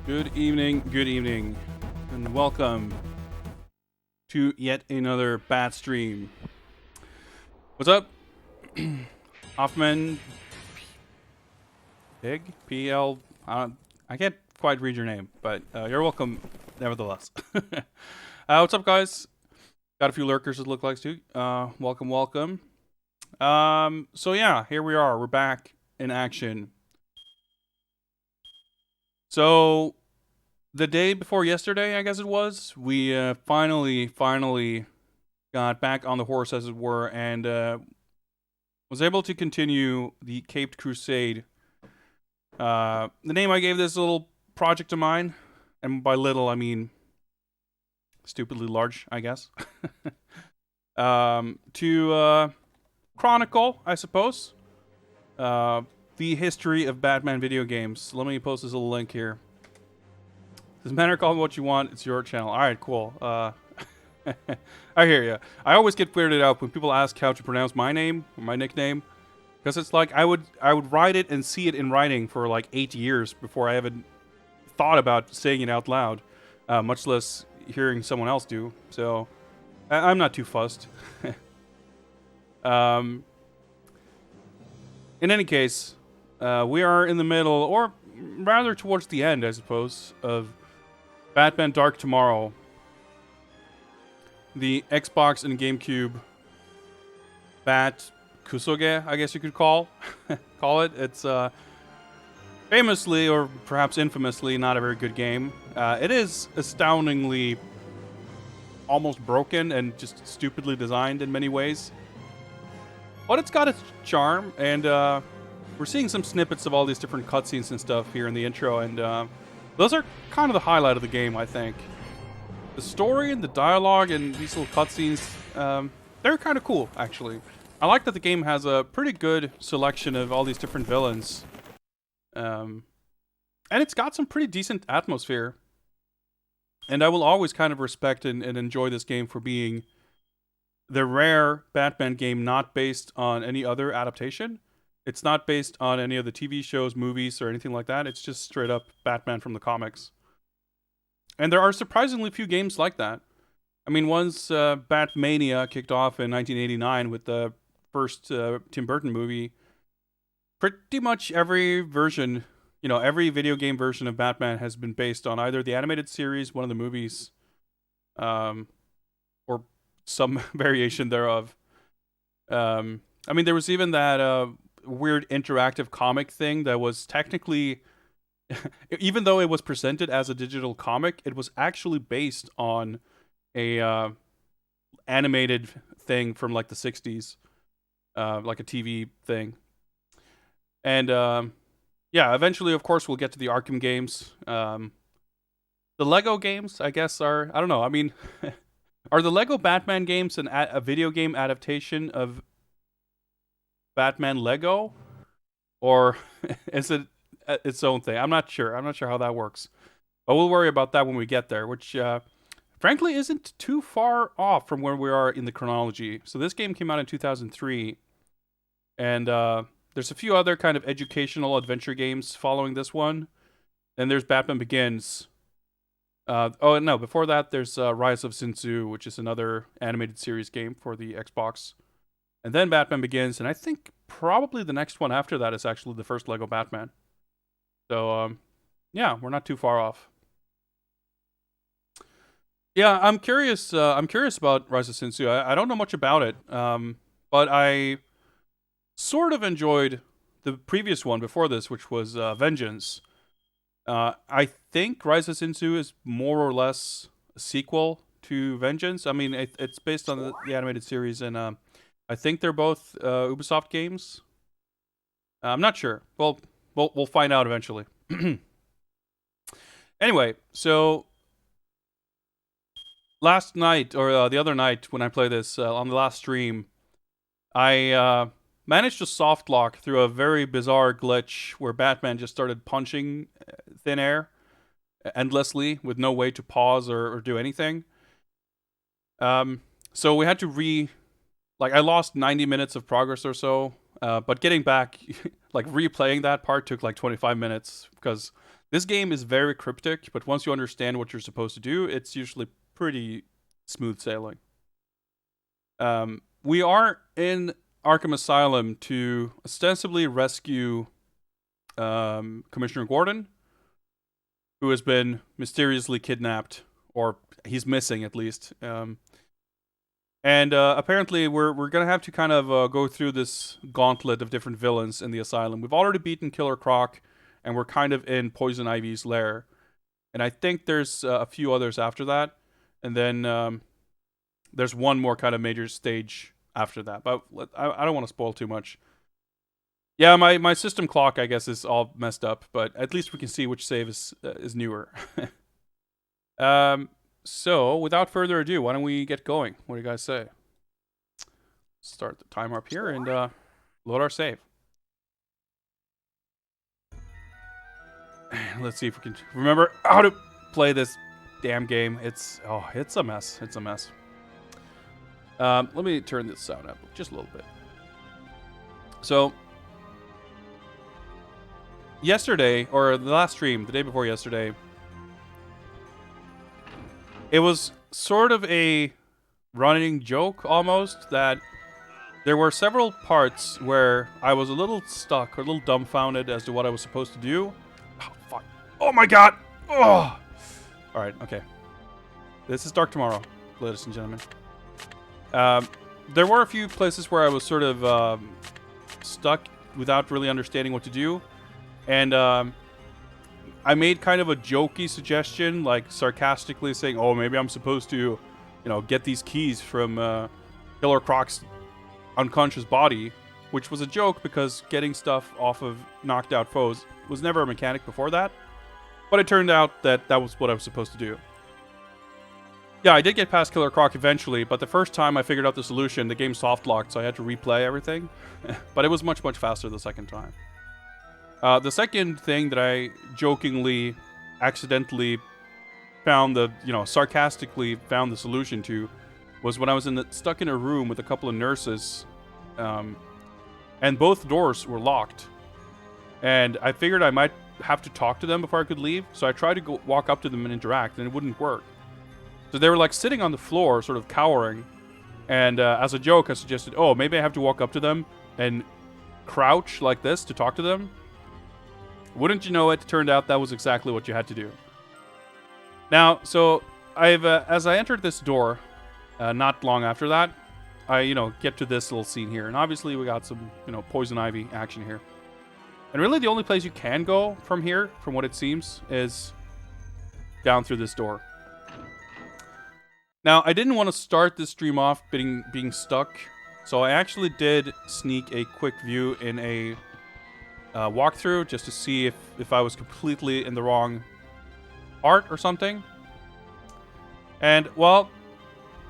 Good evening, and welcome to yet another Bat stream. What's up? Hoffman Pig? PL? I can't quite read your name, but you're welcome nevertheless. What's up, guys? Got a few lurkers, it looks like, too. Welcome. So yeah, here we are. We're back in action. So, the day before yesterday, I guess it was, we finally got back on the horse, as it were, and was able to continue the Caped Crusade. The name I gave this little project of mine, and by little I mean stupidly large, I guess, to chronicle, I suppose, the history of Batman video games. Let me post this little link here. Doesn't matter, call me what you want. It's your channel. All right, cool. I hear you. I always get weirded out when people ask how to pronounce my name or my nickname, because it's like I would write it and see it in writing for like 8 years before I even thought about saying it out loud, much less hearing someone else do. So I'm not too fussed. In any case, we are in the middle, or rather towards the end, I suppose, of Batman Dark Tomorrow, the Xbox and GameCube Bat Kusoge, I guess you could call it. It's famously, or perhaps infamously, not a very good game. It is astoundingly almost broken and just stupidly designed in many ways. But it's got its charm, and we're seeing some snippets of all these different cutscenes and stuff here in the intro, and those are kind of the highlight of the game, I think. The story and the dialogue and these little cutscenes, they're kind of cool, actually. I like that the game has a pretty good selection of all these different villains. And it's got some pretty decent atmosphere. And I will always kind of respect and enjoy this game for being the rare Batman game not based on any other adaptation. It's not based on any of the TV shows, movies, or anything like that. It's just straight up Batman from the comics. And there are surprisingly few games like that. I mean, once Batmania kicked off in 1989 with the first Tim Burton movie, pretty much every version, every video game version of Batman has been based on either the animated series, one of the movies, or some variation thereof. I mean, there was even that weird interactive comic thing that was technically... even though it was presented as a digital comic, it was actually based on a animated thing from like the 60s, like a TV thing. And yeah, eventually, of course, we'll get to the Arkham games. The Lego games, I guess, are... I don't know. I mean, are the Lego Batman games a video game adaptation of Batman Lego? Or is it its own thing? I'm not sure how that works, but we'll worry about that when we get there, which frankly isn't too far off from where we are in the chronology. So this game came out in 2003, and there's a few other kind of educational adventure games following this one. Then there's Batman Begins. Oh no, before that there's Rise of Sin Tzu, which is another animated series game for the Xbox. And then Batman Begins, and I think probably the next one after that is actually the first Lego Batman. So, yeah, we're not too far off. Yeah, I'm curious about Rise of Sin Tzu. I don't know much about it, but I sort of enjoyed the previous one before this, which was Vengeance. I think Rise of Sin Tzu is more or less a sequel to Vengeance. I mean, it's based on the animated series, and I think they're both Ubisoft games. I'm not sure. Well, we'll find out eventually. Anyway, so last night, or the other night when I played this, on the last stream, I managed to soft lock through a very bizarre glitch where Batman just started punching thin air endlessly with no way to pause or do anything. So we had to I lost 90 minutes of progress or so, but getting back, like replaying that part took like 25 minutes because This game is very cryptic, but once you understand what you're supposed to do, it's usually pretty smooth sailing. We are in Arkham Asylum to ostensibly rescue Commissioner Gordon, who has been mysteriously kidnapped, or he's missing at least. And apparently, we're gonna have to kind of go through this gauntlet of different villains in the asylum. We've already beaten Killer Croc, and we're kind of in Poison Ivy's lair. And I think there's a few others after that, and then there's one more kind of major stage after that. But I don't want to spoil too much. Yeah, my system clock, I guess, is all messed up, but at least we can see which save is newer. So, without further ado, why don't we get going? What do you guys say? Start the timer up here and load our save. Let's see if we can remember how to play this damn game. It's a mess. It's a mess. Let me turn this sound up just a little bit. So, yesterday, or the last stream, the day before yesterday, it was sort of a running joke almost that there were several parts where I was a little stuck or a little dumbfounded as to what I was supposed to do. Oh, fuck. Oh my god! Oh! Alright, okay. This is Dark Tomorrow, ladies and gentlemen. There were a few places where I was sort of stuck without really understanding what to do. And I made kind of a jokey suggestion, like sarcastically saying, oh, maybe I'm supposed to, you know, get these keys from Killer Croc's unconscious body, which was a joke because getting stuff off of knocked out foes was never a mechanic before that. But it turned out that that was what I was supposed to do. Yeah, I did get past Killer Croc eventually, but the first time I figured out the solution, the game soft-locked, so I had to replay everything. But it was much, much faster the second time. The second thing that I jokingly, accidentally found sarcastically found the solution to was when I was stuck in a room with a couple of nurses, and both doors were locked. And I figured I might have to talk to them before I could leave, so I tried to walk up to them and interact, and it wouldn't work. So they were like sitting on the floor, sort of cowering, and as a joke, I suggested, oh, maybe I have to walk up to them and crouch like this to talk to them. Wouldn't you know it, turned out that was exactly what you had to do. Now, so as I entered this door, not long after that, I, get to this little scene here. And obviously we got some, Poison Ivy action here. And really the only place you can go from here, from what it seems, is down through this door. Now, I didn't want to start this stream off being stuck, so I actually did sneak a quick view in a walkthrough just to see if I was completely in the wrong part or something. And, well,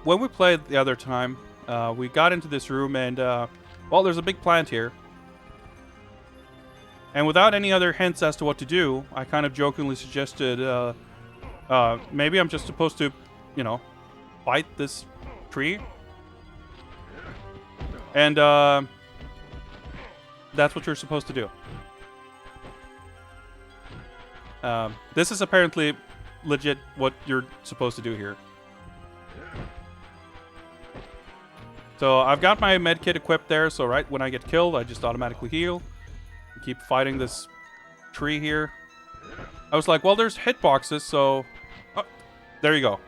when we played the other time, we got into this room and, well, there's a big plant here. And without any other hints as to what to do, I kind of jokingly suggested, maybe I'm just supposed to, bite this tree. And, that's what you're supposed to do. This is apparently legit what you're supposed to do here. So I've got my medkit equipped there, so right when I get killed, I just automatically heal. Keep fighting this tree here. I was like, well, there's hitboxes, so... Oh, there you go.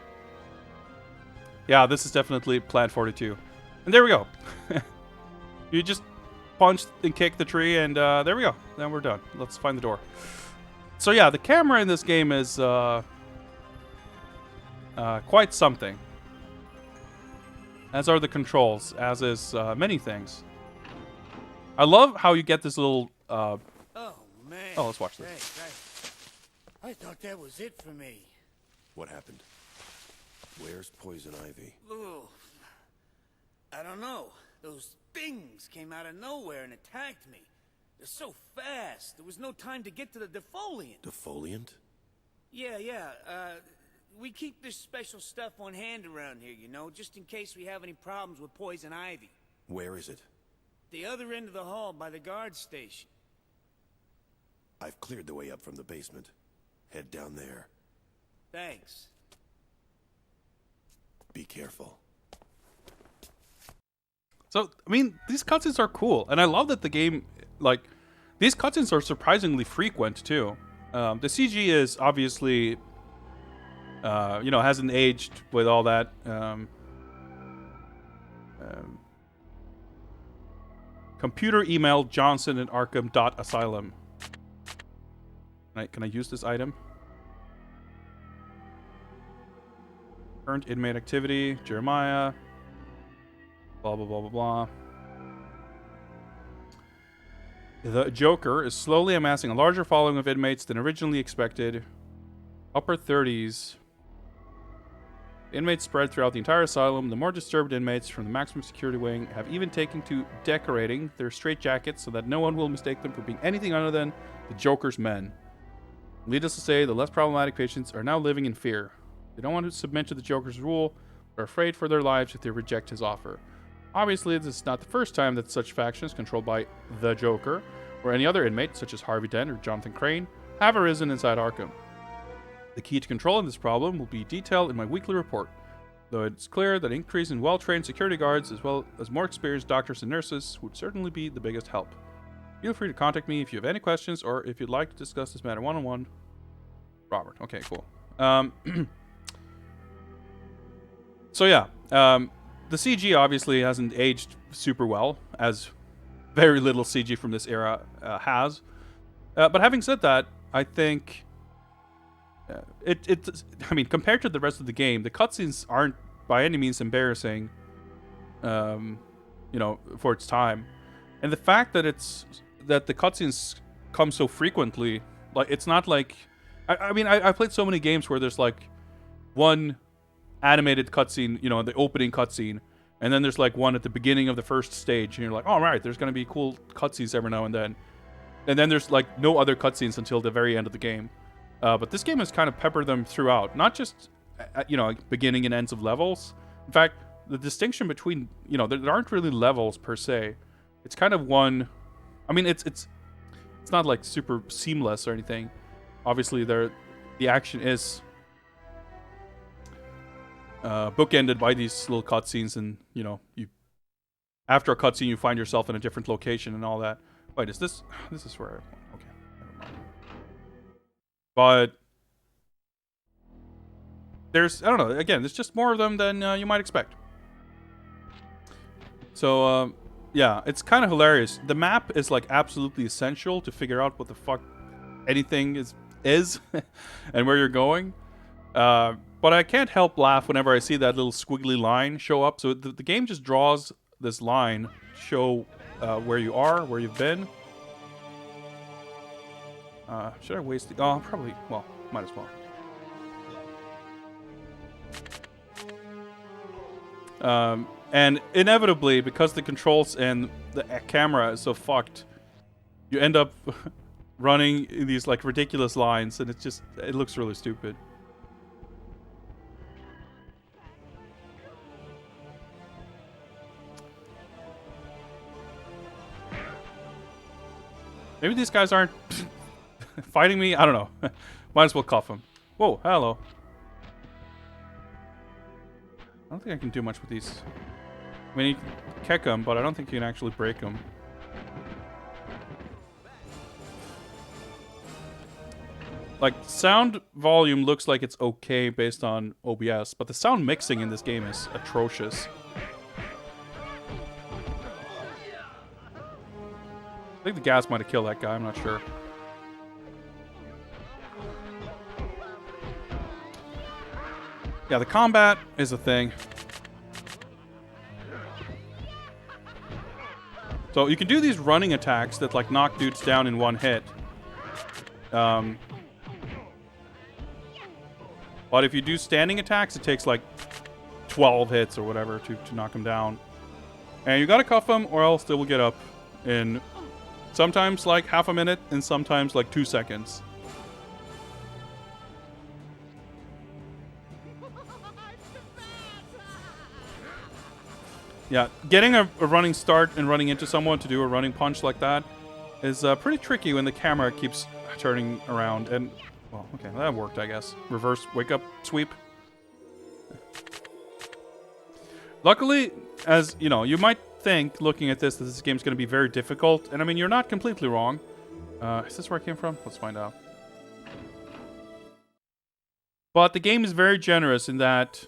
Yeah, this is definitely Plant 42. And there we go. You just punch and kick the tree, and there we go. Then we're done. Let's find the door. So yeah, the camera in this game is quite something. As are the controls, as is many things. I love how you get this little... Oh, man. Oh, let's watch this. Hey, I thought that was it for me. What happened? Where's Poison Ivy? Ooh, I don't know. Those things came out of nowhere and attacked me. They're so fast. There was no time to get to the defoliant. Defoliant? Yeah. We keep this special stuff on hand around here, just in case we have any problems with Poison Ivy. Where is it? The other end of the hall by the guard station. I've cleared the way up from the basement. Head down there. Thanks. Be careful. So, I mean, these cutscenes are cool, and I love that the game, like, these cutscenes are surprisingly frequent too. The CG is obviously, hasn't aged with all that. Computer email Johnson at Arkham.asylum. Can I use this item? Current inmate activity, Jeremiah. Blah, blah, blah, blah, blah. The Joker is slowly amassing a larger following of inmates than originally expected. Upper 30s. Inmates spread throughout the entire asylum. The more disturbed inmates from the maximum security wing have even taken to decorating their straitjackets so that no one will mistake them for being anything other than the Joker's men. Needless to say, the less problematic patients are now living in fear. They don't want to submit to the Joker's rule, but are afraid for their lives if they reject his offer. Obviously, this is not the first time that such factions controlled by the Joker or any other inmate, such as Harvey Dent or Jonathan Crane, have arisen inside Arkham. The key to controlling this problem will be detailed in my weekly report, though it's clear that an increase in well-trained security guards as well as more experienced doctors and nurses would certainly be the biggest help. Feel free to contact me if you have any questions or if you'd like to discuss this matter one-on-one. Robert. Okay, cool. So yeah, the CG obviously hasn't aged super well, as very little CG from this era has. But having said that, I think I mean, compared to the rest of the game, the cutscenes aren't by any means embarrassing, for its time. And the fact that the cutscenes come so frequently, like, it's not like, I played so many games where there's like one animated cutscene, the opening cutscene, and then there's like one at the beginning of the first stage, and you're like, all right, there's gonna be cool cutscenes every now and then there's like no other cutscenes until the very end of the game. But this game has kind of peppered them throughout, not just like beginning and ends of levels. In fact, the distinction between there aren't really levels per se. It's kind of one. I mean, it's not like super seamless or anything. Obviously, the action is bookended by these little cutscenes, and you after a cutscene you find yourself in a different location and all that. Wait, is this is where? Okay, never mind. But there's, I don't know, again, there's just more of them than you might expect. So yeah, it's kind of hilarious. The map is like absolutely essential to figure out what the fuck anything is and where you're going. But I can't help laugh whenever I see that little squiggly line show up. So the game just draws this line to show where you are, where you've been. Should I waste it? Oh, probably. Well, might as well. And inevitably, because the controls and the camera is so fucked, you end up running in these like ridiculous lines, and it looks really stupid. Maybe these guys aren't fighting me? I don't know. Might as well cuff them. Whoa, hello. I don't think I can do much with these. I mean, you can kick them, but I don't think you can actually break them. Like, sound volume looks like it's okay based on OBS, but the sound mixing in this game is atrocious. I think the gas might have killed that guy, I'm not sure. Yeah, the combat is a thing. So you can do these running attacks that like knock dudes down in one hit. But if you do standing attacks, it takes like 12 hits or whatever to knock them down. And you gotta cuff them or else they will get up in sometimes like half a minute and sometimes like 2 seconds. Yeah, getting a running start and running into someone to do a running punch like that is pretty tricky when the camera keeps turning around. And Well, okay, that worked, I guess. Reverse wake up sweep. Luckily, as you know, you might think looking at this that this game's going to be very difficult, and I mean you're not completely wrong. Is this where I came from? Let's find out. But the game is very generous in that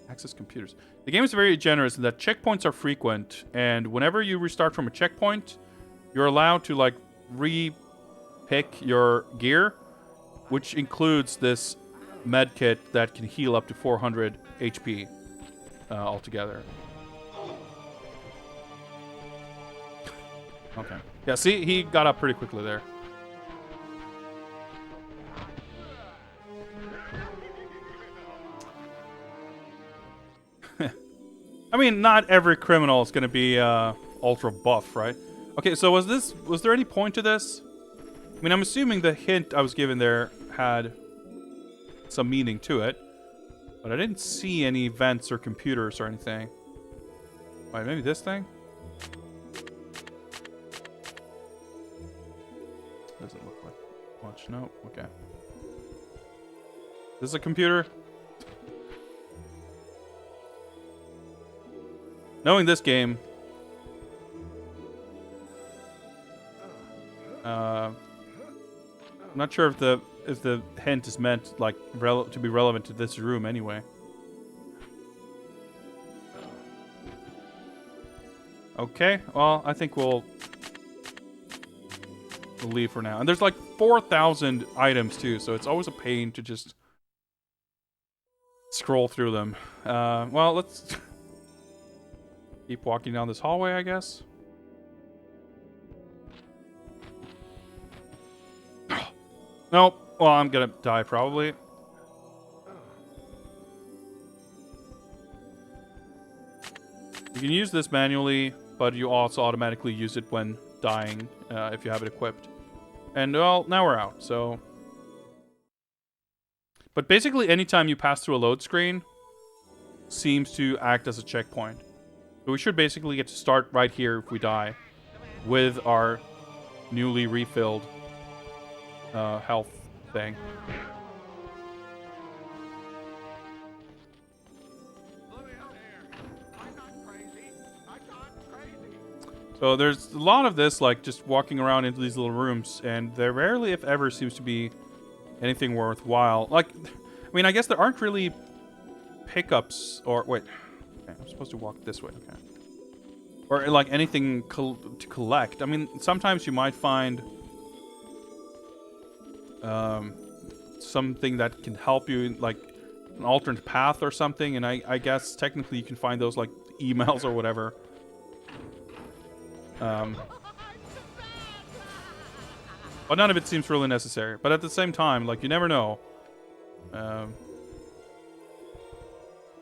access computers. The game is very generous in that checkpoints are frequent, and whenever you restart from a checkpoint, you're allowed to like re-pick your gear, which includes this med kit that can heal up to 400 HP altogether. Okay. Yeah, see, he got up pretty quickly there. I mean, not every criminal is going to be ultra buff, right? Okay, so was there any point to this? I mean, I'm assuming the hint I was given there had some meaning to it, but I didn't see any vents or computers or anything. Wait, maybe this thing? Doesn't look like much. No, okay. This is a computer? Knowing this game, I'm not sure if the hint is meant like to be relevant to this room anyway. Okay, well I think we'll leave for now. And there's like 4,000 items too, so it's always a pain to just scroll through them. Well, let's keep walking down this hallway, I guess. Nope. Well, I'm gonna die probably. You can use this manually, but you also automatically use it when dying if you have it equipped. And, well, now we're out, so... But basically, anytime you pass through a load screen, seems to act as a checkpoint. So we should basically get to start right here if we die, with our newly refilled health thing. So there's a lot of this, like, just walking around into these little rooms, and there rarely, if ever, seems to be anything worthwhile. Like, I mean, I guess there aren't really pickups, or, wait. Okay, I'm supposed to walk this way, okay. Or, like, anything to collect. I mean, sometimes you might find something that can help you, like, an alternate path or something, and I guess technically you can find those, like, emails or whatever. But none of it seems really necessary. But at the same time, like, you never know.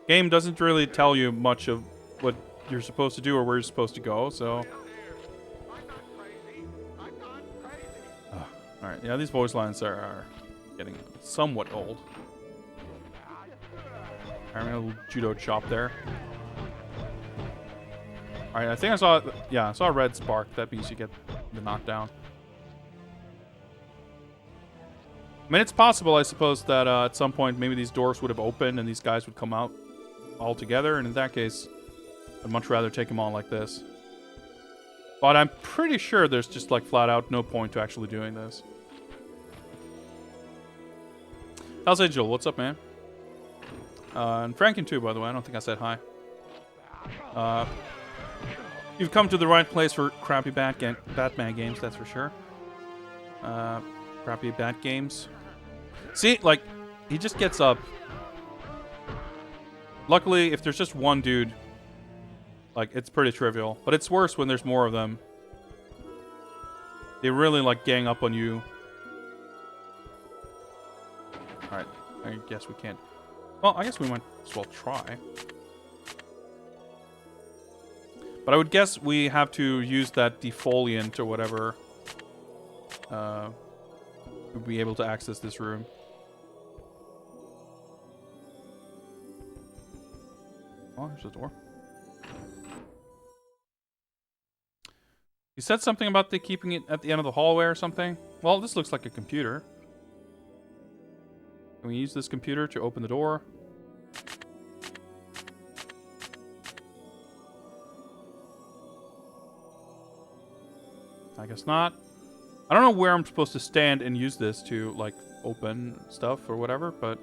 Game doesn't really tell you much of what you're supposed to do or where you're supposed to go, so... Alright, yeah, these voice lines are getting somewhat old. Alright, a little judo chop there. Alright, I think I saw... Yeah, I saw a red spark. That means you get the knockdown. I mean, it's possible, I suppose, that at some point maybe these doors would have opened and these guys would come out all together. And in that case, I'd much rather take them on like this. But I'm pretty sure there's just, like, flat out no point to actually doing this. How's Angel? What's up, man? And Franken too, by the way. I don't think I said hi. You've come to the right place for crappy Batman games, that's for sure. Crappy Bat games. See, like, he just gets up. Luckily, if there's just one dude, like, it's pretty trivial. But it's worse when there's more of them. They really, like, gang up on you. Alright, I guess we can't. Well, I guess we might as well try. But I would guess we have to use that defoliant or whatever to be able to access this room. Oh, there's a door. He said something about the keeping it at the end of the hallway or something. Well, this looks like a computer. Can we use this computer to open the door? I guess not. I don't know where I'm supposed to stand and use this to, like, open stuff or whatever, but...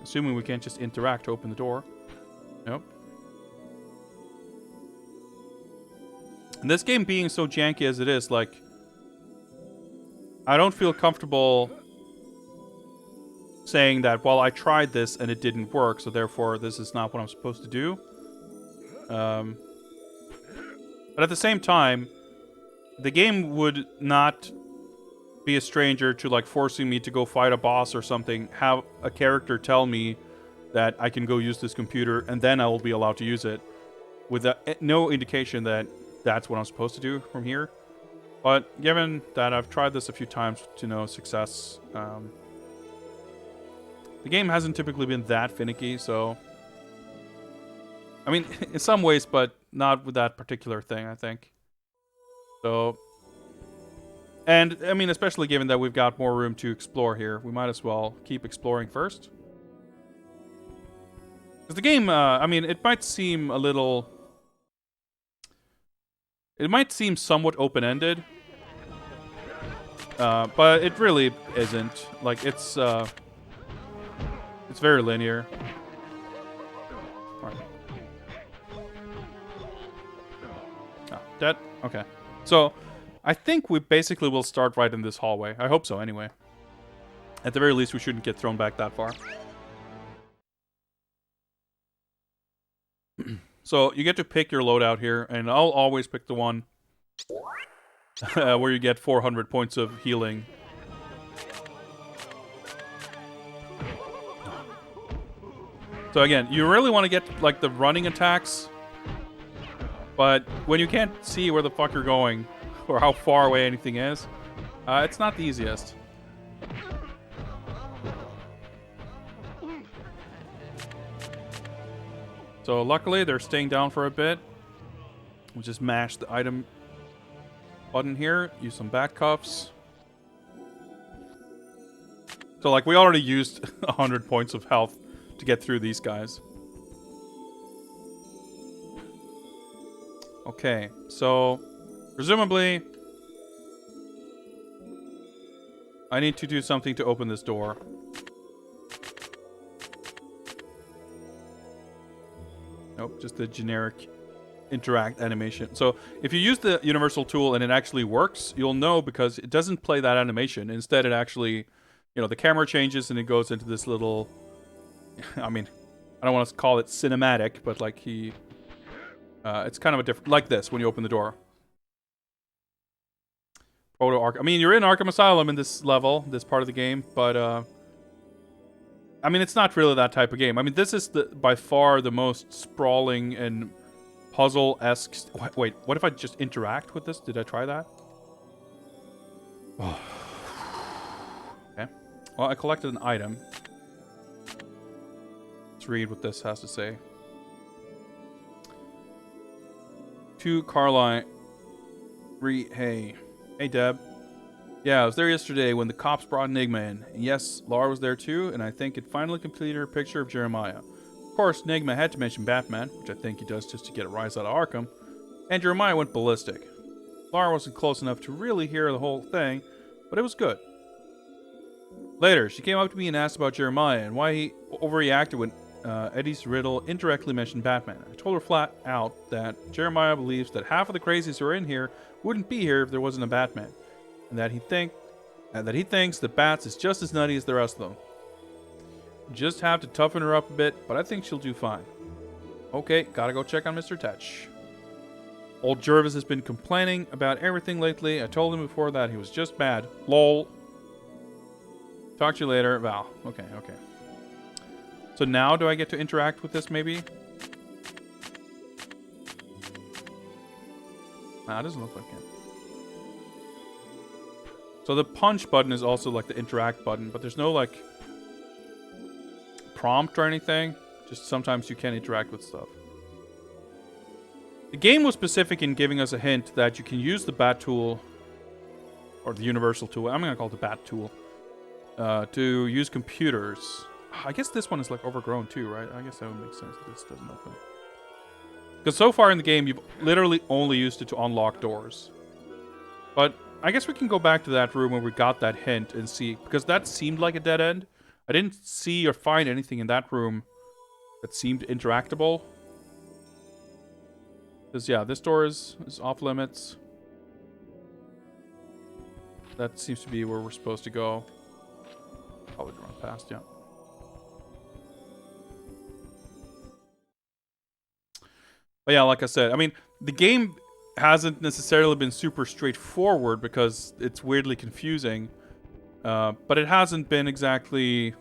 Assuming we can't just interact to open the door. Nope. And this game being so janky as it is, like... I don't feel comfortable saying that, well, I tried this and it didn't work, so therefore this is not what I'm supposed to do. But at the same time, the game would not be a stranger to, like, forcing me to go fight a boss or something, have a character tell me that I can go use this computer, and then I will be allowed to use it, with no indication that that's what I'm supposed to do from here. But given that I've tried this a few times to no success, the game hasn't typically been that finicky, so... I mean, in some ways, but not with that particular thing, I think. So... And, I mean, especially given that we've got more room to explore here, we might as well keep exploring first. Because the game, I mean, it might seem a little... It might seem somewhat open-ended. But it really isn't. Like, it's very linear. Alright. Ah, dead? Okay. So... I think we basically will start right in this hallway. I hope so, anyway. At the very least, we shouldn't get thrown back that far. So, you get to pick your loadout here, and I'll always pick the one where you get 400 points of healing. So again, you really want to get, like, the running attacks, but when you can't see where the fuck you're going, or how far away anything is, it's not the easiest. So luckily they're staying down for a bit. We'll just mash the item button here, use some back cuffs. So like we already used 100 points of health to get through these guys. Okay, so presumably, I need to do something to open this door. Nope, just the generic interact animation. So if you use the universal tool and it actually works, you'll know because it doesn't play that animation. Instead, it actually, you know, the camera changes and it goes into this little, I mean, I don't want to call it cinematic, but like it's kind of a different, like this when you open the door. I mean, you're in Arkham Asylum in this level, this part of the game, but, I mean, it's not really that type of game. I mean, this is by far the most sprawling and puzzle-esque... Wait, what if I just interact with this? Did I try that? Oh. Okay. Well, I collected an item. Let's read what this has to say. To Carline. Hey. Hey, Deb. Yeah, I was there yesterday when the cops brought Enigma in. And yes, Laura was there too, and I think it finally completed her picture of Jeremiah. Of course, Enigma had to mention Batman, which I think he does just to get a rise out of Arkham, and Jeremiah went ballistic. Laura wasn't close enough to really hear the whole thing, but it was good. Later, she came up to me and asked about Jeremiah and why he overreacted when Eddie's riddle indirectly mentioned Batman. I told her flat out that Jeremiah believes that half of the crazies who are in here wouldn't be here if there wasn't a Batman, and that he thinks that Bats is just as nutty as the rest of them. You just have to toughen her up a bit, but I think she'll do fine. Okay, gotta go check on Mr. Tetch. Old Jervis has been complaining about everything lately. I told him before that he was just bad. Lol. Talk to you later, Val. Okay. So now do I get to interact with this maybe? Nah, it doesn't look like it. So the punch button is also like the interact button, but there's no like prompt or anything. Just sometimes you can interact with stuff. The game was specific in giving us a hint that you can use the bat tool, or the universal tool, I'm gonna call it the bat tool, to use computers. I guess this one is like overgrown too, right? I guess that would make sense if this doesn't open. Because so far in the game, you've literally only used it to unlock doors. But I guess we can go back to that room where we got that hint and see, because that seemed like a dead end. I didn't see or find anything in that room that seemed interactable. Because, yeah, this door is off limits. That seems to be where we're supposed to go. Probably run past, yeah. But yeah, like I said, I mean, the game hasn't necessarily been super straightforward because it's weirdly confusing. But it hasn't been exactly...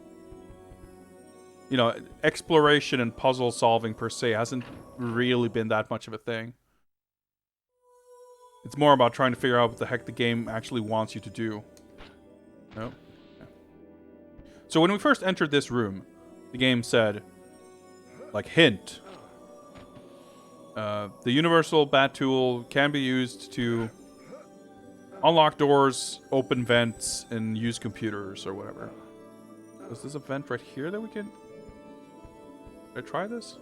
You know, exploration and puzzle solving per se hasn't really been that much of a thing. It's more about trying to figure out what the heck the game actually wants you to do. No? Okay. So when we first entered this room, the game said, like, hint. The universal bat tool can be used to unlock doors, open vents, and use computers or whatever. Is this a vent right here that we can... Did I try this?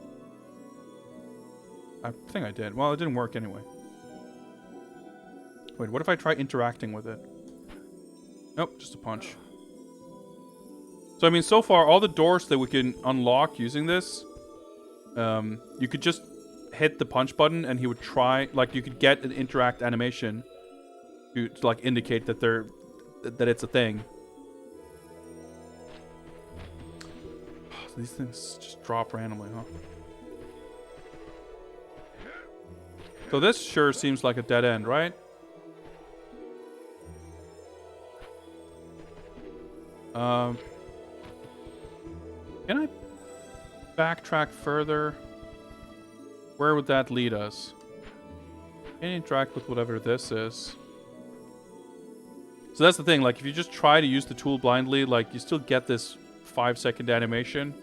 I think I did. Well, it didn't work anyway. Wait, what if I try interacting with it? Nope, just a punch. So, I mean, so far, all the doors that we can unlock using this, you could just hit the punch button and he would try, like, you could get an interact animation to like, indicate that that it's a thing. These things just drop randomly, huh? So this sure seems like a dead end, right? Can I backtrack further? Where would that lead us? Can I interact with whatever this is? So that's the thing, like, if you just try to use the tool blindly, like, you still get this 5-second animation.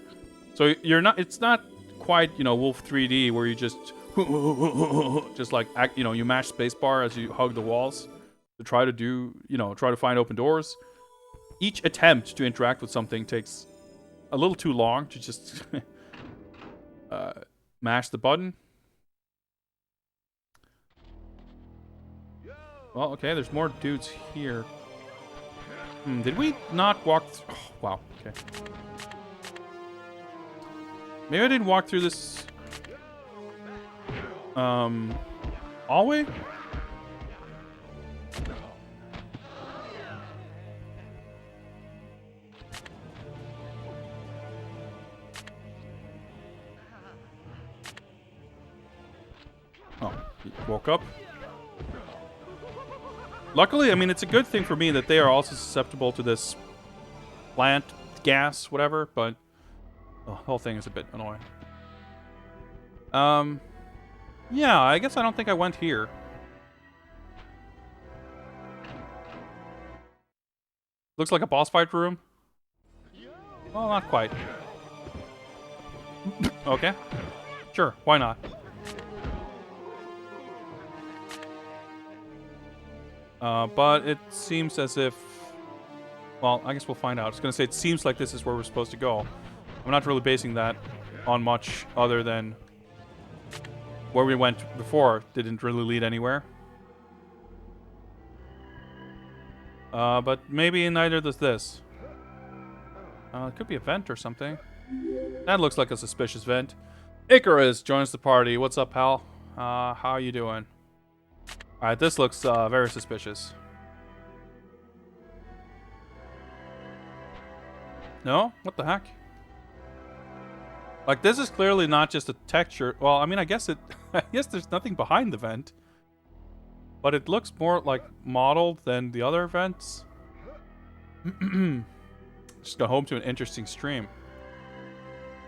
So it's not quite, you know, Wolf 3D where you just like, you know, you mash spacebar as you hug the walls to try to do, you know, try to find open doors. Each attempt to interact with something takes a little too long to just mash the button. Well, okay, there's more dudes here. Did we not walk... Oh, wow, okay. Maybe I didn't walk through this... hallway? Oh, he woke up. Luckily, I mean, it's a good thing for me that they are also susceptible to this plant, gas, whatever, but the whole thing is a bit annoying. Yeah, I guess I don't think I went here. Looks like a boss fight room. Well, not quite. Okay. Sure, why not? But it seems as if... Well, I guess we'll find out. I was going to say, it seems like this is where we're supposed to go. I'm not really basing that on much other than... Where we went before didn't really lead anywhere. But maybe neither does this. It could be a vent or something. That looks like a suspicious vent. Icarus joins the party. What's up, pal? How are you doing? Alright, this looks very suspicious. No? What the heck? Like, this is clearly not just a texture. Well, I mean, I guess I guess there's nothing behind the vent. But it looks more like modeled than the other vents. Just got home to an interesting stream.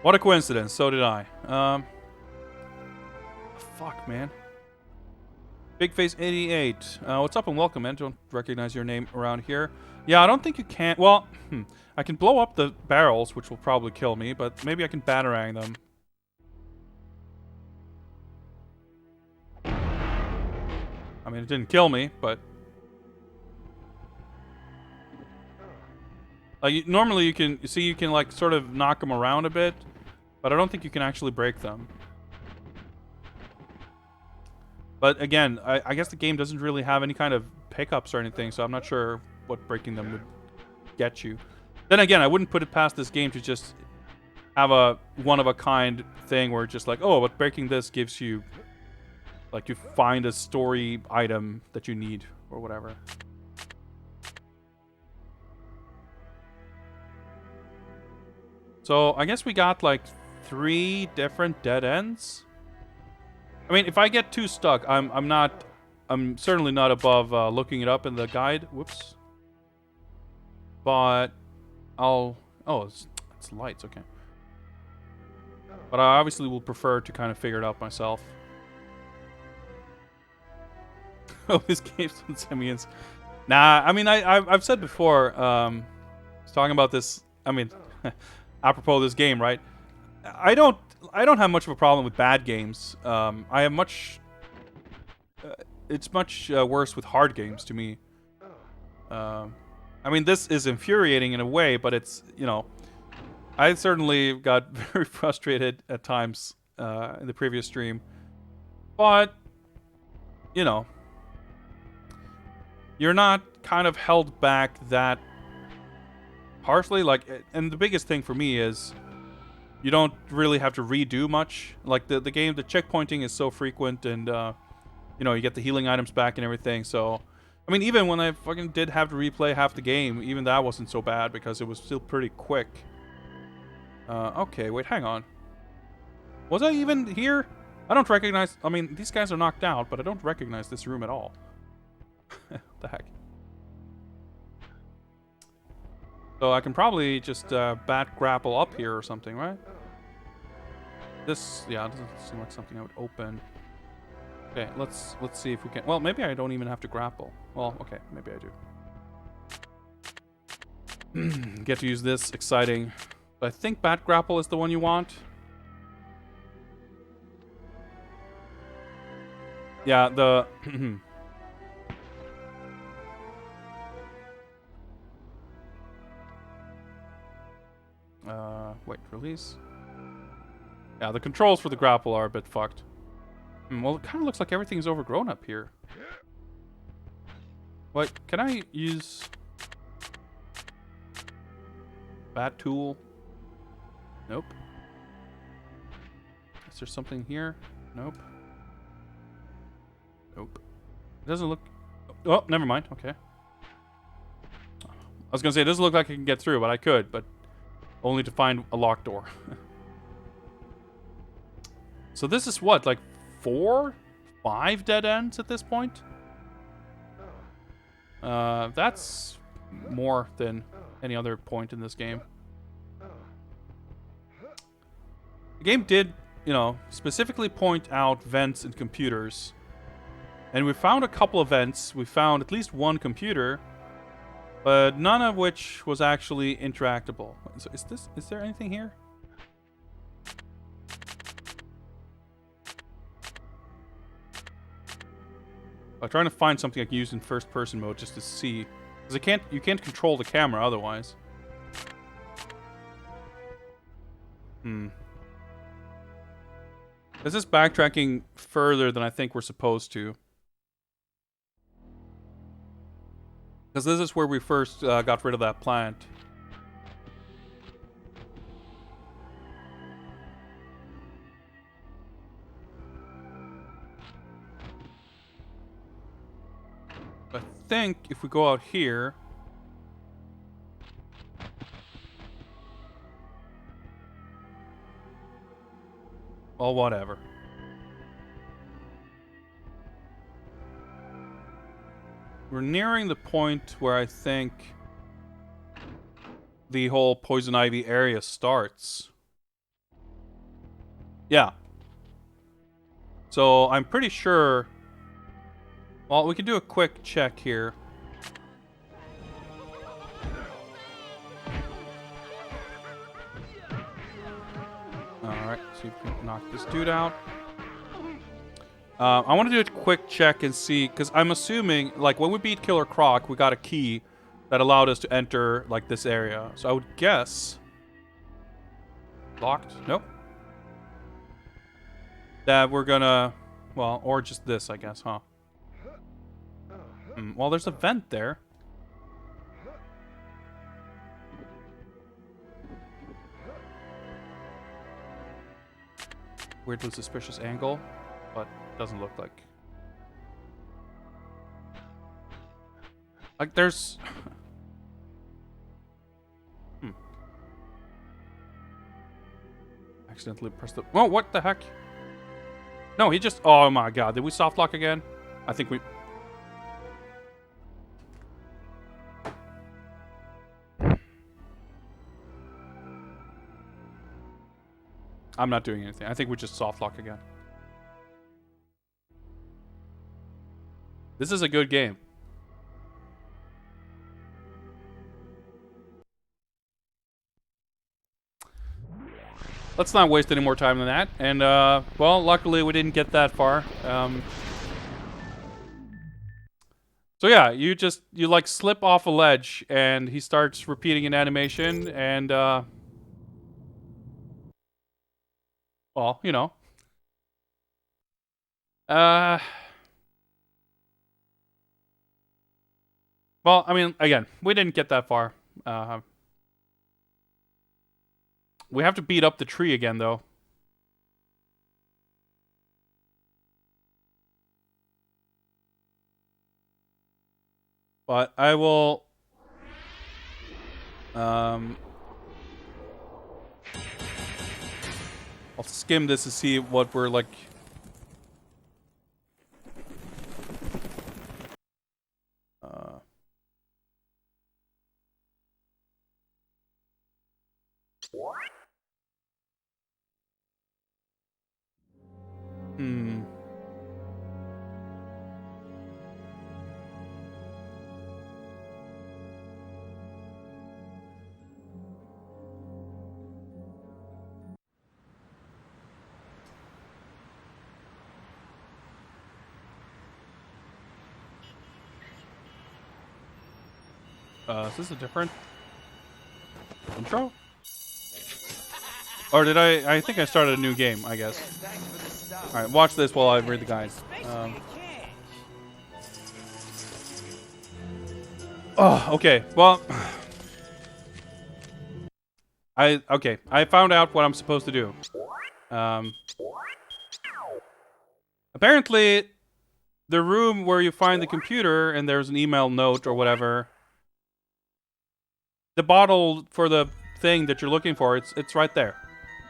What a coincidence. So did I. Fuck, man. BigFace88. What's up and welcome, man. Don't recognize your name around here. Yeah, I don't think you can. Well, I can blow up the barrels, which will probably kill me, but maybe I can batarang them. I mean, it didn't kill me, but... normally you can... See, you can, like, sort of knock them around a bit. But I don't think you can actually break them. But again, I guess the game doesn't really have any kind of pickups or anything, so I'm not sure what breaking them would get you. Then again, I wouldn't put it past this game to just have a one-of-a-kind thing where it's just like, oh, but breaking this gives you... Like, you find a story item that you need, or whatever. So, I guess we got, like, 3 different dead ends. I mean, if I get too stuck, I'm certainly not above looking it up in the guide. Whoops. But oh, it's lights, okay. But I obviously will prefer to kind of figure it out myself. Oh, this game's on semi-ins. Nah, I mean, I've said before, I was talking about this, I mean, apropos of this game, right? I don't have much of a problem with bad games. I have much... it's much worse with hard games to me. I mean, this is infuriating in a way, but it's, you know... I certainly got very frustrated at times in the previous stream. But, you know... You're not kind of held back that harshly. Like, and the biggest thing for me is... You don't really have to redo much. Like, the game, the checkpointing is so frequent, and, you know, you get the healing items back and everything, so... I mean, even when I fucking did have to replay half the game, even that wasn't so bad, because it was still pretty quick. Okay, wait, hang on. Was I even here? I don't recognize... I mean, these guys are knocked out, but I don't recognize this room at all. What the heck? So I can probably just bat grapple up here or something, right? This, yeah, doesn't seem like something I would open. Okay, let's see if we can. Well, maybe I don't even have to grapple. Well, okay, maybe I do. Get to use this, exciting. But I think bat grapple is the one you want. Yeah, the wait, release. Yeah, the controls for the grapple are a bit fucked. Well, it kind of looks like everything's overgrown up here. What? Can I use... Bat tool? Nope. Is there something here? Nope. Nope. It doesn't look... Oh, never mind. Okay. I was gonna say, it doesn't look like I can get through, but I could, but... Only to find a locked door. So this is what, like 4? 5 dead ends at this point? That's more than any other point in this game. The game did, you know, specifically point out vents and computers. And we found a couple of vents. We found at least one computer. But none of which was actually interactable. So is there anything here? I'm trying to find something I can use in first person mode just to see. Because you can't control the camera otherwise. This is backtracking further than I think we're supposed to. Because this is where we first got rid of that plant. I think if we go out here... Well, whatever. We're nearing the point where I think the whole Poison Ivy area starts. Yeah. So I'm pretty sure... Well, we can do a quick check here. Alright, see if we can knock this dude out. I want to do a quick check and see, because I'm assuming, like, when we beat Killer Croc, we got a key that allowed us to enter, like, this area. So I would guess... Locked? Nope. That we're gonna... Well, or just this, I guess, huh? Well, there's a vent there. Weirdly suspicious angle, but doesn't look like... Like, there's... Accidentally pressed the... Oh, what the heck? No, he just... Oh my god, did we soft lock again? I think we... I'm not doing anything. I think we just soft lock again. This is a good game. Let's not waste any more time than that. And, well, luckily we didn't get that far. So yeah, you like slip off a ledge and he starts repeating an animation and, well, you know. Well, I mean, again, we didn't get that far. We have to beat up the tree again, though. But I will... I'll skim this to see what we're, like... Is this a different intro? Or did I think I started a new game, I guess. Alright, watch this while I read the guide. Oh, okay. Well, I found out what I'm supposed to do. Apparently, the room where you find the computer and there's an email note or whatever, the bottle for the thing that you're looking for, it's right there.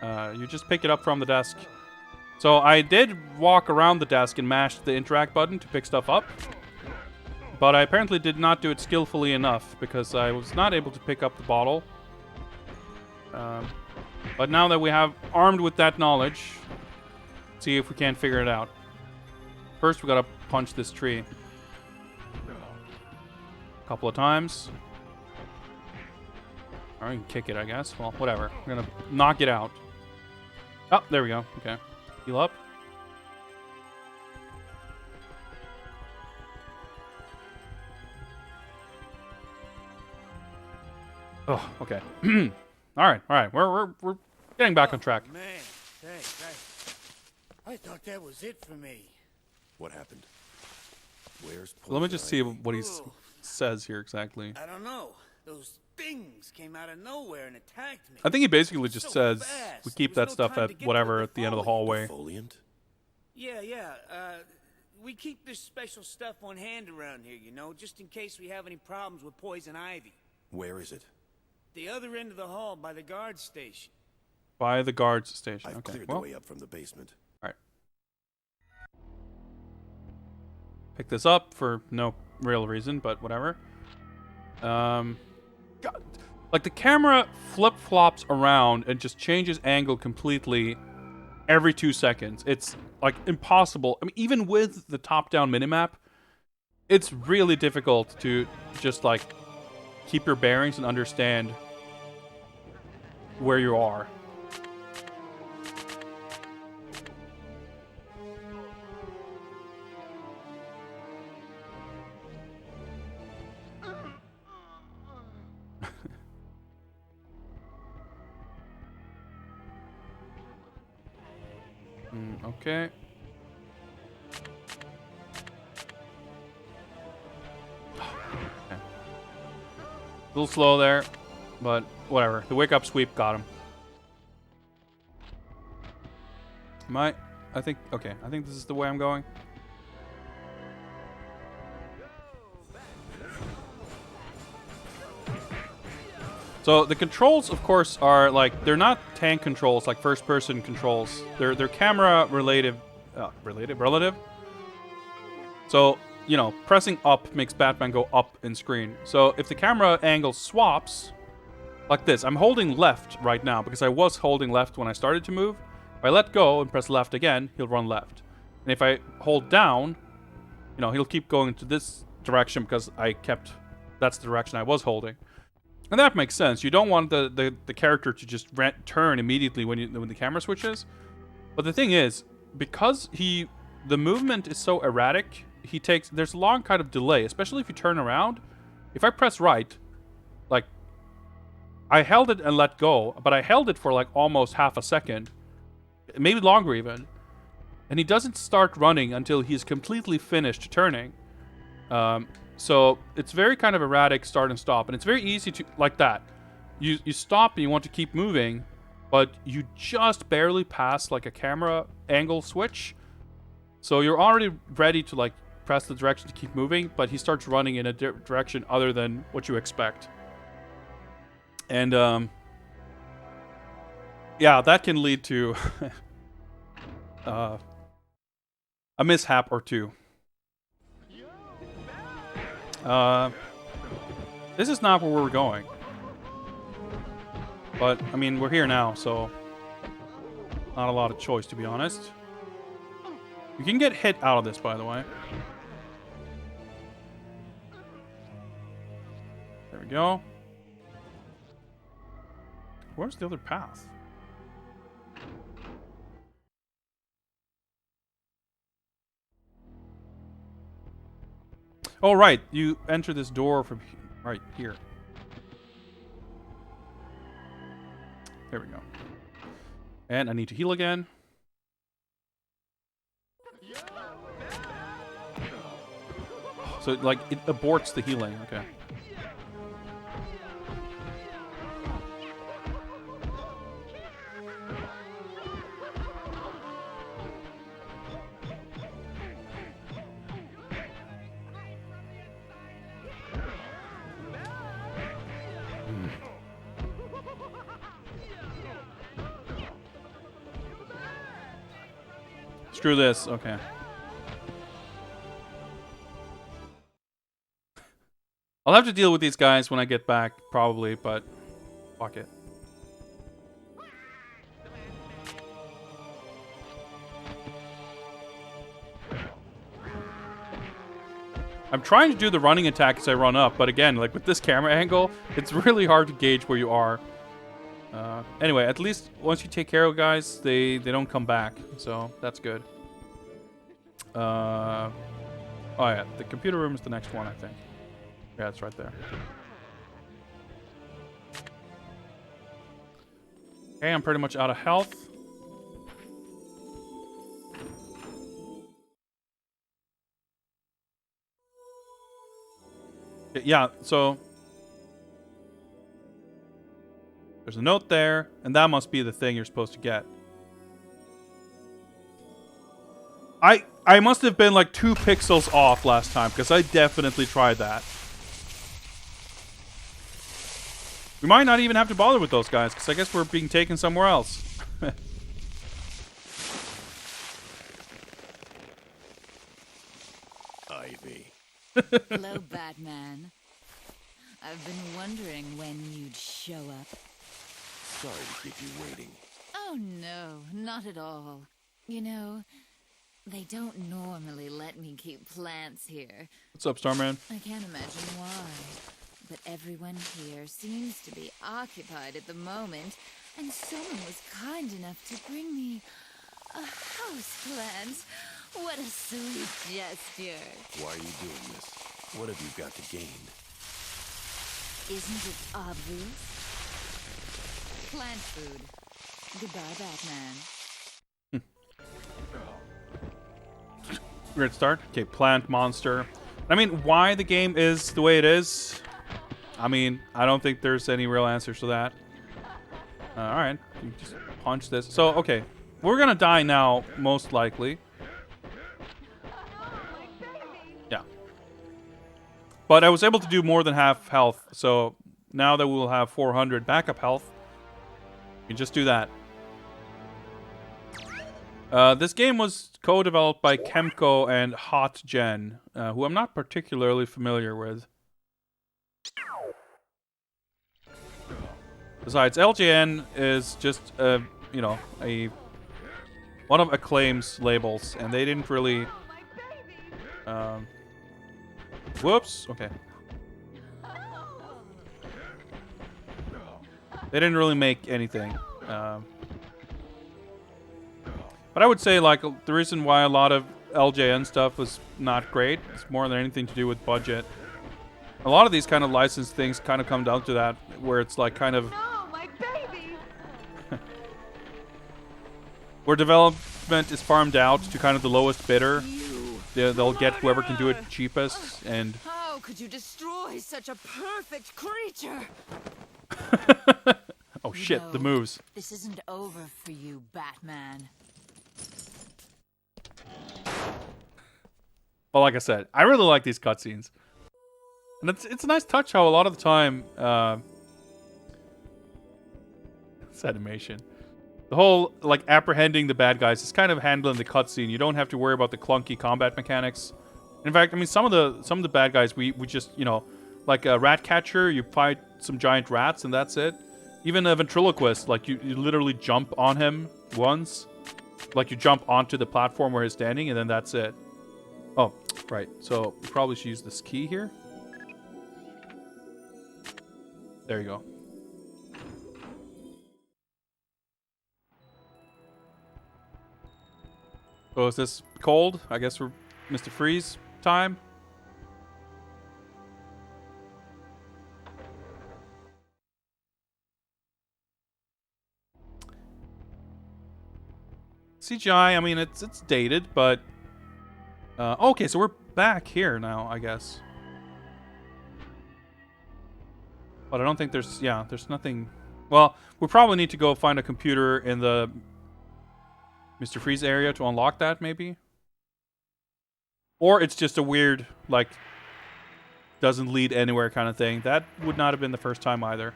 You just pick it up from the desk. So I did walk around the desk and mash the interact button to pick stuff up. But I apparently did not do it skillfully enough because I was not able to pick up the bottle. But now that we have armed with that knowledge, see if we can't figure it out. First, we gotta punch this tree. A couple of times. Or we can kick it, I guess. Well, whatever. We're gonna knock it out. Oh, there we go. Okay. Heal up. Oh, okay. All right. We're getting back on track. Man, thanks. I thought that was it for me. What happened? Where's poison Let me just see ivy? what he says here exactly. I don't know. Those things came out of nowhere and attacked me. I think he basically just So says fast. we keep There that was no stuff time at to get whatever to at the end of the hallway. Defoliant? Yeah. We keep this special stuff on hand around here, you know, just in case we have any problems with poison ivy. Where is it? The other end of the hall by the guard station. By the guards station. I've Okay. cleared Well, the way up from the basement. all right. Pick this up for no real reason, but whatever. God, like the camera flip-flops around and just changes angle completely every 2 seconds. It's like impossible. I mean, even with the top-down minimap, it's really difficult to just like keep your bearings and understand where you are. Okay. Okay. A little slow there, but whatever. The wake up sweep got him. I think, okay, I think this is the way I'm going. So the controls, of course, are like, they're not tank controls like first-person controls. They're camera relative. So, you know, pressing up makes Batman go up in screen. So if the camera angle swaps, like this, I'm holding left right now because I was holding left when I started to move. If I let go and press left again, he'll run left. And if I hold down, you know, he'll keep going to this direction because that's the direction I was holding. And that makes sense. You don't want the character to just turn immediately when the camera switches. But the thing is, because the movement is so erratic, there's a long kind of delay, especially if you turn around. If I press right, like, I held it and let go, but I held it for like almost half a second, maybe longer even. And he doesn't start running until he's completely finished turning. So it's very kind of erratic start and stop, and it's very easy to, like that. You stop and you want to keep moving, but you just barely pass like a camera angle switch. So you're already ready to like press the direction to keep moving, but he starts running in a direction other than what you expect. And yeah, that can lead to a mishap or two. This is not where we're going. But, I mean, we're here now, so not a lot of choice, to be honest. You can get hit out of this, by the way. There we go. Where's the other path? Oh, right. You enter this door from right here. There we go. And I need to heal again. So, like, it aborts the healing. Okay. Screw this. Okay. I'll have to deal with these guys when I get back, probably, but fuck it. I'm trying to do the running attack as I run up, but again, like with this camera angle, it's really hard to gauge where you are. Anyway, at least once you take care of guys, they don't come back, so that's good. Oh yeah, the computer room is the next one, I think. Yeah, it's right there. Okay, I'm pretty much out of health. Yeah, so there's a note there, and that must be the thing you're supposed to get. I must have been like 2 pixels off last time, because I definitely tried that. We might not even have to bother with those guys, because I guess we're being taken somewhere else. Ivy. Hello, Batman. I've been wondering when you'd show up. Sorry to keep you waiting. Oh, no, not at all. You know, they don't normally let me keep plants here. What's up, Starman? I can't imagine why. But everyone here seems to be occupied at the moment, and someone was kind enough to bring me a houseplant. What a sweet gesture. Why are you doing this? What have you got to gain? Isn't it obvious? Plant food. Goodbye, Batman. Great start. Okay, plant monster. I mean, why the game is the way it is, I mean, I don't think there's any real answers to that. Alright, you just punch this. So, okay, we're gonna die now, most likely. Yeah. But I was able to do more than half health, so now that we'll have 400 backup health, we can just do that. This game was co-developed by Kemco and HotGen, who I'm not particularly familiar with. Besides, LJN is just, you know, one of Acclaim's labels, and they didn't really... whoops! Okay. They didn't really make anything. But I would say, like, the reason why a lot of LJN stuff was not great is more than anything to do with budget. A lot of these kind of licensed things kind of come down to that, where it's like kind of... No, my baby! where development is farmed out to kind of the lowest bidder. They'll get whoever can do it cheapest, and... How could you destroy such a perfect creature? Oh shit, No, the moves. This isn't over for you, Batman. Well, like I said, I really like these cutscenes. And it's a nice touch how a lot of the time... it's animation. The whole, like, apprehending the bad guys is kind of handling the cutscene. You don't have to worry about the clunky combat mechanics. In fact, I mean, some of the bad guys, we just, you know, like a rat catcher, you fight some giant rats and that's it. Even a ventriloquist, like, you literally jump on him once. Like, you jump onto the platform where he's standing and then that's it. Oh, right. So, we probably should use this key here. There you go. Oh, is this cold? I guess we're Mr. Freeze time. CGI, I mean, it's dated, but... okay, so we're back here now, I guess. But I don't think there's... yeah, there's nothing... well, we probably need to go find a computer in the... Mr. Freeze area to unlock that, maybe? Or it's just a weird, like, doesn't lead anywhere kind of thing. That would not have been the first time either.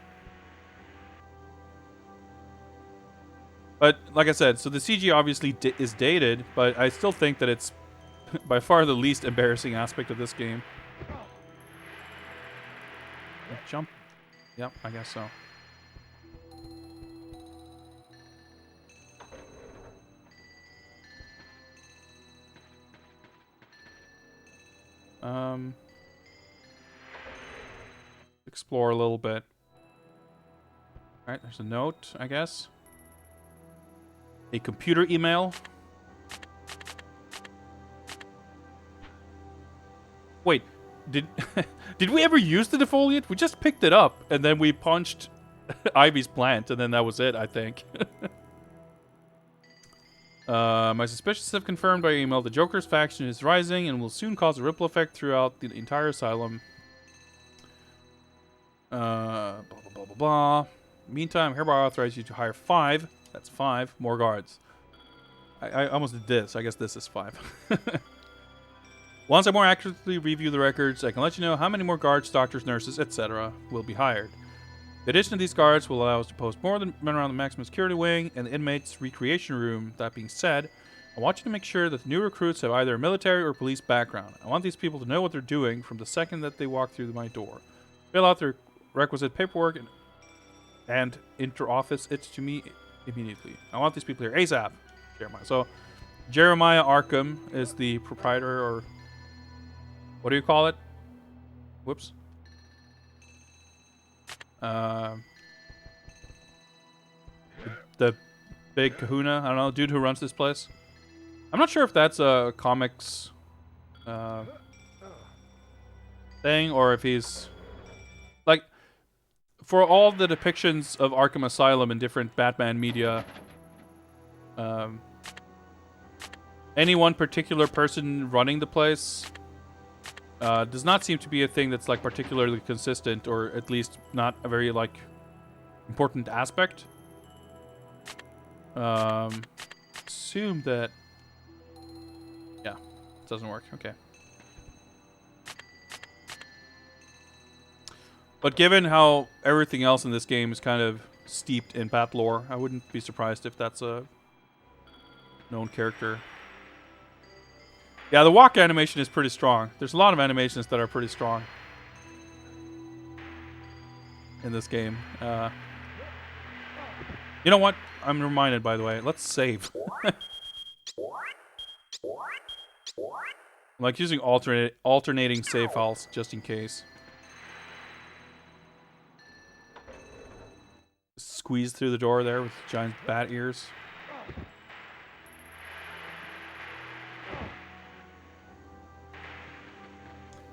But, like I said, so the CG obviously is dated, but I still think that it's by far the least embarrassing aspect of this game. Jump. Yep, I guess so. Explore a little bit. Alright, there's a note, I guess. A computer email. Wait, did we ever use the defoliant? We just picked it up, and then we punched Ivy's plant, and then that was it, I think. My suspicions have confirmed by email the Joker's faction is rising and will soon cause a ripple effect throughout the entire asylum. Blah, blah, blah, blah, blah. Meantime, hereby authorize you to hire 5. That's 5 more guards. I almost did this. I guess this is 5. Once I more accurately review the records, I can let you know how many more guards, doctors, nurses, etc. will be hired. The addition of these guards will allow us to post more than men around the maximum security wing and the inmates' recreation room. That being said, I want you to make sure that the new recruits have either a military or police background. I want these people to know what they're doing from the second that they walk through my door. Fill out their requisite paperwork and inter-office it to me immediately. I want these people here ASAP. Jeremiah. So, Jeremiah Arkham is the proprietor, or what do you call it? Whoops. The big kahuna, I don't know, dude who runs this place. I'm not sure if that's a comics thing, or if he's like, for all the depictions of Arkham Asylum in different Batman media, any one particular person running the place does not seem to be a thing that's like particularly consistent, or at least not a very like important aspect. Assume that. Yeah, it doesn't work. Okay. But given how everything else in this game is kind of steeped in bat lore, I wouldn't be surprised if that's a known character. Yeah, the walk animation is pretty strong. There's a lot of animations that are pretty strong in this game. You know what? I'm reminded, by the way. Let's save. I'm like using alternating save files just in case. Squeeze through the door there with giant bat ears.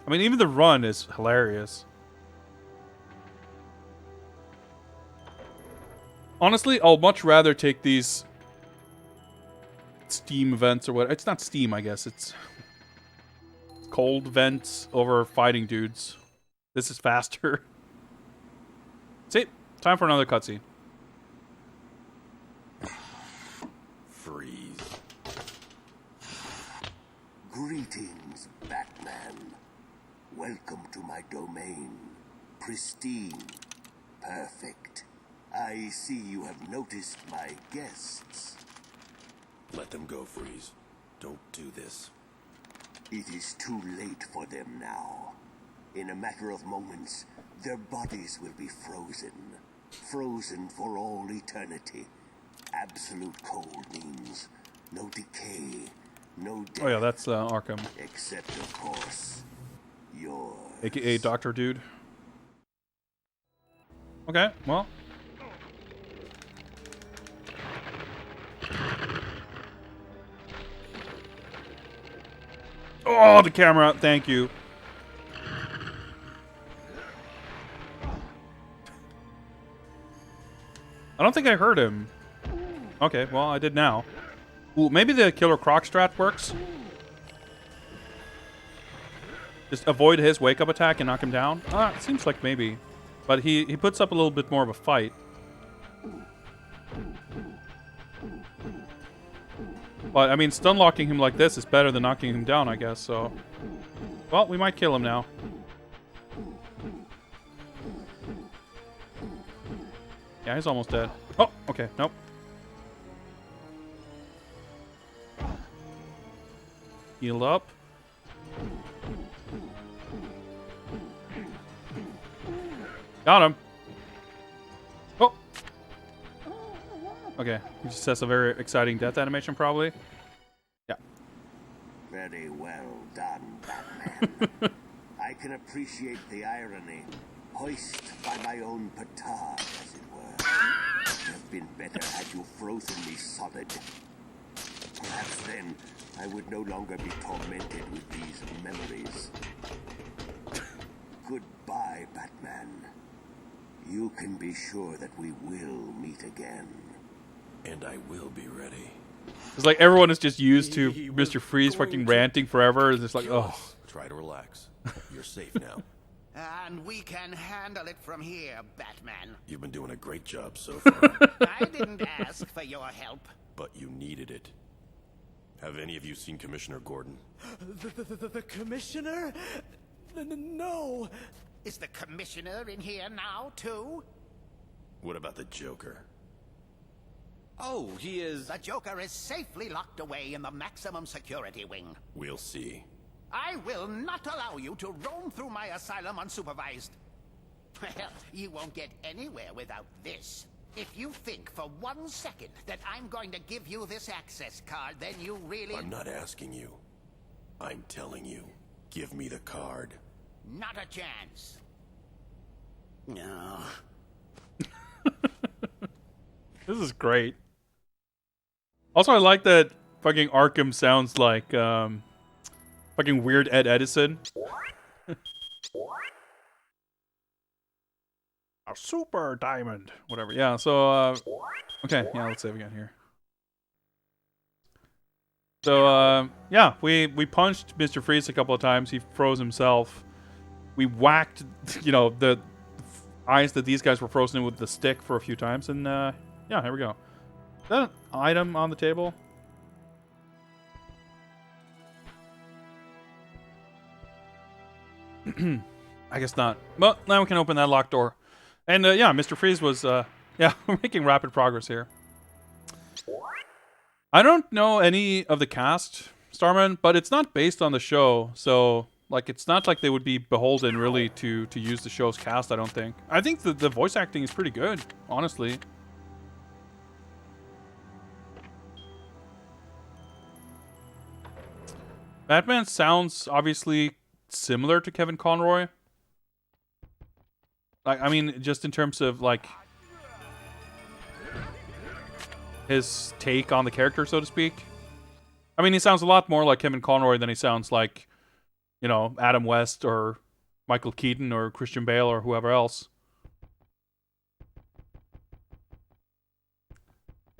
I mean, even the run is hilarious. Honestly, I'll much rather take these Steam events or what. It's not Steam, I guess. It's cold vents over fighting dudes. This is faster. See? Time for another cutscene. Freeze. Greetings, Batman. Welcome to my domain. Pristine. Perfect. I see you have noticed my guests. Let them go, Freeze. Don't do this. It is too late for them now. In a matter of moments, their bodies will be frozen. Frozen for all eternity. Absolute cold means no decay, no death. Oh yeah, that's Arkham. Except, of course, yours. AKA Dr. Dude. Okay, well. Oh, the camera. Thank you. I don't think I heard him. Okay, well, I did now. Ooh, maybe the Killer Croc strat works. Just avoid his wake-up attack and knock him down. It seems like maybe. But he puts up a little bit more of a fight. But, I mean, stun locking him like this is better than knocking him down, I guess, so... Well, we might kill him now. Yeah, he's almost dead. Oh, okay, nope. Heal up. Got him. Oh. Okay, he just has a very exciting death animation, probably. Yeah. Very well done, Batman. I can appreciate the irony. Hoist by my own petard, as it were. It would have been better had you frozen me solid. Perhaps then I would no longer be tormented with these memories. Goodbye, Batman. You can be sure that we will meet again. And I will be ready. It's like everyone is just used to Mr. Freeze fucking ranting forever. It's just like, oh. Try to relax. You're safe now. And we can handle it from here, Batman. You've been doing a great job so far. I didn't ask for your help. But you needed it. Have any of you seen Commissioner Gordon? The commissioner? No. Is the commissioner in here now, too? What about the Joker? Oh, he is... The Joker is safely locked away in the maximum security wing. We'll see. I will not allow you to roam through my asylum unsupervised. Well, you won't get anywhere without this. If you think for 1 second that I'm going to give you this access card, then you really... I'm not asking you. I'm telling you. Give me the card. Not a chance. No. This is great. Also, I like that fucking Arkham sounds like fucking weird Ed Edison. A super diamond. Whatever. Yeah, so okay, yeah, let's save again here. So, yeah, we punched Mr. Freeze a couple of times. He froze himself. We whacked, you know, the eyes that these guys were frozen in with the stick for a few times. And, yeah, here we go. Is that an item on the table? I guess not. Well, now we can open that locked door. And, yeah, Mr. Freeze was, yeah, we're making rapid progress here. I don't know any of the cast, Starman, but it's not based on the show, so like it's not like they would be beholden really to use the show's cast. I don't think. I think the voice acting is pretty good, honestly. Batman sounds obviously similar to Kevin Conroy. Like, I mean, just in terms of like his take on the character, so to speak. I mean, he sounds a lot more like Kevin Conroy than he sounds like, you know, Adam West or Michael Keaton or Christian Bale or whoever else.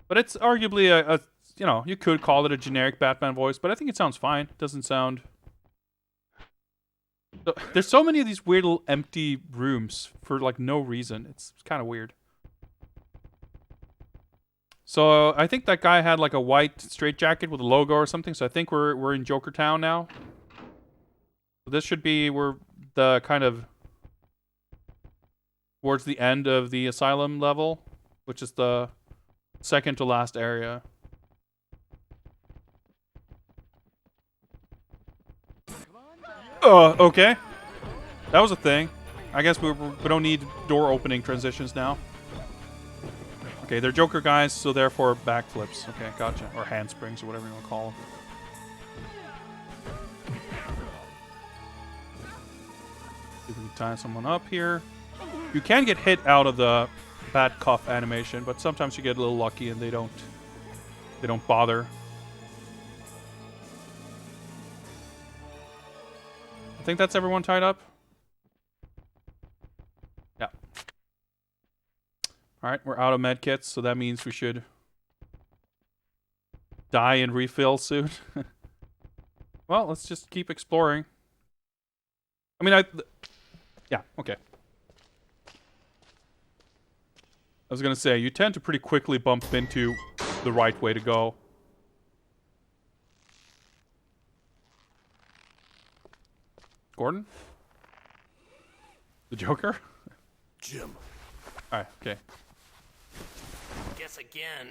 But it's arguably a you know, you could call it a generic Batman voice, but I think it sounds fine. It doesn't sound... There's so many of these weird little empty rooms for, like, no reason. It's kind of weird. So I think that guy had like a white straitjacket with a logo or something. So I think we're in Joker Town now. This should be we're the kind of towards the end of the asylum level, which is the second to last area. Okay. That was a thing. I guess we don't need door opening transitions now. Okay, they're Joker guys, so therefore backflips. Okay, gotcha. Or handsprings, or whatever you want to call them. See if we can tie someone up here. You can get hit out of the bat cuff animation, but sometimes you get a little lucky and they don't bother. I think that's everyone tied up. Yeah. Alright, we're out of medkits, so that means we should die and refill soon. Well, let's just keep exploring. I mean, yeah, okay. I was gonna say, you tend to pretty quickly bump into the right way to go. Gordon? The Joker? Jim. Alright, okay. Guess again,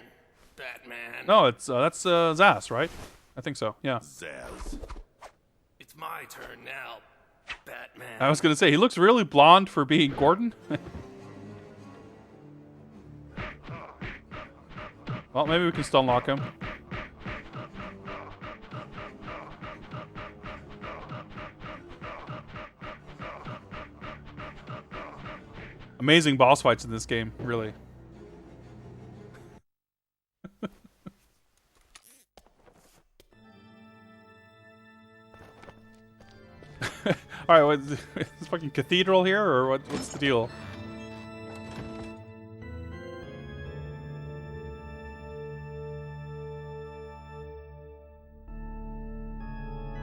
Batman. No, it's that's Zaz, right? I think so. Yeah. Zaz. It's my turn now, Batman. I was gonna say he looks really blonde for being Gordon. Well, maybe we can still unlock him. Amazing boss fights in this game, really. All right, what, is this fucking cathedral here, or what's the deal?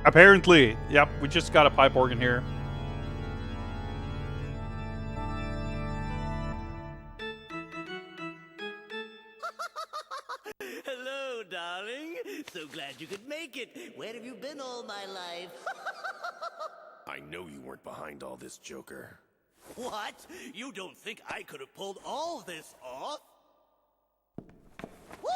Apparently, yep, we just got a pipe organ here. Hello, darling. So glad you could make it. Where have you been all my life? I know you weren't behind all this, Joker. What? You don't think I could have pulled all this off? Woo!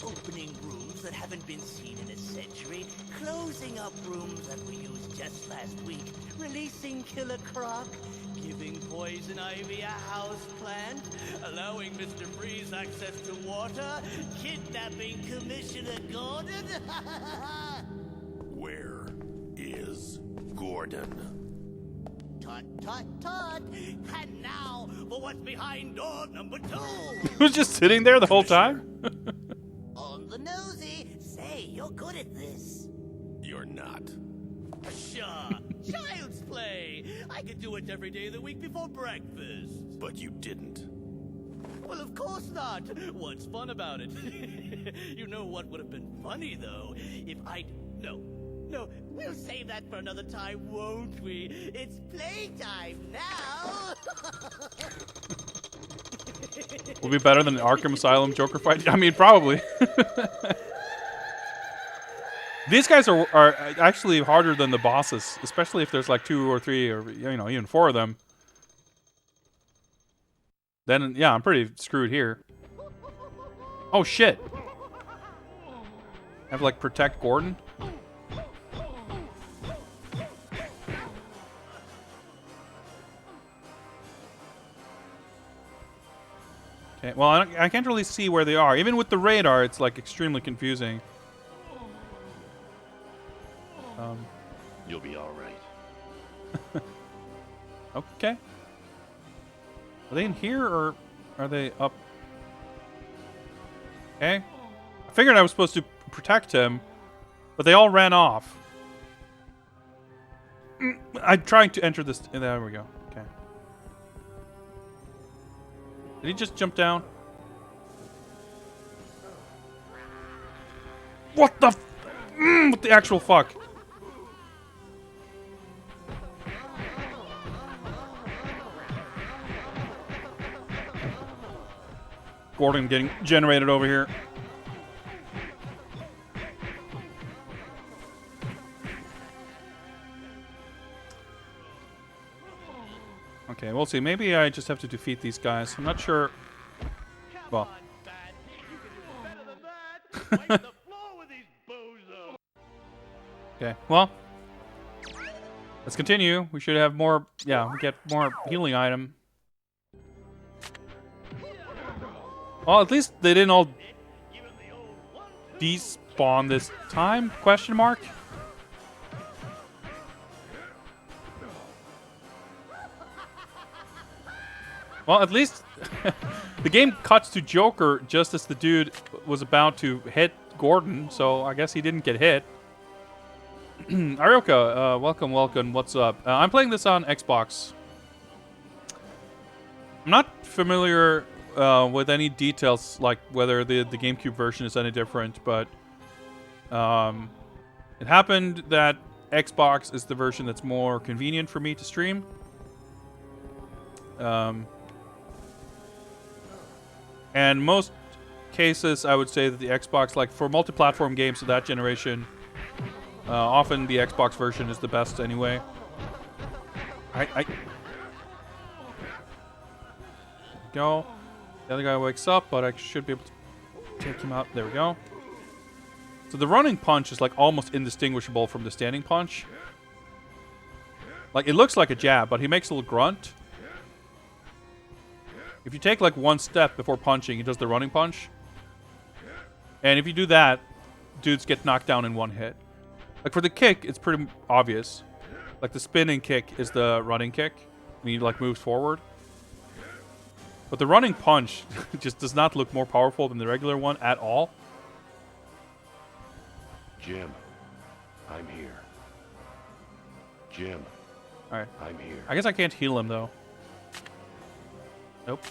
Opening rooms that haven't been seen in a century, closing up rooms that we used just last week, releasing Killer Croc, giving Poison Ivy a house plant, allowing Mr. Freeze access to water, kidnapping Commissioner Gordon. Where is Gordon? Tut, tut, tut. And now for what's behind door number 2. He was just sitting there the whole time? On the nosy. Say, you're good at this. You're not. Sure. Child's play. I could do it every day of the week before breakfast. But you didn't. Well, of course not. What's fun about it? You know what would have been funny, though? If I'd... No, we'll save that for another time, won't we? It's playtime now! Will be better than the Arkham Asylum Joker fight? I mean, probably. These guys are actually harder than the bosses, especially if there's like 2 or 3 or, you know, even 4 of them. Then, yeah, I'm pretty screwed here. Oh, shit. I have to, like, protect Gordon? Okay, well, I can't really see where they are. Even with the radar, it's, like, extremely confusing. You'll be all right. Okay. Are they in here, or are they up? Okay. I figured I was supposed to protect him, but they all ran off. I'm trying to enter this. There we go. Okay. Did he just jump down? What the? What the actual fuck? Gordon getting generated over here. Okay, we'll see. Maybe I just have to defeat these guys. I'm not sure. Well. Okay, well. Let's continue. We should have more, yeah, we get more healing item. Well, at least they didn't all despawn this time? Question mark? Well, at least the game cuts to Joker just as the dude was about to hit Gordon, so I guess he didn't get hit. Arioka, welcome. What's up? I'm playing this on Xbox. I'm not familiar with any details, like whether the GameCube version is any different, but it happened that Xbox is the version that's more convenient for me to stream. And most cases, I would say that the Xbox, like for multi-platform games of that generation, often the Xbox version is the best anyway. Go. The other guy wakes up, but I should be able to take him out. There we go. So the running punch is like almost indistinguishable from the standing punch. Like it looks like a jab, but he makes a little grunt. If you take like one step before punching, he does the running punch. And if you do that, dudes get knocked down in one hit. Like for the kick, it's pretty obvious. Like the spinning kick is the running kick. And he like moves forward. But the running punch just does not look more powerful than the regular one at all. Jim, I'm here. Jim, Alright. I'm here. I guess I can't heal him though. Nope.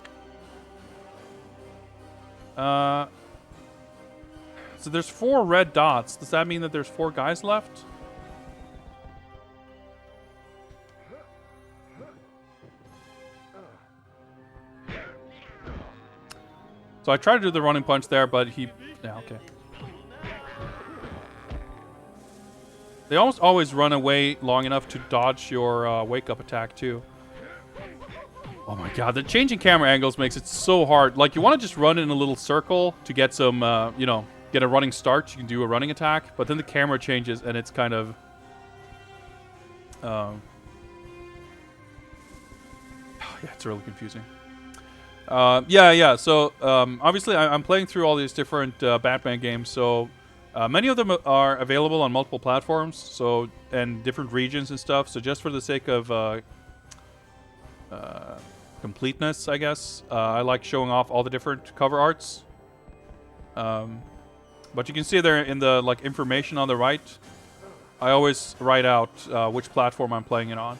So there's 4 red dots. Does that mean that there's 4 guys left? So I tried to do the running punch there, but he... Yeah, okay. They almost always run away long enough to dodge your wake-up attack, too. Oh my god, the changing camera angles makes it so hard. Like, you want to just run in a little circle to get some, you know, get a running start. You can do a running attack, but then the camera changes and it's kind of... yeah, it's really confusing. Yeah. So, obviously, I'm playing through all these different Batman games. So, many of them are available on multiple platforms. So, and different regions and stuff. So, just for the sake of completeness, I guess, I like showing off all the different cover arts. But you can see there in the like information on the right, I always write out which platform I'm playing it on.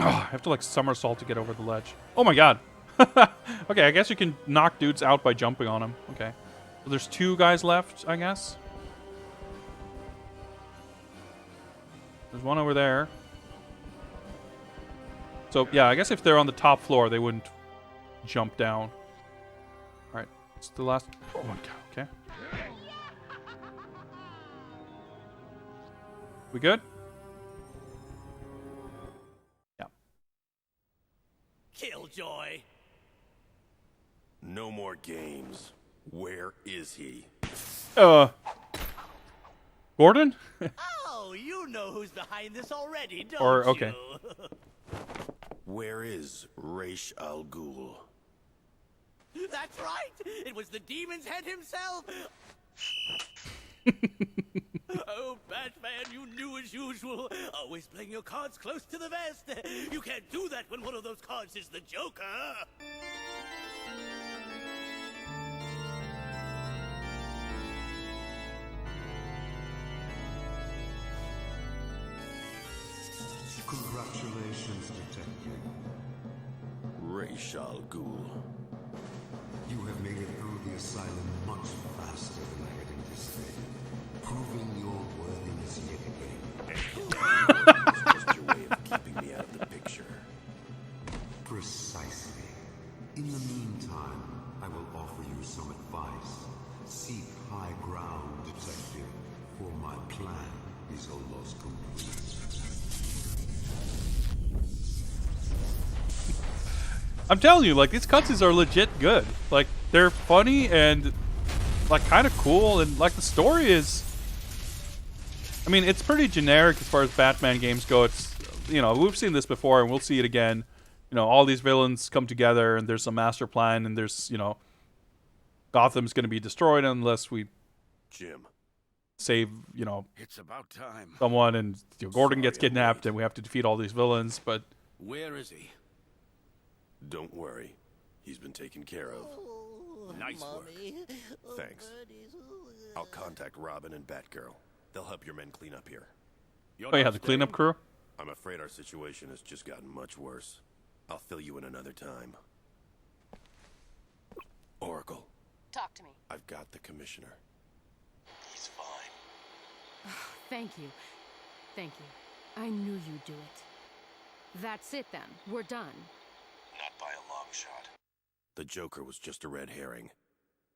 Oh, I have to like somersault to get over the ledge. Oh my god. Okay, I guess you can knock dudes out by jumping on them. Okay. So there's 2 guys left, I guess. There's one over there. So, yeah, I guess if they're on the top floor, they wouldn't jump down. Alright, it's the last... Oh my god, okay. We good? Yeah. Killjoy. No more games. Where is he? Gordon? Oh, you know who's behind this already, don't Or, okay. you? Where is Raish Al Ghul? That's right. It was the demon's head himself. Oh, Batman, you knew as usual. Always playing your cards close to the vest. You can't do that when one of those cards is the Joker. Congratulations, Detective. Raish Al Ghul. You have made it through the asylum much faster than I had anticipated, proving your worthiness yet again. It's just your way of keeping me out of the picture. Precisely. In the meantime, I will offer you some advice. Seek high ground, Detective, for my plan is almost complete. I'm telling you, like, these cutscenes are legit good. Like, they're funny and, like, kind of cool. And, like, the story is... I mean, it's pretty generic as far as Batman games go. It's, you know, we've seen this before and we'll see it again. You know, all these villains come together and there's a master plan and there's, you know... Gotham's going to be destroyed unless we Jim. save, you know... It's about time. someone and you know, Gordon Sorry, gets I'm kidnapped late. and we have to defeat all these villains, but... Where is he? Don't worry. He's been taken care of. Nice work. Thanks. I'll contact Robin and Batgirl. They'll help your men clean up here. Oh yeah, the cleanup crew? I'm afraid our situation has just gotten much worse. I'll fill you in another time. Oracle, Talk to me. I've got the commissioner. He's fine. Thank you. Thank you. I knew you'd do it. That's it then. We're done. Not by a long shot. The Joker was just a red herring.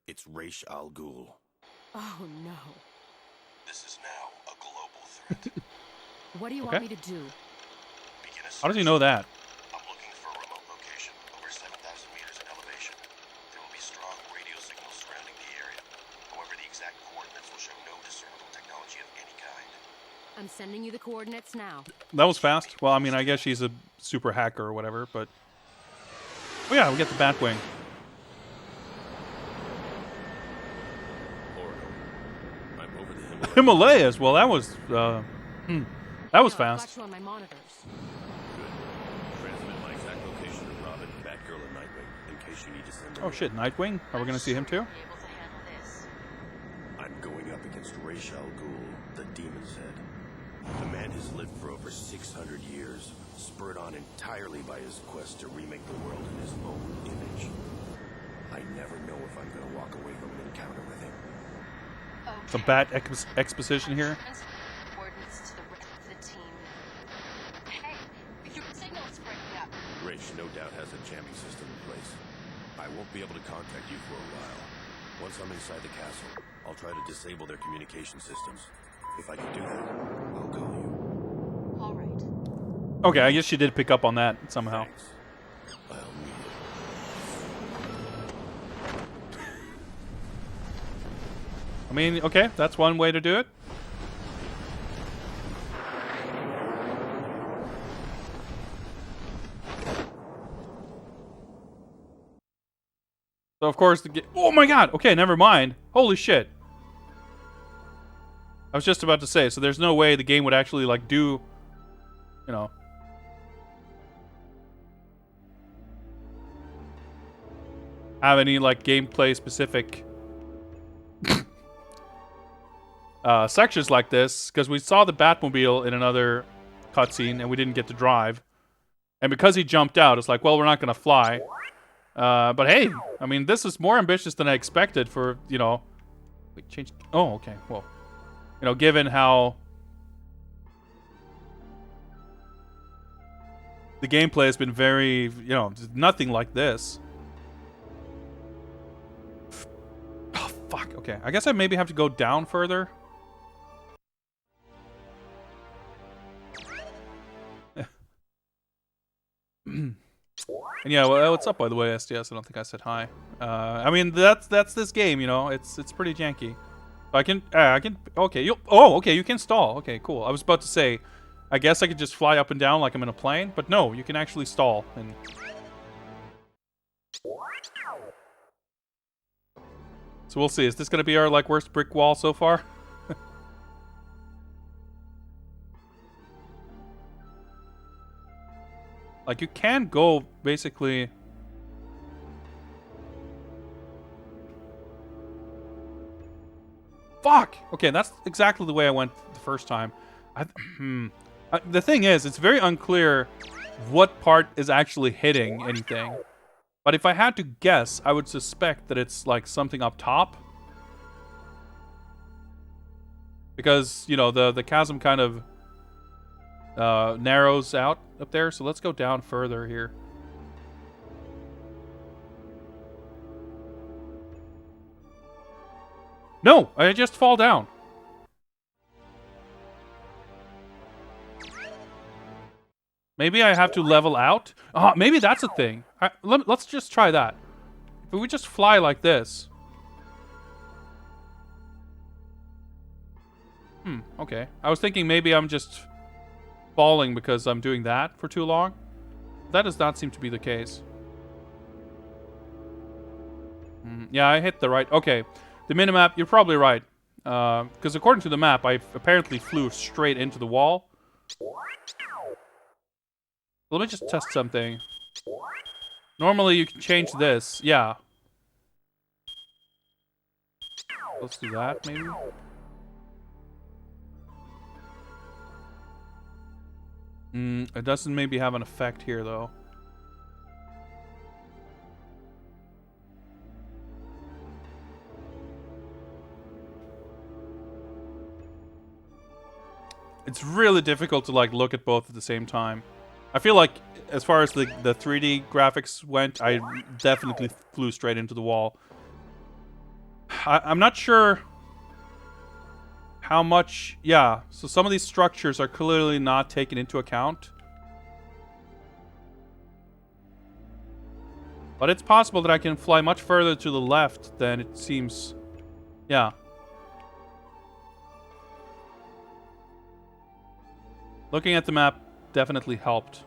It's Raish Al Ghul. Oh no. This is now a global threat. What do you Okay. want me to do? Begin a How does he search. know that? I'm looking for a remote location, over 7,000 meters in elevation. There will be strong radio signals surrounding the area. However, the exact coordinates will show no discernible technology of any kind. I'm sending you the coordinates now. That was fast. Well, I mean, I guess she's a super hacker or whatever, but... Oh yeah, we get the Batwing. Oracle, I'm over the Himalayas. Himalayas! Well, that was, that was No, I've fast. got you on my monitors. Good. Transmit my exact location to Robin, Batgirl, and Nightwing, in case you need to send them Oh in. shit, Nightwing? Are we gonna see him too? I'm going up against Raish Al Ghul, the Demon's Head. The man has lived for over 600 years, spurred on entirely by his quest to remake the world in his own image. I never know if I'm going to walk away from an encounter with him. Some bat exposition here. Coordinates to the rest of the team. Hey, your signal's breaking up. Raish no doubt has a jamming system in place. I won't be able to contact you for a while. Once I'm inside the castle, I'll try to disable their communication systems. If I can do that, I'll call you. All right. Okay, I guess she did pick up on that somehow. Thanks. I'll need it. I mean, okay, that's one way to do it. So of course, oh my god! Okay, never mind. Holy shit! I was just about to say. So there's no way the game would actually like do, you know, have any like gameplay specific sections like this, because we saw the Batmobile in another cutscene and we didn't get to drive. And because he jumped out, it's like, well, we're not going to fly. But hey, I mean, this is more ambitious than I expected for, you know... Wait, change... Oh, okay, well. You know, given how... the gameplay has been very, you know, nothing like this. Oh, fuck, okay. I guess I maybe have to go down further. And yeah, well, what's up, by the way, SDS? I don't think I said hi. I mean, that's this game, you know. It's pretty janky. I can, okay. Okay, you can stall. Okay, cool. I was about to say, I guess I could just fly up and down like I'm in a plane, but no, you can actually stall. And so we'll see. Is this gonna be our like worst brick wall so far? Like, you can go, basically... Fuck! Okay, that's exactly the way I went the first time. The thing is, it's very unclear what part is actually hitting anything. But if I had to guess, I would suspect that it's, like, something up top. Because, you know, the chasm kind of... narrows out up there, so let's go down further here. No, I just fall down. Maybe I have to level out. Maybe that's a thing. Let's just try that. If we just fly like this. Okay. I was thinking maybe I'm just falling because I'm doing that for too long. That does not seem to be the case. Yeah, I hit the right... Okay. The minimap, you're probably right. Because according to the map, I apparently flew straight into the wall. Let me just test something. Normally, you can change this. Yeah. Let's do that, maybe. It doesn't maybe have an effect here, though. It's really difficult to, like, look at both at the same time. I feel like, as far as the 3D graphics went, I definitely flew straight into the wall. I'm not sure how much... Yeah, so some of these structures are clearly not taken into account. But it's possible that I can fly much further to the left than it seems. Yeah. Looking at the map definitely helped.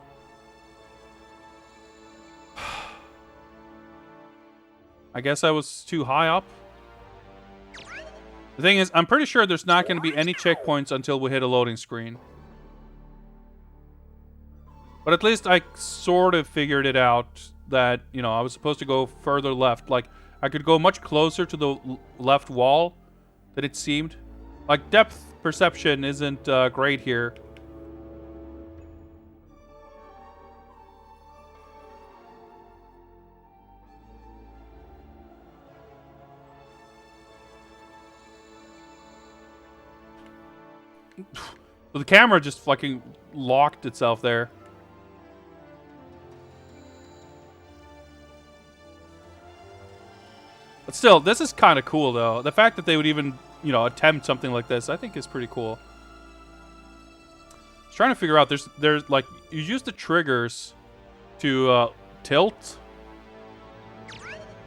I guess I was too high up. The thing is, I'm pretty sure there's not going to be any checkpoints until we hit a loading screen. But at least I sort of figured it out that, you know, I was supposed to go further left. Like, I could go much closer to the left wall than it seemed. Like, depth perception isn't great here. So the camera just fucking locked itself there. But still, this is kind of cool, though. The fact that they would even, you know, attempt something like this, I think is pretty cool. I was trying to figure out, there's like, you use the triggers to tilt.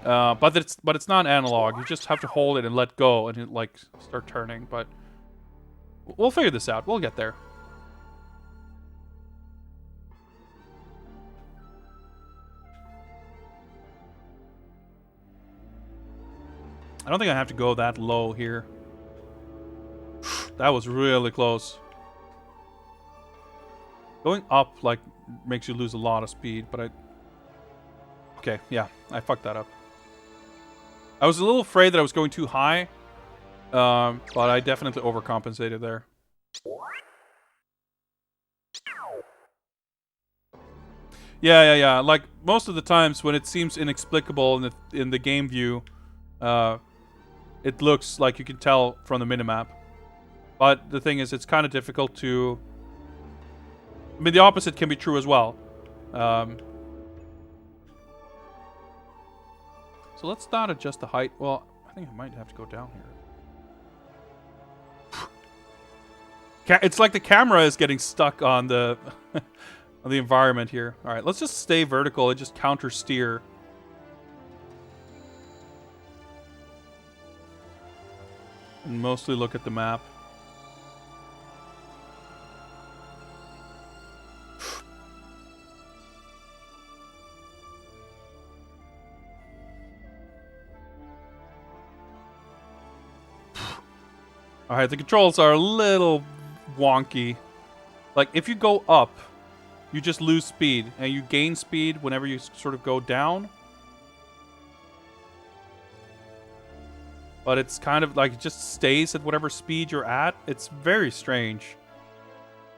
But it's not analog. You just have to hold it and let go and it, like, start turning, but... We'll figure this out. We'll get there. I don't think I have to go that low here. That was really close. Going up, like, makes you lose a lot of speed, but okay, yeah, I fucked that up. I was a little afraid that I was going too high. But I definitely overcompensated there. Yeah. Like most of the times when it seems inexplicable in the game view, it looks like you can tell from the minimap. But the thing is, it's kind of difficult to. I mean, the opposite can be true as well. So let's not adjust the height. Well, I think I might have to go down here. It's like the camera is getting stuck on the on the environment here. All right, let's just stay vertical and just counter steer. And mostly look at the map. Alright, the controls are a little wonky. Like, if you go up, you just lose speed, and you gain speed whenever you sort of go down. But it's kind of like it just stays at whatever speed you're at. It's very strange.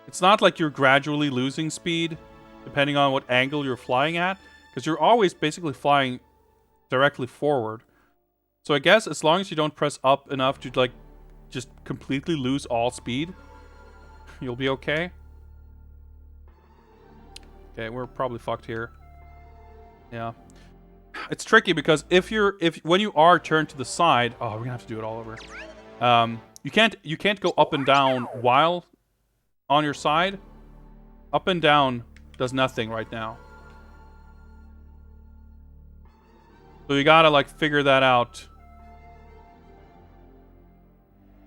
It's not like you're gradually losing speed, depending on what angle you're flying at, because you're always basically flying directly forward. So I guess as long as you don't press up enough to, like, just completely lose all speed, you'll be okay. Okay, we're probably fucked here. Yeah. It's tricky because when you are turned to the side, oh, we're gonna have to do it all over. You can't go up and down while on your side. Up and down does nothing right now. So you gotta, like, figure that out.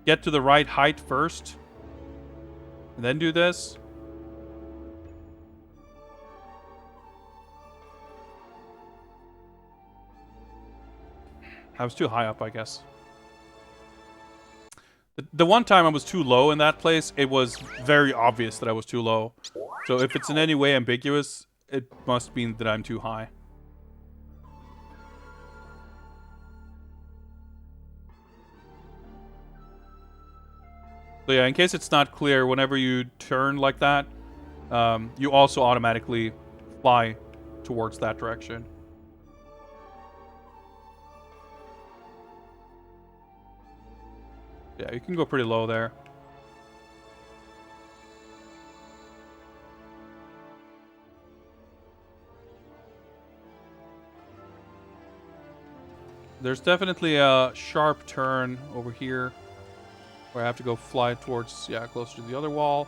Get to the right height first, and then do this. I was too high up, I guess. The one time I was too low in that place, it was very obvious that I was too low. So if it's in any way ambiguous, it must mean that I'm too high. So yeah, in case it's not clear, whenever you turn like that, you also automatically fly towards that direction. Yeah, you can go pretty low there. There's definitely a sharp turn over here where I have to go fly towards, yeah, closer to the other wall.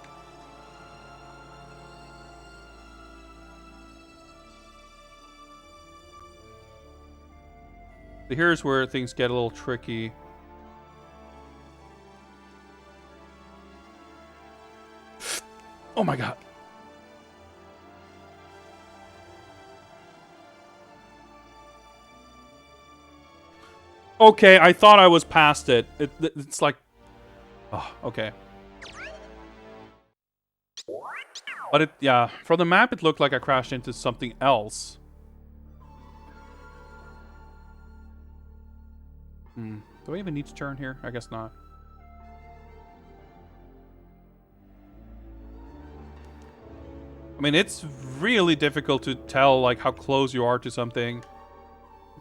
So here's where things get a little tricky. Oh my god. Okay, I thought I was past it. It's like... Oh, okay. But yeah, from the map it looked like I crashed into something else. Do I even need to turn here? I guess not. I mean, it's really difficult to tell, like, how close you are to something.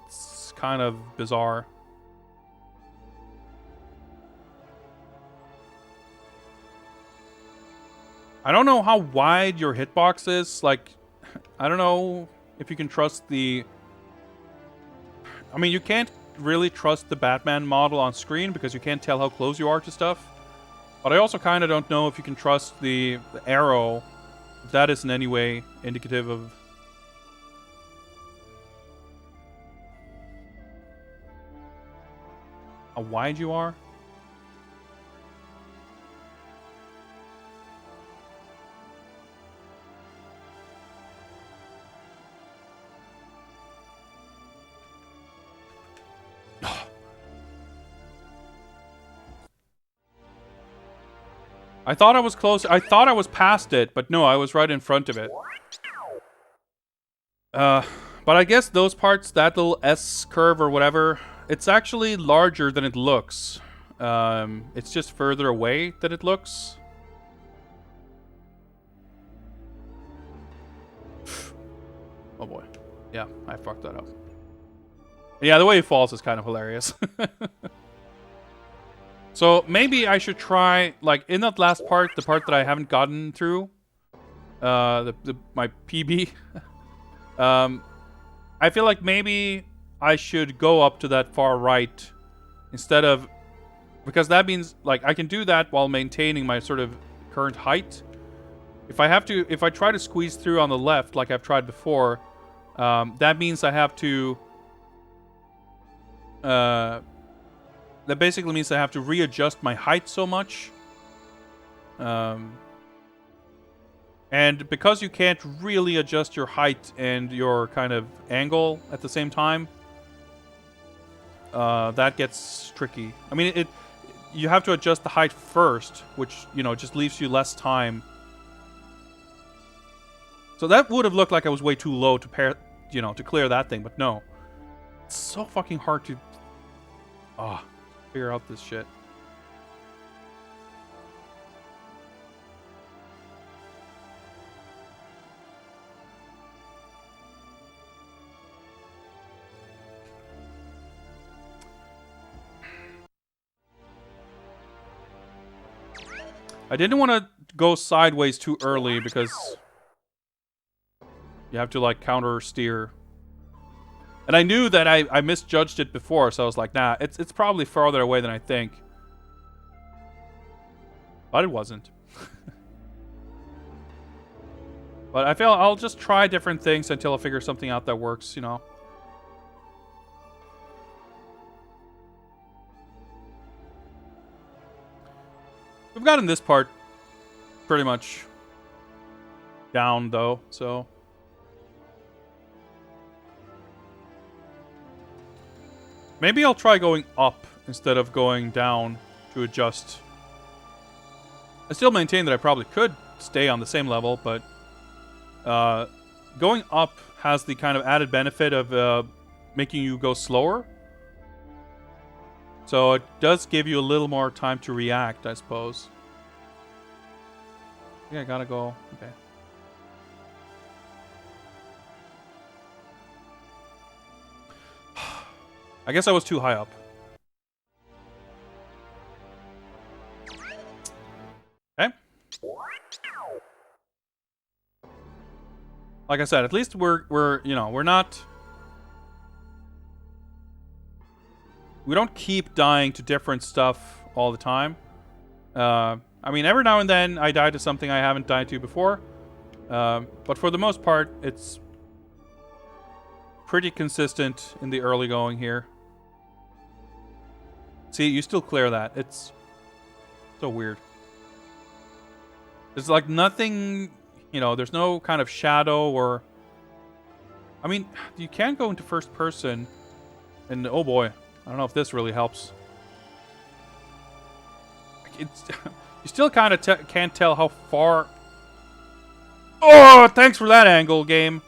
It's kind of bizarre. I don't know how wide your hitbox is. Like, I don't know if you can trust the... I mean, you can't really trust the Batman model on screen because you can't tell how close you are to stuff. But I also kind of don't know if you can trust the arrow, if that is in any way indicative of... how wide you are. I thought I was close. I thought I was past it, but no, I was right in front of it. But I guess those parts, that little S curve or whatever, it's actually larger than it looks. It's just further away than it looks. Oh boy. Yeah, I fucked that up. Yeah, the way he falls is kind of hilarious. So maybe I should try, like, in that last part, the part that I haven't gotten through, my PB. I feel like maybe I should go up to that far right instead of, because that means, like, I can do that while maintaining my sort of current height. If I try to squeeze through on the left, like I've tried before, that means I have to, that basically means I have to readjust my height so much. And because you can't really adjust your height and your kind of angle at the same time, that gets tricky. I mean, you have to adjust the height first, which, you know, just leaves you less time. So that would have looked like I was way too low to to clear that thing, but no. It's so fucking hard to figure out this shit. I didn't want to go sideways too early because you have to, like, counter steer. And I knew that I misjudged it before, so I was like, nah, it's probably farther away than I think. But it wasn't. But I feel I'll just try different things until I figure something out that works, you know. We've gotten this part pretty much down, though, so... Maybe I'll try going up instead of going down to adjust. I still maintain that I probably could stay on the same level, but going up has the kind of added benefit of making you go slower. So it does give you a little more time to react, I suppose. I think I gotta go. Okay. I guess I was too high up. Okay. Like I said, at least we're not... We don't keep dying to different stuff all the time. I mean, every now and then I die to something I haven't died to before. But for the most part, it's pretty consistent in the early going here. See, you still clear that. It's so weird. There's like nothing, there's no kind of shadow or... I mean, you can go into first person, and oh boy, I don't know if this really helps. It's, you still kind of can't tell how far... Oh, thanks for that angle, game.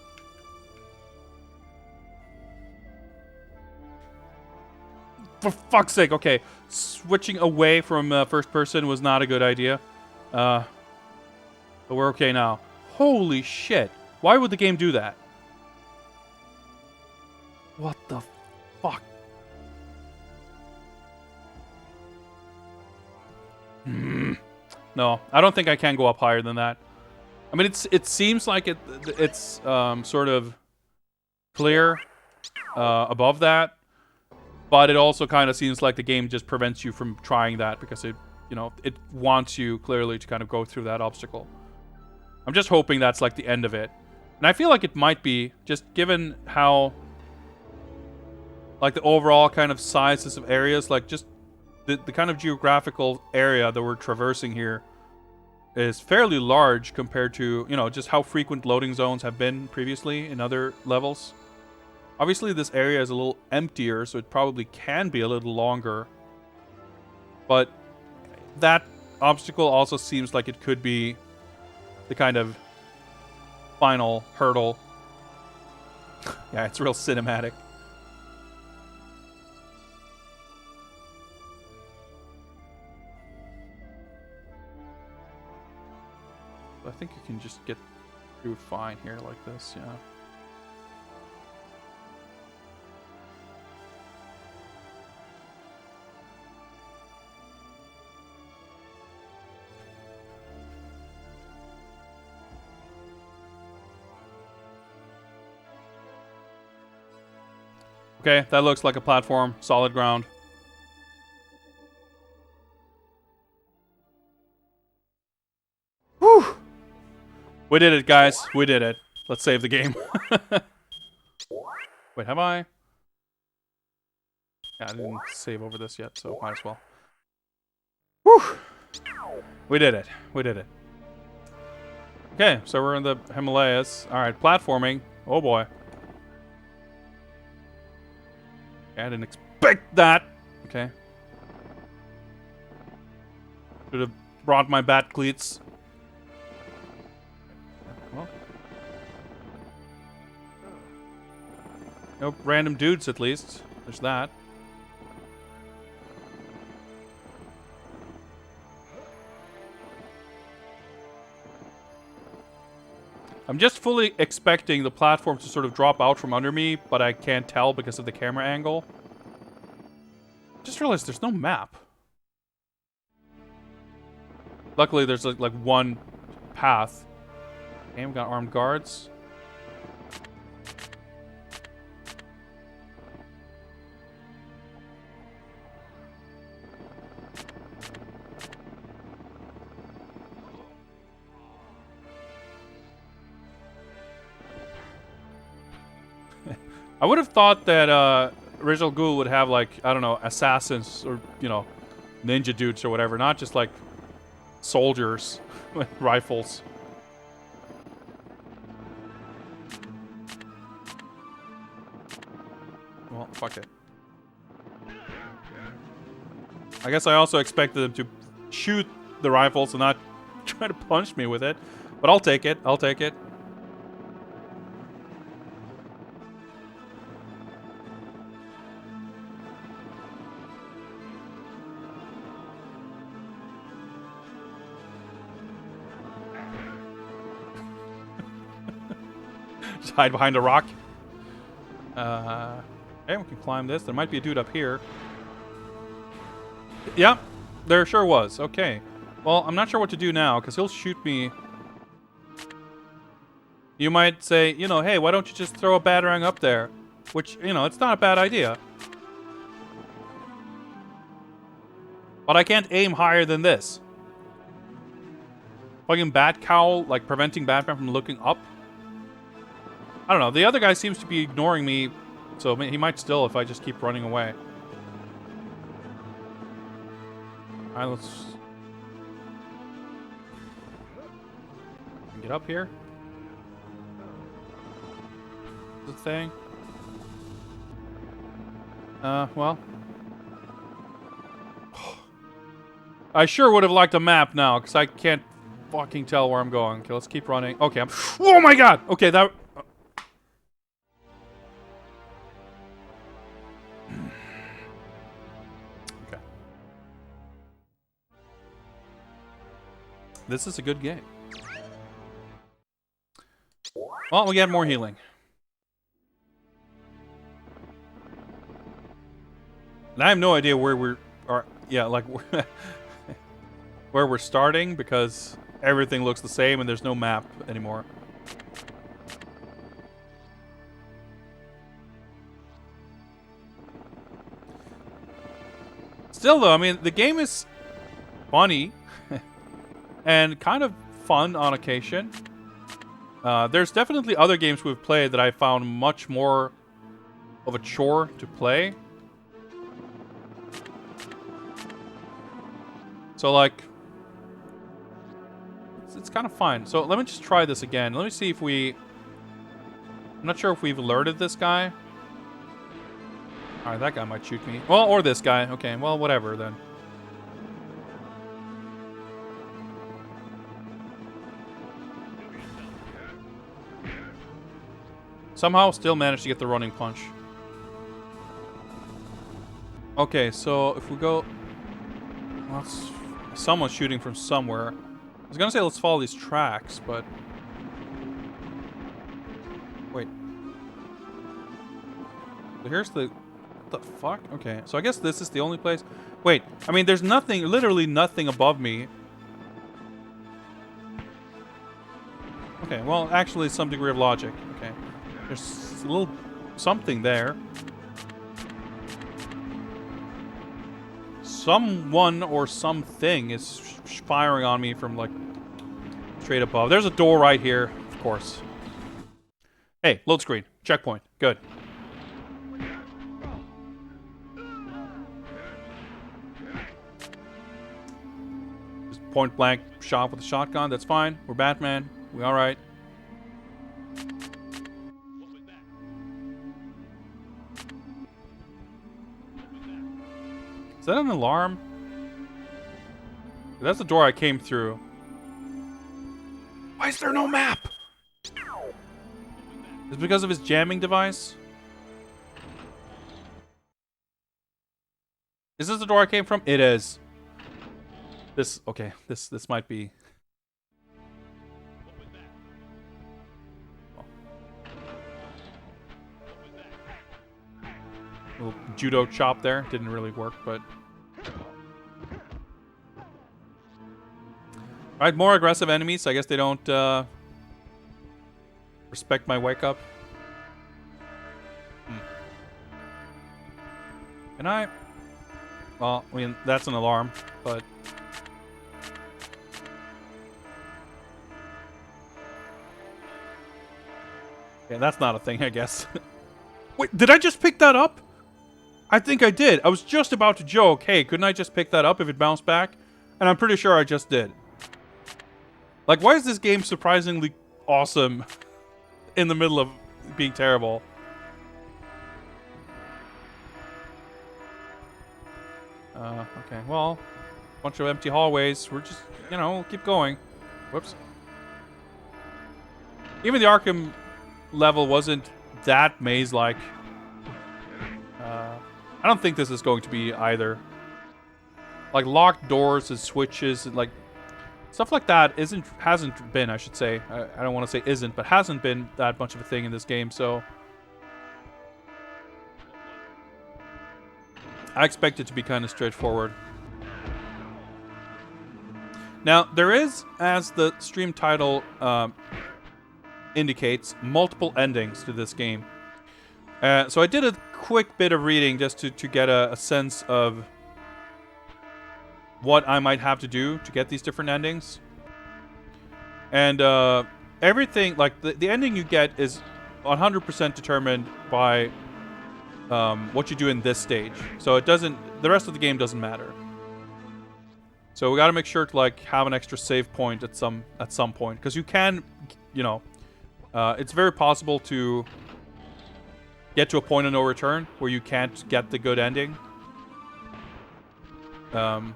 For fuck's sake, okay. Switching away from first person was not a good idea. But we're okay now. Holy shit. Why would the game do that? What the fuck? No, I don't think I can go up higher than that. I mean, it seems like it's sort of clear above that. But it also kind of seems like the game just prevents you from trying that because it wants you clearly to kind of go through that obstacle. I'm just hoping that's like the end of it. And I feel like it might be, just given how, like, the overall kind of sizes of areas, like just the kind of geographical area that we're traversing here is fairly large compared to, just how frequent loading zones have been previously in other levels. Obviously, this area is a little emptier, so it probably can be a little longer. But that obstacle also seems like it could be the kind of final hurdle. Yeah, it's real cinematic. I think you can just get through fine here like this, yeah. Okay, that looks like a platform. Solid ground. Whew! We did it, guys. We did it. Let's save the game. Wait, have I? Yeah, I didn't save over this yet, so might as well. Whew! We did it. We did it. Okay, so we're in the Himalayas. Alright, platforming. Oh boy. I didn't expect that. Okay. Should have brought my bat cleats. Well. Nope, random dudes at least. There's that. I'm just fully expecting the platform to sort of drop out from under me, but I can't tell because of the camera angle. Just realized there's no map. Luckily, there's like one path. Okay, we got armed guards. I would have thought that Original Ghoul would have, like, I don't know, assassins or, you know, ninja dudes or whatever, not just like soldiers with rifles. Well, fuck it. I guess I also expected them to shoot the rifles and not try to punch me with it. But I'll take it. I'll take it. Just hide behind a rock. Okay, we can climb this. There might be a dude up here. Yeah, there sure was. Okay. Well, I'm not sure what to do now, because he'll shoot me. You might say, you know, hey, why don't you just throw a batarang up there? Which, you know, it's not a bad idea. But I can't aim higher than this. Fucking bat cowl, like preventing Batman from looking up. I don't know. The other guy seems to be ignoring me, so he might still if I just keep running away. Alright, let's get up here. The thing. Well. I sure would have liked a map now, because I can't fucking tell where I'm going. Okay, let's keep running. Okay, oh my god! Okay, that... Okay. This is a good game. Well, we get more healing. And I have no idea where we're... yeah, like... where we're starting, because everything looks the same and there's no map anymore. Still, though, I mean, the game is funny and kind of fun on occasion. There's definitely other games we've played that I found much more of a chore to play. So, like... It's kind of fun. So let me just try this again. Let me see if we... I'm not sure if we've alerted this guy. Alright, that guy might shoot me. Well, or this guy. Okay, well, whatever then. Somehow still managed to get the running punch. Okay, so if we go... Well, someone's shooting from somewhere. I was gonna say let's follow these tracks, but... Wait. So here's the... What the fuck? Okay, so I guess this is the only place... Wait, I mean, there's nothing, literally nothing above me. Okay, well, actually some degree of logic. Okay. There's a little something there. someone or something is firing on me from, like, straight above. There's a door right here, of course. Hey, load screen. Checkpoint. Good. Just point blank shot with a shotgun. That's fine. We're Batman. We all right. Is that an alarm? That's the door I came through. Why is there no map? Is it because of his jamming device? Is this the door I came from? It is. This, okay, this might be... Little judo chop there. Didn't really work, but... Alright, more aggressive enemies. I guess they don't, respect my wake up. Can I... Well, I mean, that's an alarm, but... Okay, that's not a thing, I guess. Wait, did I just pick that up? I think I did. I was just about to joke, hey, couldn't I just pick that up if it bounced back? And I'm pretty sure I just did. Like, why is this game surprisingly awesome in the middle of being terrible? Okay, well, bunch of empty hallways. We're just, you know, we'll keep going. Whoops. Even the Arkham level wasn't that maze-like. I don't think this is going to be either. Like, locked doors and switches and, like, stuff like that hasn't been, I should say. I don't want to say isn't, but hasn't been that much of a thing in this game, so... I expect it to be kind of straightforward. Now, there is, as the stream title indicates, multiple endings to this game. So I did a quick bit of reading just to get a sense of what I might have to do to get these different endings. And everything, like, the ending you get is 100% determined by what you do in this stage. So it doesn't, the rest of the game doesn't matter. So we got to make sure to, like, have an extra save point at some point, because you can, you know, it's very possible to get to a point of no return where you can't get the good ending. So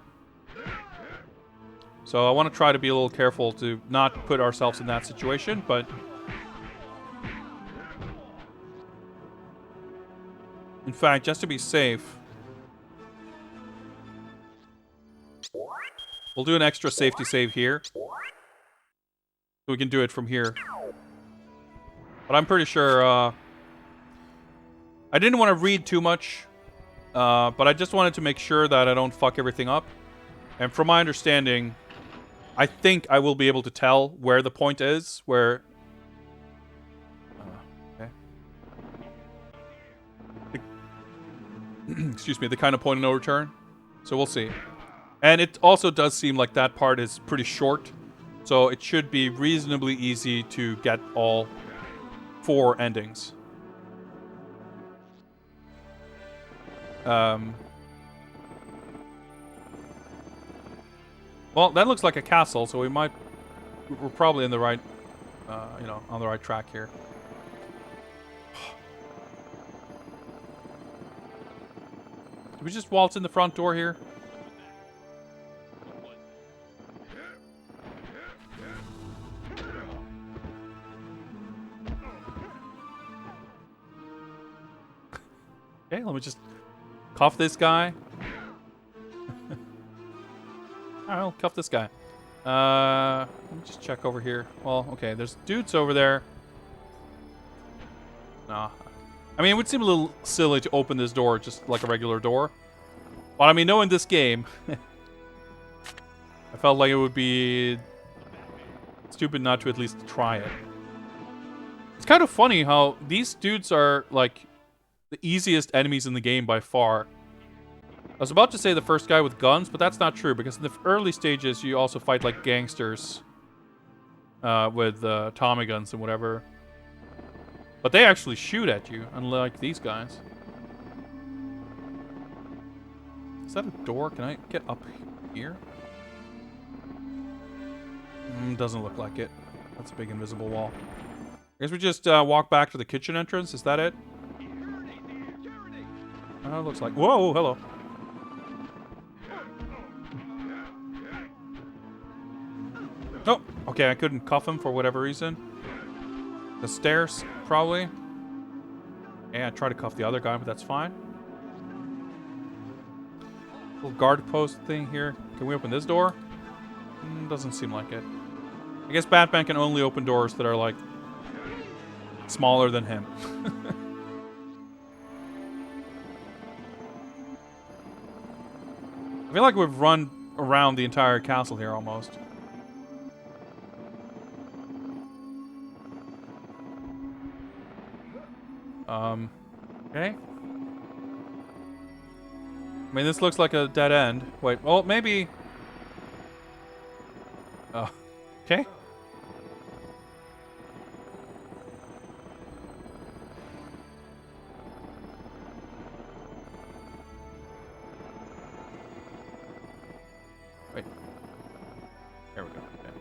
I want to try to be a little careful to not put ourselves in that situation, but in fact, just to be safe, we'll do an extra safety save here. So we can do it from here. But I'm pretty sure, I didn't want to read too much, but I just wanted to make sure that I don't fuck everything up. And from my understanding, I think I will be able to tell where the point is, where... okay. Excuse me, the kind of point of no return. So we'll see. And it also does seem like that part is pretty short, so it should be reasonably easy to get all 4 endings. Well, that looks like a castle, so we're probably in the right, you know, on the right track here. Did we just waltz in the front door here? Okay, let me just cuff this guy. Alright, I'll cuff this guy. Let me just check over here. Well, okay, there's dudes over there. Nah. I mean, it would seem a little silly to open this door just like a regular door. But I mean, knowing this game, I felt like it would be stupid not to at least try it. It's kind of funny how these dudes are, like, the easiest enemies in the game by far. I was about to say the first guy with guns, but that's not true because in the early stages you also fight like gangsters with Tommy guns and whatever. But they actually shoot at you, unlike these guys. Is that a door? Can I get up here? Doesn't look like it. That's a big invisible wall. I guess we just walk back to the kitchen entrance. Is that it? It looks like... Whoa, hello. Oh, okay, I couldn't cuff him for whatever reason. The stairs, probably. Yeah, I tried to cuff the other guy, but that's fine. Little guard post thing here. Can we open this door? Doesn't seem like it. I guess Batman can only open doors that are, like, smaller than him. I feel like we've run around the entire castle here, almost. Okay. I mean, this looks like a dead end. Wait, well, maybe... okay. Wait. There we go. Okay.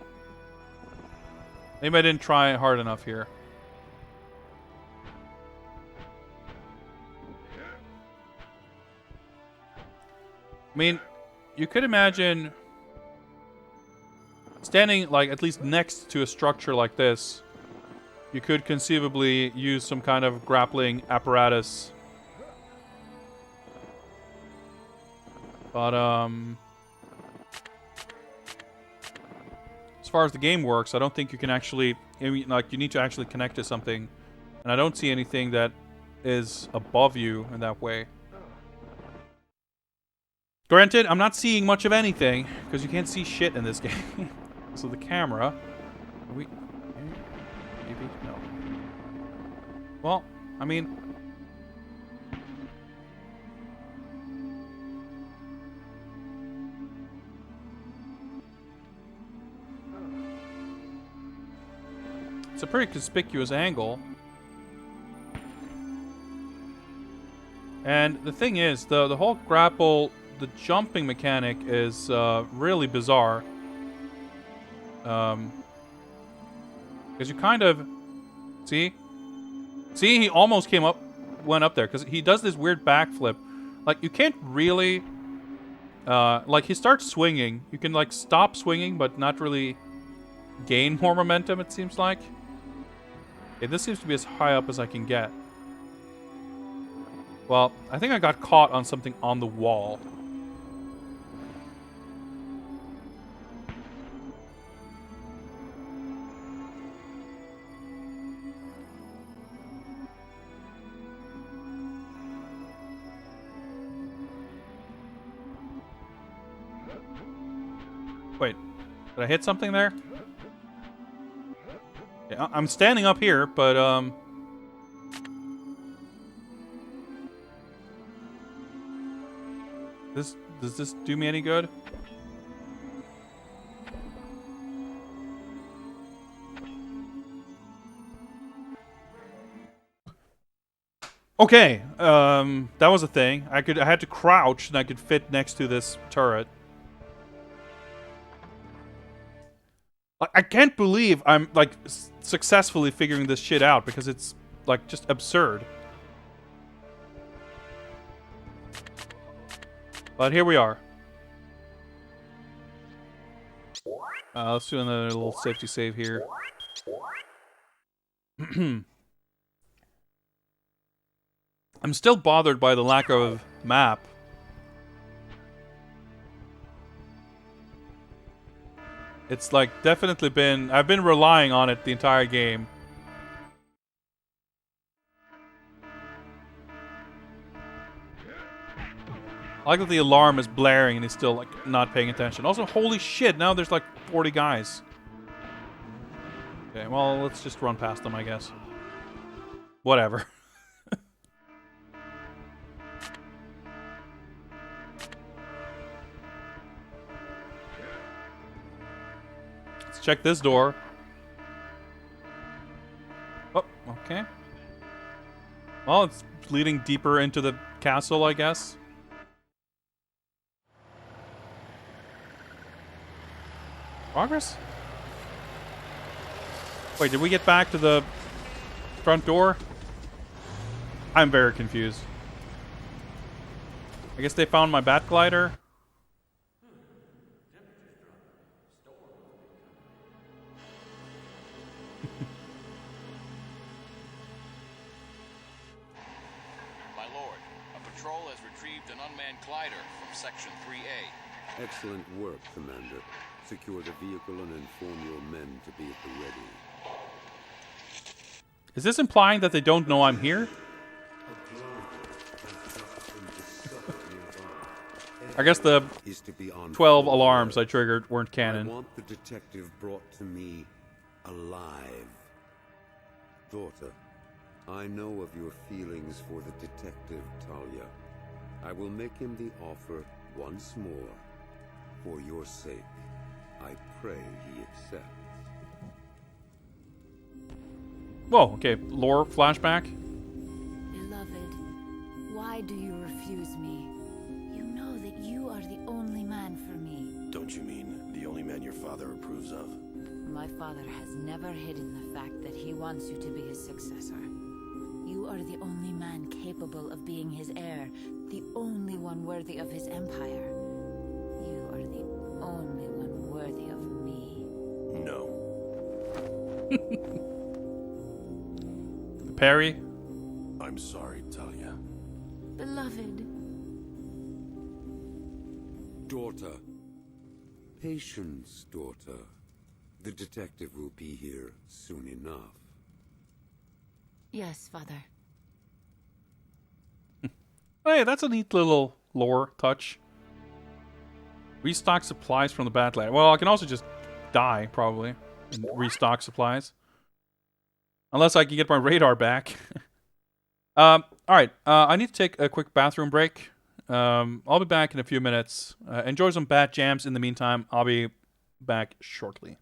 Maybe I didn't try hard enough here. I mean, you could imagine standing, like, at least next to a structure like this. You could conceivably use some kind of grappling apparatus. But, as far as the game works, I don't think you can actually, I mean, like, you need to actually connect to something. And I don't see anything that is above you in that way. Granted, I'm not seeing much of anything, because you can't see shit in this game. So the camera... Are we... Maybe? No. Well, I mean... It's a pretty conspicuous angle. And the thing is, the whole grapple... The jumping mechanic is really bizarre. Because you kind of... See? See, he almost went up there. Because he does this weird backflip. Like, you can't really... like, he starts swinging. You can, like, stop swinging, but not really gain more momentum, it seems like. Okay, this seems to be as high up as I can get. Well, I think I got caught on something on the wall. Wait, did I hit something there? Yeah, I'm standing up here, but does this do me any good? Okay, that was a thing. I had to crouch and I could fit next to this turret. I can't believe I'm, like, successfully figuring this shit out because it's, like, just absurd. But here we are. Let's do another little safety save here. I'm still bothered by the lack of map. It's like definitely been... I've been relying on it the entire game. I like that the alarm is blaring and he's still, like, not paying attention. Also, holy shit, now there's like 40 guys. Okay, well, let's just run past them, I guess. Whatever. Let's check this door. Oh, okay. Well, it's leading deeper into the castle, I guess. Progress? Wait, did we get back to the front door? I'm very confused. I guess they found my bat glider. My lord, a patrol has retrieved an unmanned glider from Section 3A. Excellent work, Commander. Secure the vehicle and inform your men to be at the ready. Is this implying that they don't know I'm here? I guess the 12 alarms I triggered weren't canon. I want the detective brought to me alive. Daughter, I know of your feelings for the detective, Talia. I will make him the offer once more. For your sake, I pray he accepts. Whoa, okay, lore flashback. Beloved, why do you refuse me? You know that you are the only man for me. Don't you mean the only man your father approves of? My father has never hidden the fact that he wants you to be his successor. You are the only man capable of being his heir, the only one worthy of his empire. You are the only one worthy of me. No. Perry? I'm sorry, Talia. Beloved. Daughter. Patience, daughter. The detective will be here soon enough. Yes, father. Hey, that's a neat little lore touch. Restock supplies from the Batland. Well, I can also just die, probably, and restock supplies. Unless I can get my radar back. Alright, I need to take a quick bathroom break. I'll be back in a few minutes. Enjoy some Bat Jams in the meantime. I'll be back shortly.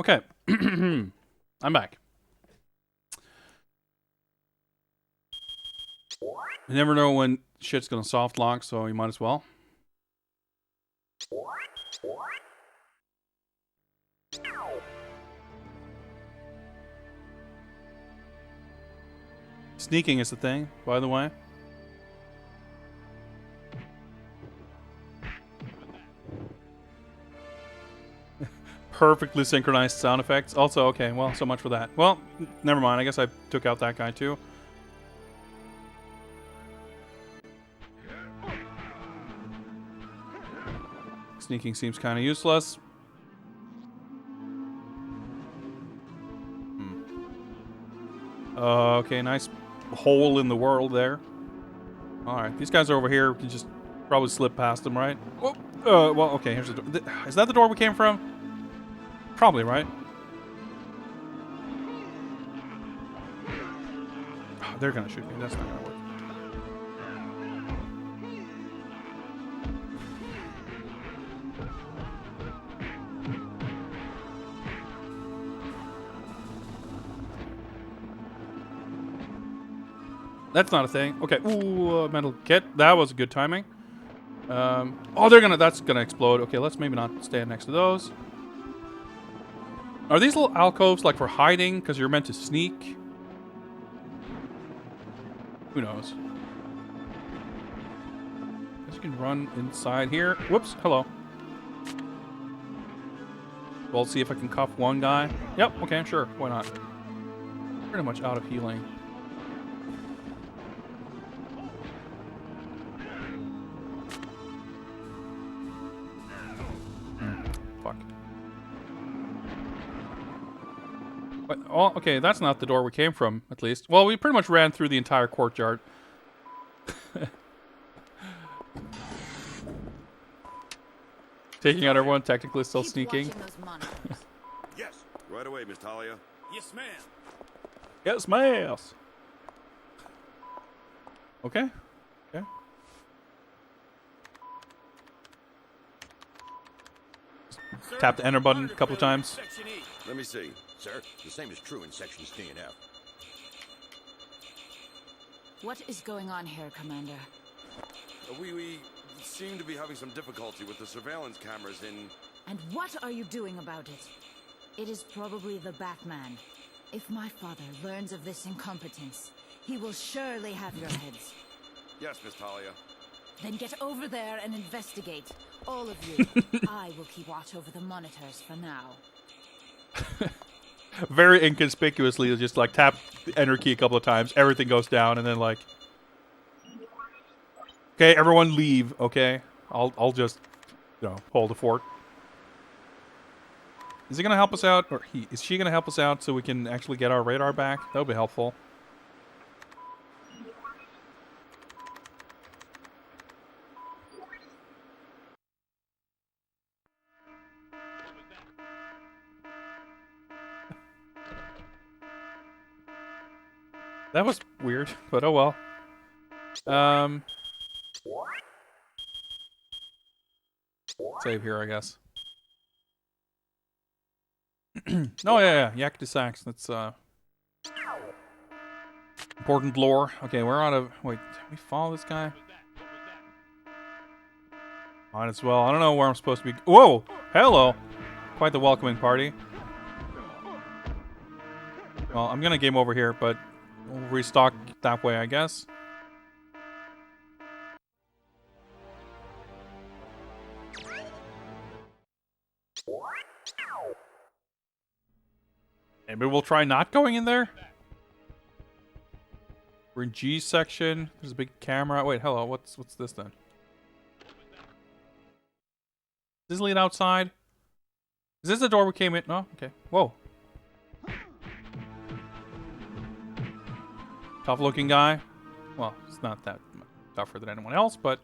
Okay. I'm back. You never know when shit's gonna soft lock, so you might as well. Sneaking is the thing, by the way. Perfectly synchronized sound effects. Also, okay, well, so much for that. Well, never mind. I guess I took out that guy too. Sneaking seems kind of useless. Okay, nice hole in the world there. Alright, these guys are over here. We can just probably slip past them, right? Oh, well, okay, here's the door. Is that the door we came from? Probably, right? Oh, they're gonna shoot me. That's not gonna work. That's not a thing. Okay. Ooh, metal kit. That was good timing. Oh, that's gonna explode. Okay, let's maybe not stand next to those. Are these little alcoves like for hiding because you're meant to sneak? Who knows? Guess you can run inside here. Whoops. Hello. Well, let's see if I can cuff one guy. Yep. Okay. Sure. Why not? Pretty much out of healing. Fuck. But, oh, okay, that's not the door we came from, at least. Well, we pretty much ran through the entire courtyard. Taking out everyone, technically still sneaking. Yes, right away, Miss Talia. Yes, ma'am. Yes, ma'am. Okay. Okay. Tap the enter button a couple of times. Let me see. Sir, the same is true in sections D and F. What is going on here, Commander? We seem to be having some difficulty with the surveillance cameras in... And what are you doing about it? It is probably the Batman. If my father learns of this incompetence, he will surely have your heads. Yes, Miss Talia. Then get over there and investigate. All of you. I will keep watch over the monitors for now. Very inconspicuously, just like tap the enter key a couple of times. Everything goes down, and then like, okay, everyone leave. Okay, I'll just, hold the fort. Is he gonna help us out, or is she gonna help us out so we can actually get our radar back? That would be helpful. That was weird, but oh well. Save here, I guess. Oh yeah, Yak de Sax. That's important lore. Okay, we're out of. Wait, did we follow this guy? Might as well. I don't know where I'm supposed to be. Whoa! Hello! Quite the welcoming party. Well, I'm gonna game over here, but we'll restock that way, I guess. Maybe we'll try not going in there. We're in G section. There's a big camera. Wait, hello. What's this then? Does this lead outside? Is this the door we came in? No? Okay. Whoa. Tough looking guy. Well, it's not that tougher than anyone else, but...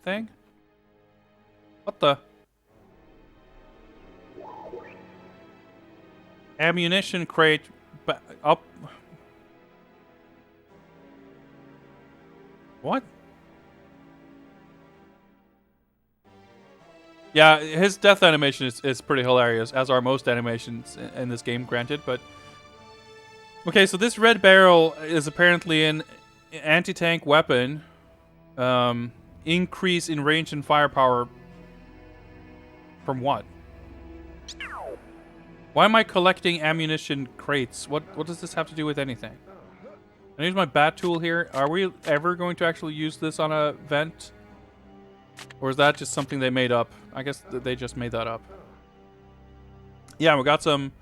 Thing? What the? Ammunition crate up. What? Yeah, his death animation is pretty hilarious, as are most animations in this game, granted. But okay, so this red barrel is apparently an anti-tank weapon. Increase in range and firepower from what? Why am I collecting ammunition crates? What does this have to do with anything? I use my bat tool here. Are we ever going to actually use this on a vent? Or is that just something they made up? I guess they just made that up. Yeah, we got some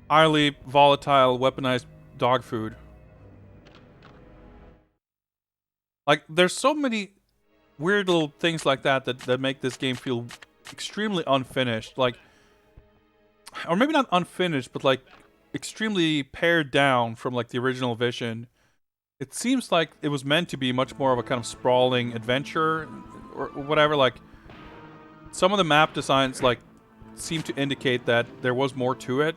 highly volatile weaponized dog food. Like, there's so many weird little things like that make this game feel extremely unfinished. Like, or maybe not unfinished, but like extremely pared down from like the original vision. It seems like it was meant to be much more of a kind of sprawling adventure or whatever. Like, some of the map designs like seem to indicate that there was more to it.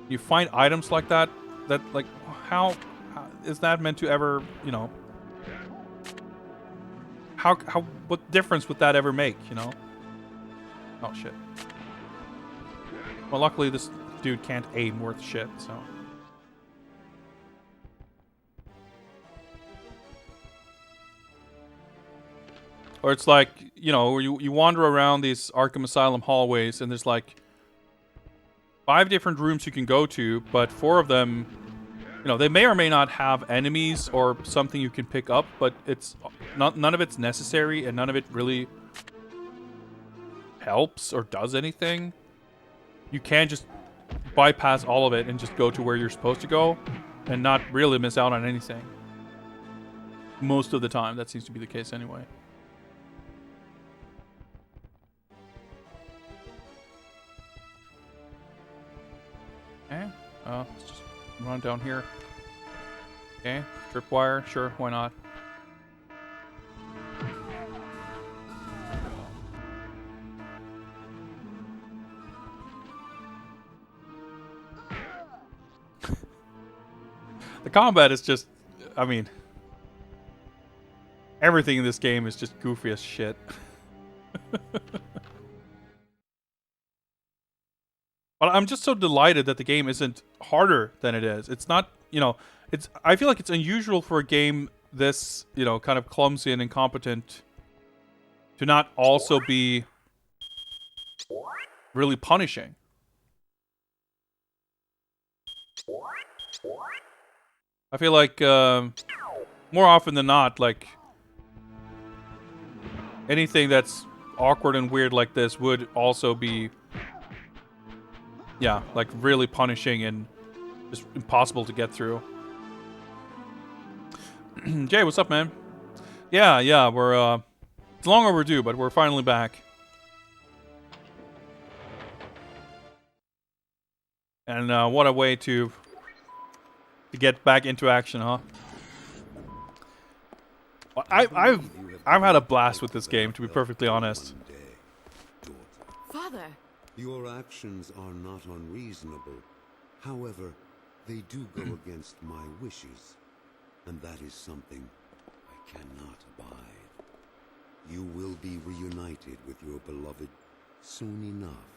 You find items like that like how is that meant to ever, you know, how what difference would that ever make, you know? Oh shit. Well, luckily this dude can't aim worth shit, so. Or it's like, you know, you wander around these Arkham Asylum hallways and there's like 5 different rooms you can go to, but 4 of them, you know, they may or may not have enemies or something you can pick up, but it's none of it's necessary and none of it really helps or does anything. You can just bypass all of it and just go to where you're supposed to go and not really miss out on anything. Most of the time, that seems to be the case anyway. Okay, let's just run down here. Okay, tripwire, sure, why not? The combat is just, I mean, everything in this game is just goofy as shit. But I'm just so delighted that the game isn't harder than it is. It's not, you know, I feel like it's unusual for a game this, you know, kind of clumsy and incompetent to not also be really punishing. I feel like more often than not, like anything that's awkward and weird like this would also be, yeah, like really punishing and just impossible to get through. Jay, what's up, man? Yeah, we're it's long overdue, but we're finally back. And what a way to get back into action, huh? I've had a blast with this game, to be perfectly honest. Father. Your actions are not unreasonable. However, they do go against my wishes, and that is something I cannot abide. You will be reunited with your beloved soon enough.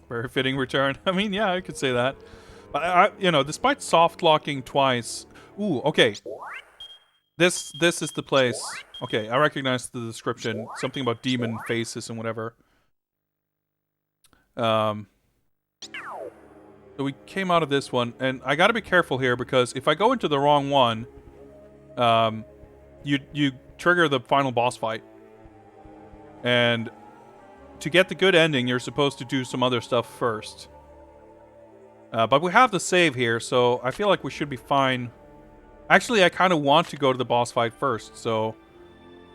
Very fitting return. I mean, yeah, I could say that. But you know, despite soft locking twice. Ooh, okay. This is the place. Okay, I recognize the description. Something about demon faces and whatever. So we came out of this one, and I gotta be careful here because if I go into the wrong one, you trigger the final boss fight. And to get the good ending, you're supposed to do some other stuff first. But we have the save here, so I feel like we should be fine. Actually, I kind of want to go to the boss fight first, so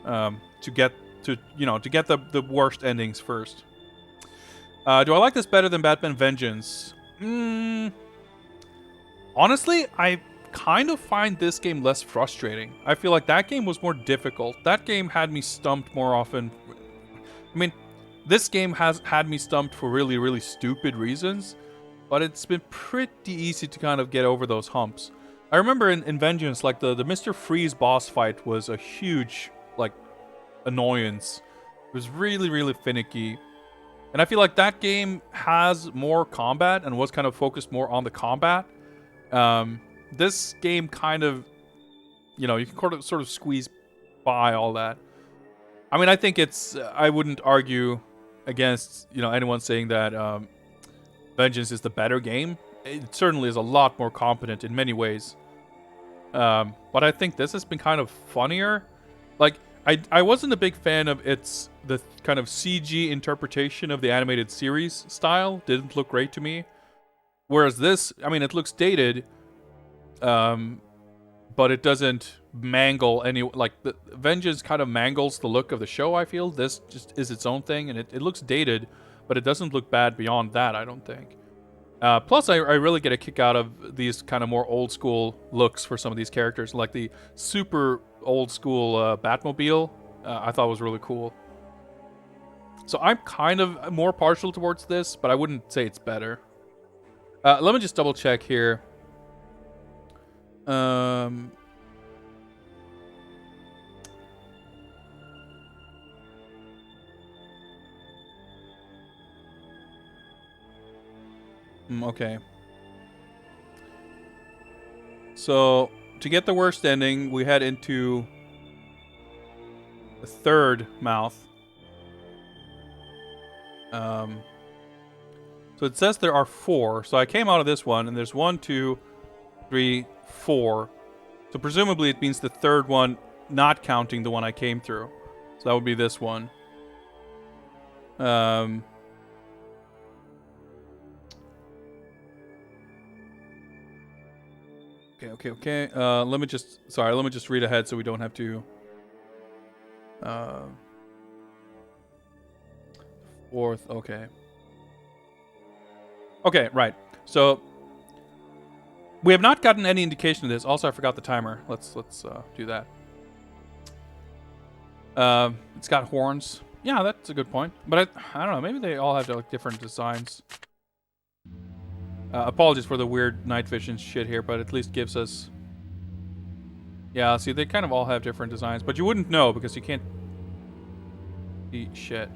to get the worst endings first. Do I like this better than Batman Vengeance? Honestly, I kind of find this game less frustrating. I feel like that game was more difficult. That game had me stumped more often. I mean, this game has had me stumped for really, really stupid reasons, but it's been pretty easy to kind of get over those humps. I remember in Vengeance, like the Mr. Freeze boss fight was a huge like annoyance. It was really, really finicky. And I feel like that game has more combat and was kind of focused more on the combat. This game kind of, you know, you can sort of squeeze by all that. I mean, I think it's, I wouldn't argue against, you know, anyone saying that Vengeance is the better game. It certainly is a lot more competent in many ways. But I think this has been kind of funnier. Like, I wasn't a big fan of the kind of CG interpretation of the animated series style. Didn't look great to me. Whereas this, I mean, it looks dated, but it doesn't mangle any, like, the Vengeance kind of mangles the look of the show, I feel. This just is its own thing, and it looks dated, but it doesn't look bad beyond that, I don't think. Plus, I really get a kick out of these kind of more old school looks for some of these characters, like the super old school Batmobile. I thought was really cool. So I'm kind of more partial towards this, but I wouldn't say it's better. Let me just double check here. Okay. So, to get the worst ending, we head into the third mouth. So it says there are 4. So I came out of this one, and there's 1, 2, 3, 4. So presumably it means the third one, not counting the one I came through. So that would be this one. Okay. Let me just read ahead so we don't have to. Fourth, okay. Okay, right. So we have not gotten any indication of this. Also, I forgot the timer. Let's do that. It's got horns. Yeah, that's a good point. But I don't know. Maybe they all have like different designs. Apologies for the weird night vision shit here, but at least gives us... Yeah, see, they kind of all have different designs, but you wouldn't know because you can't see shit.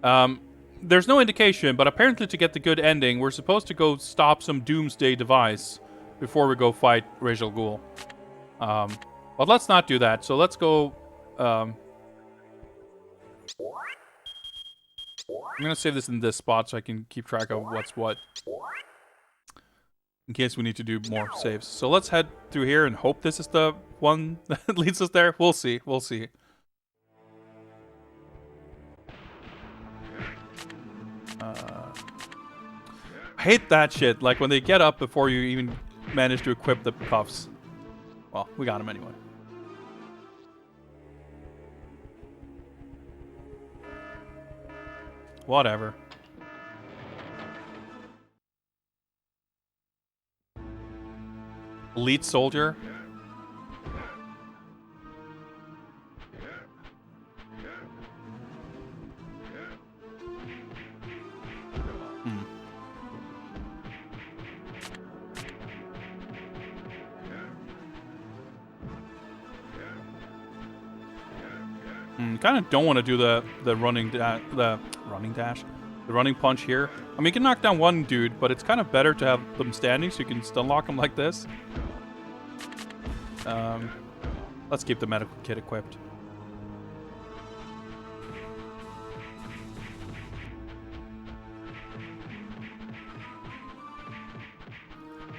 Okay. There's no indication, but apparently to get the good ending, we're supposed to go stop some doomsday device before we go fight Ra's al Ghul. But let's not do that, so let's go... I'm going to save this in this spot so I can keep track of what's what. In case we need to do more saves. So let's head through here and hope this is the one that leads us there. We'll see. We'll see. I hate that shit. Like when they get up before you even manage to equip the cuffs. Well, we got them anyway. Whatever. Elite soldier. Kind of don't want to do the running punch here. I mean, you can knock down one dude, but it's kind of better to have them standing so you can stun lock them like this. Let's keep the medical kit equipped.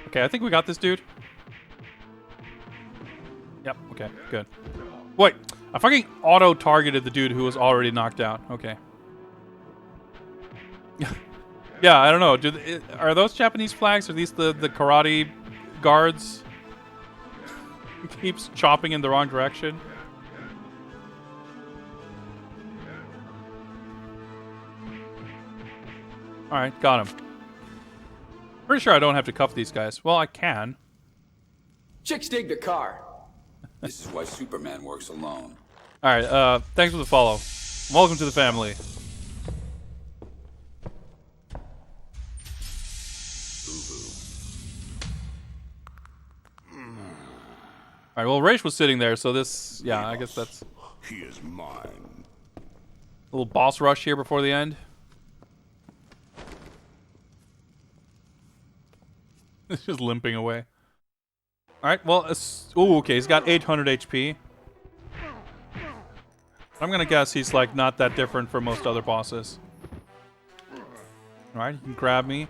Okay, I think we got this dude. Yep, okay, good. Wait, I fucking auto-targeted the dude who was already knocked out. Okay. Yeah, I don't know. Are those Japanese flags? Are these the karate guards? Keeps chopping in the wrong direction. Alright, got him. Pretty sure I don't have to cuff these guys. Well, I can. Chicks dig the car. This is why Superman works alone. Alright, thanks for the follow. Welcome to the family. Alright, well, Raish was sitting there, so this... Yeah, I guess that's... He is mine. A little boss rush here before the end. It's just limping away. Alright, well... Ooh, okay, he's got 800 HP. I'm gonna guess he's, like, not that different from most other bosses. Alright, you can grab me.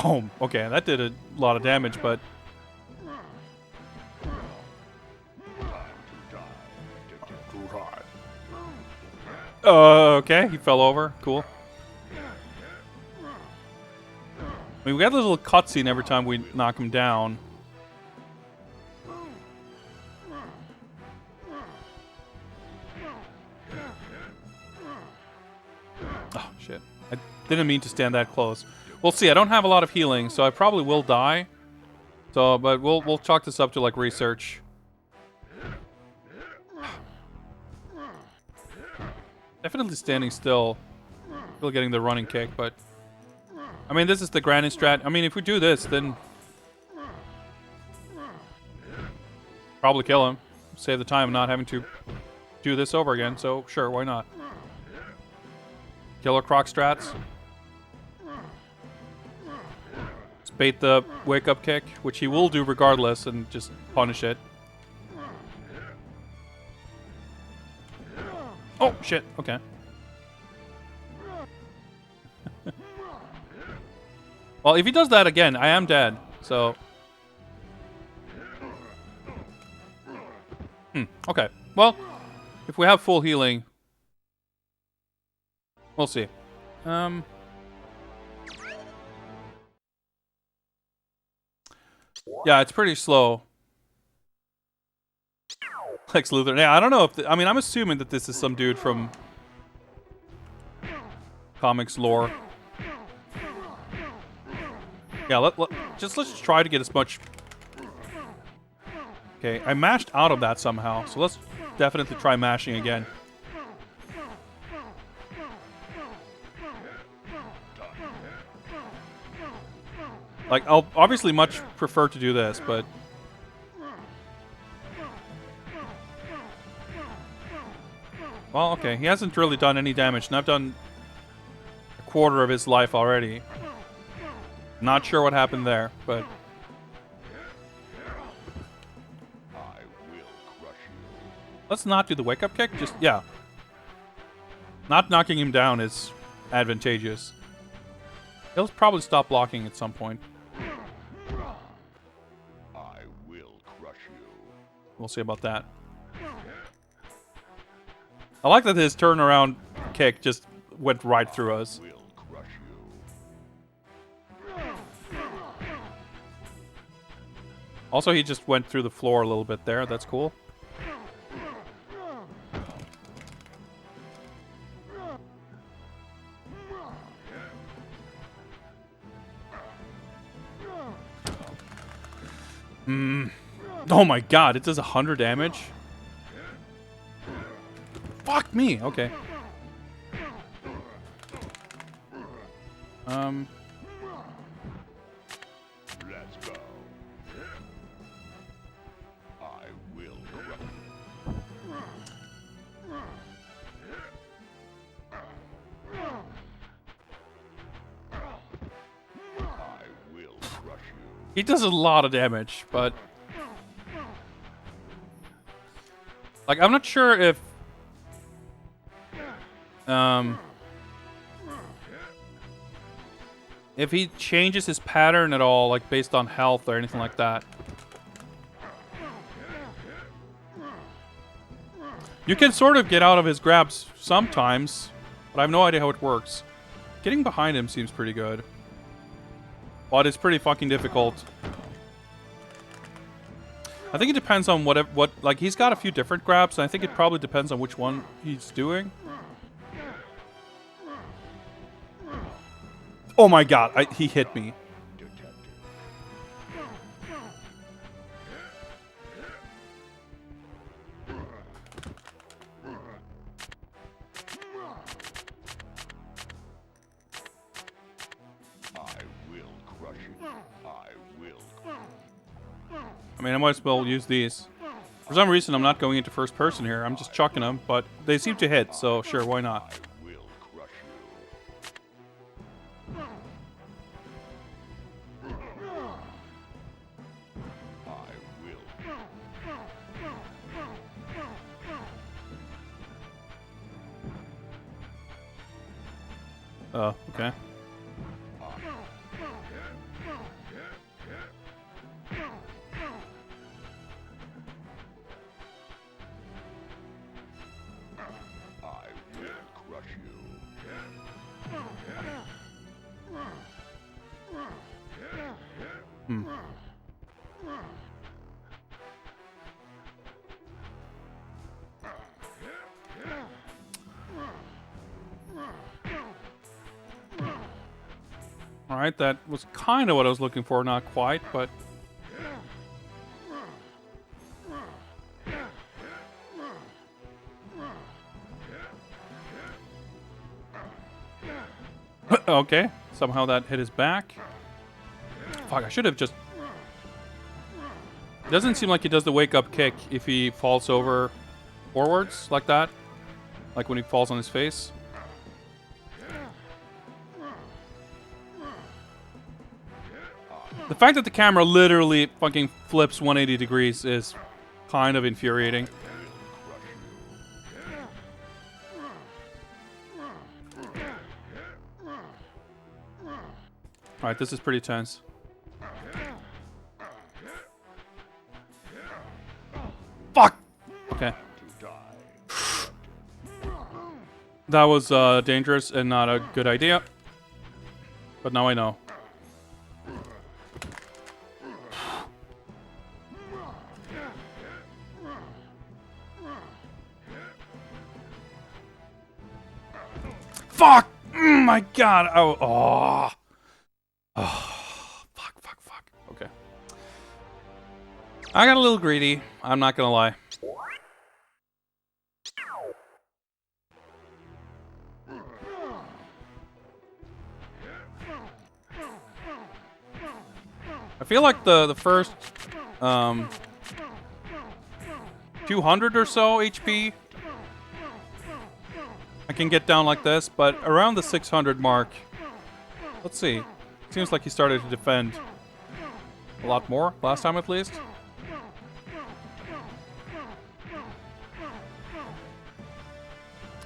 Oh, okay, that did a lot of damage, but... Okay, he fell over. Cool. I mean, we got this little cutscene every time we knock him down. Oh, shit. I didn't mean to stand that close. We'll see. I don't have a lot of healing, so I probably will die. So, but we'll chalk this up to, like, research. Definitely standing still. Still getting the running kick, but... I mean, this is the granny strat. I mean, if we do this, then... Probably kill him. Save the time of not having to do this over again, so sure, why not? Killer Croc strats. Just bait the wake-up kick, which he will do regardless, and just punish it. Oh, shit. Okay. Well, if he does that again, I am dead, so... Okay. Well, if we have full healing... We'll see. Yeah, it's pretty slow. Lex Luthor. Yeah, I don't know if... I mean, I'm assuming that this is some dude from... comics lore. Yeah, let's just try to get as much... Okay, I mashed out of that somehow, so let's definitely try mashing again. Like, I'll obviously much prefer to do this, but... Well, okay, he hasn't really done any damage, and I've done a quarter of his life already. Not sure what happened there, but... Let's not do the wake-up kick, just, yeah. Not knocking him down is advantageous. He'll probably stop blocking at some point. I will crush you. We'll see about that. I like that his turnaround kick just went right through us. Also, he just went through the floor a little bit there. That's cool. Oh my god, it does 100 damage? Fuck me! Okay. Let's go. I will crush you. I will crush you. He does a lot of damage, but... Like, I'm not sure if... if he changes his pattern at all, like, based on health or anything like that. You can sort of get out of his grabs sometimes, but I have no idea how it works. Getting behind him seems pretty good. But it's pretty fucking difficult. I think it depends on what, like, he's got a few different grabs, and I think it probably depends on which one he's doing. Oh my god, he hit me. I mean, I might as well use these. For some reason, I'm not going into first person here. I'm just chucking them, but they seem to hit, so sure, why not? Oh, okay. Hmm. Alright, that was kind of what I was looking for, not quite, but... Okay, somehow that hit his back. Fuck, I should have just... It doesn't seem like he does the wake-up kick if he falls over forwards like that. Like when he falls on his face. The fact that the camera literally fucking flips 180 degrees is kind of infuriating. Alright, this is pretty tense. Fuck! Okay. That was dangerous and not a good idea. But now I know. Fuck! My god! Oh. Fuck. Okay. I got a little greedy. I'm not gonna lie. I feel like the first 200 or so HP I can get down like this, but around the 600 mark, let's see. Seems like he started to defend a lot more last time at least.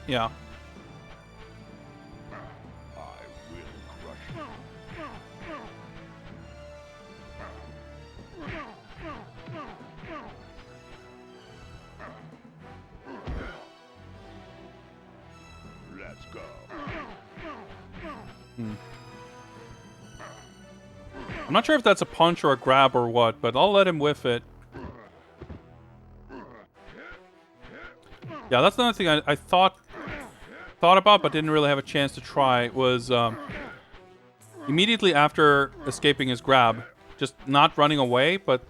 Yeah. Let's go. I'm not sure if that's a punch or a grab or what, but I'll let him whiff it. Yeah, that's another thing I thought about, but didn't really have a chance to try, was immediately after escaping his grab, just not running away, but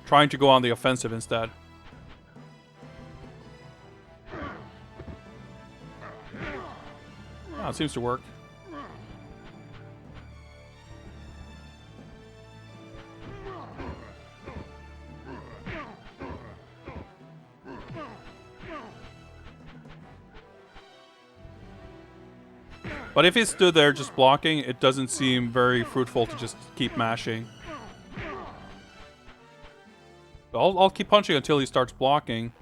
trying to go on the offensive instead. Oh, it seems to work. But if he stood there just blocking, it doesn't seem very fruitful to just keep mashing. I'll keep punching until he starts blocking.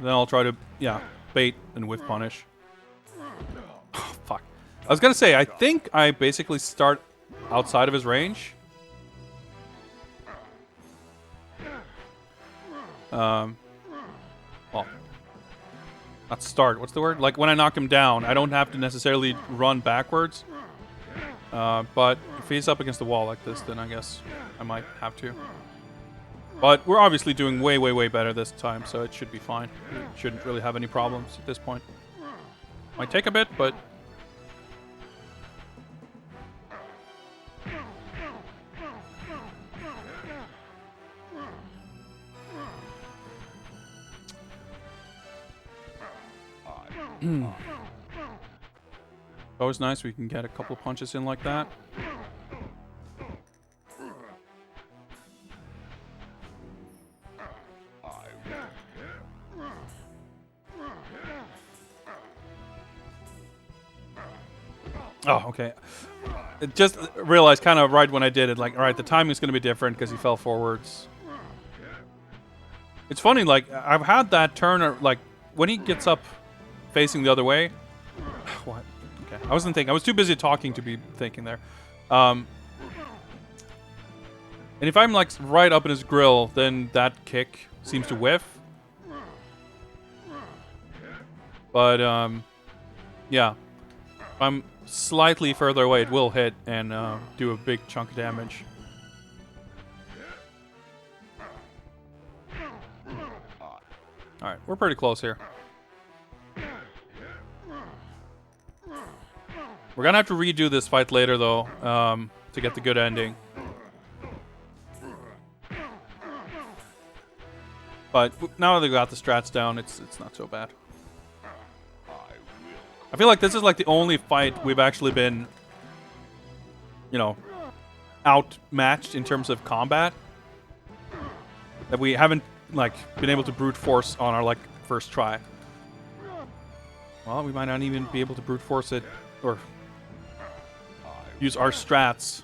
Then I'll try to, yeah, bait and whiff punish. Oh, fuck. I was gonna say, I think I basically start outside of his range. Well, not start. What's the word? Like when I knock him down, I don't have to necessarily run backwards. But if he's up against the wall like this, then I guess I might have to. But we're obviously doing way, way, way better this time, so it should be fine. We shouldn't really have any problems at this point. Might take a bit, but... Always nice we can get a couple of punches in like that. Oh, okay. It just realized kind of right when I did it, like, all right, the timing's going to be different because he fell forwards. It's funny, like, I've had that turn, like, when he gets up facing the other way. What? Okay. I wasn't thinking. I was too busy talking to be thinking there. And if I'm, like, right up in his grill, then that kick seems to whiff. But, yeah. If I'm slightly further away, it will hit and do a big chunk of damage. Alright, we're pretty close here. We're gonna have to redo this fight later, though, to get the good ending. But now that we got the strats down, it's not so bad. I feel like this is like the only fight we've actually been, you know, outmatched in terms of combat. That we haven't, like, been able to brute force on our, like, first try. Well, we might not even be able to brute force it or use our strats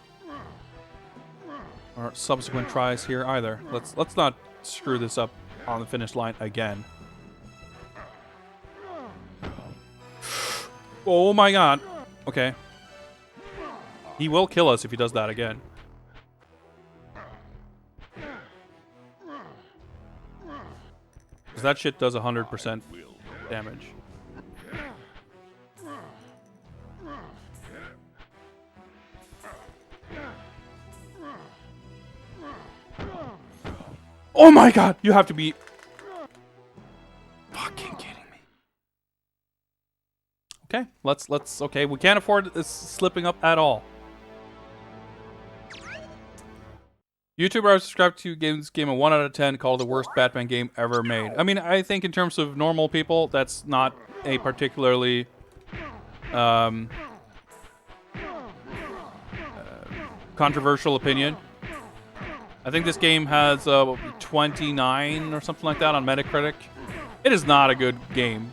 or subsequent tries here either. Let's not screw this up on the finish line again. Oh my god. Okay. He will kill us if he does that again. Because that shit does 100% damage. Oh my god! You have to be fucking kidding me. Okay, let's okay, we can't afford this slipping up at all. YouTuber I subscribed to gives this game a 1 out of 10, called the worst Batman game ever made. I mean, I think in terms of normal people, that's not a particularly controversial opinion. I think this game has 29 or something like that on Metacritic. It is not a good game.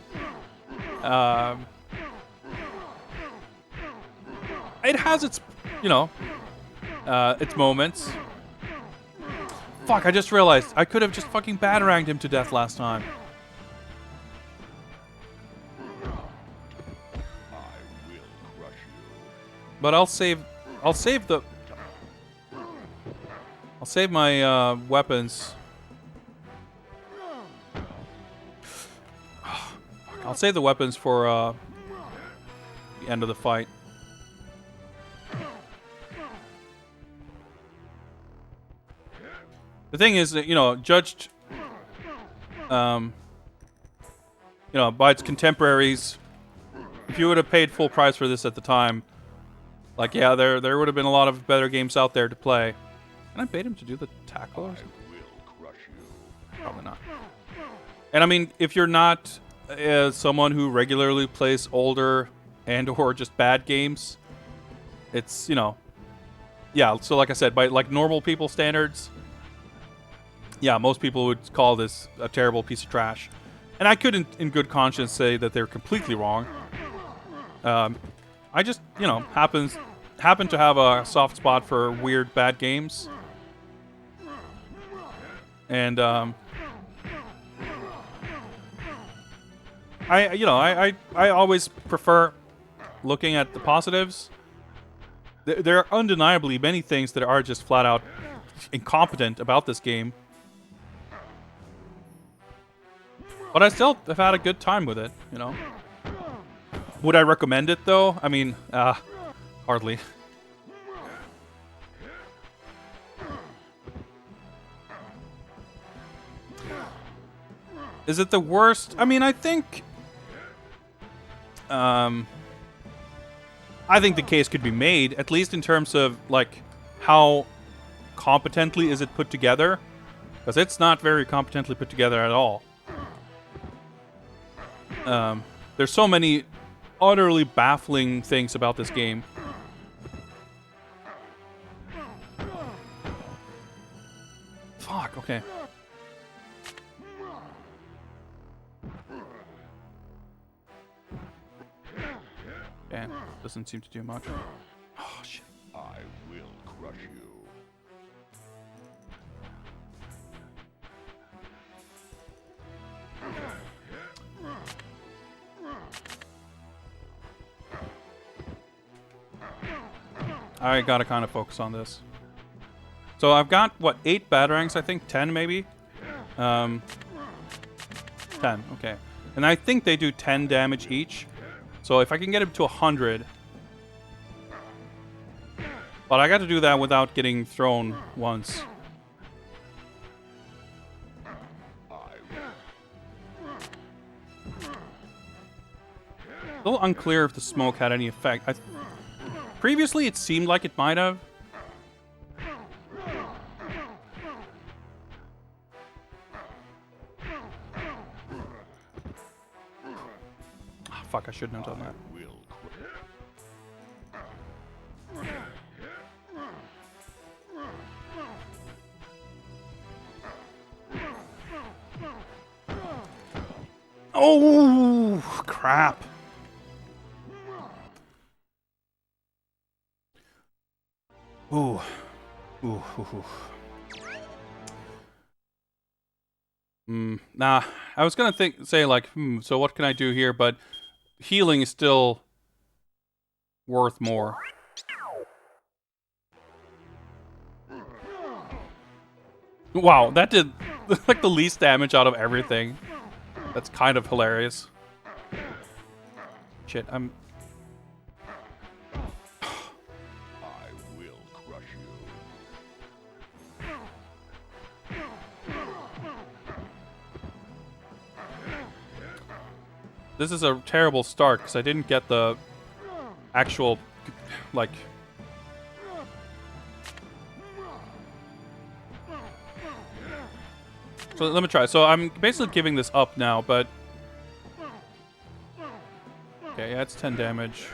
It has its, you know, its moments. Fuck, I just realized I could have just fucking bataranged him to death last time. But I'll save my weapons. I'll save the weapons for the end of the fight. The thing is that, you know, judged, you know, by its contemporaries, if you would have paid full price for this at the time, like, yeah, there would have been a lot of better games out there to play. Can I bait him to do the tackle? Probably not. And I mean, if you're not someone who regularly plays older and or just bad games, it's, you know, yeah. So like I said, by like normal people standards, yeah, most people would call this a terrible piece of trash. And I couldn't, in good conscience, say that they're completely wrong. I just, you know, happen to have a soft spot for weird, bad games. And, I always prefer looking at the positives. There are undeniably many things that are just flat out incompetent about this game. But I still have had a good time with it, you know. Would I recommend it, though? I mean, hardly. Is it the worst? I mean, I think the case could be made, at least in terms of, like, how competently is it put together? Because it's not very competently put together at all. There's so many utterly baffling things about this game. Fuck, okay. Okay, doesn't seem to do much. Oh, shit. I will crush you. I gotta kind of focus on this. So I've got, what, 8 batarangs, I think? 10, maybe? 10, okay. And I think they do 10 damage each. So if I can get him to 100... But I got to do that without getting thrown once. A little unclear if the smoke had any effect. Previously, it seemed like it might have. Oh, fuck, I shouldn't have done that. Oh, crap. Ooh. Ooh. Nah, I was gonna say like, so what can I do here? But healing is still worth more. Wow, that did like the least damage out of everything. That's kind of hilarious. Shit, I'm... I will crush you. This is a terrible start, because I didn't get the actual, like... So let me try. So I'm basically giving this up now, but... Okay, yeah, it's 10 damage.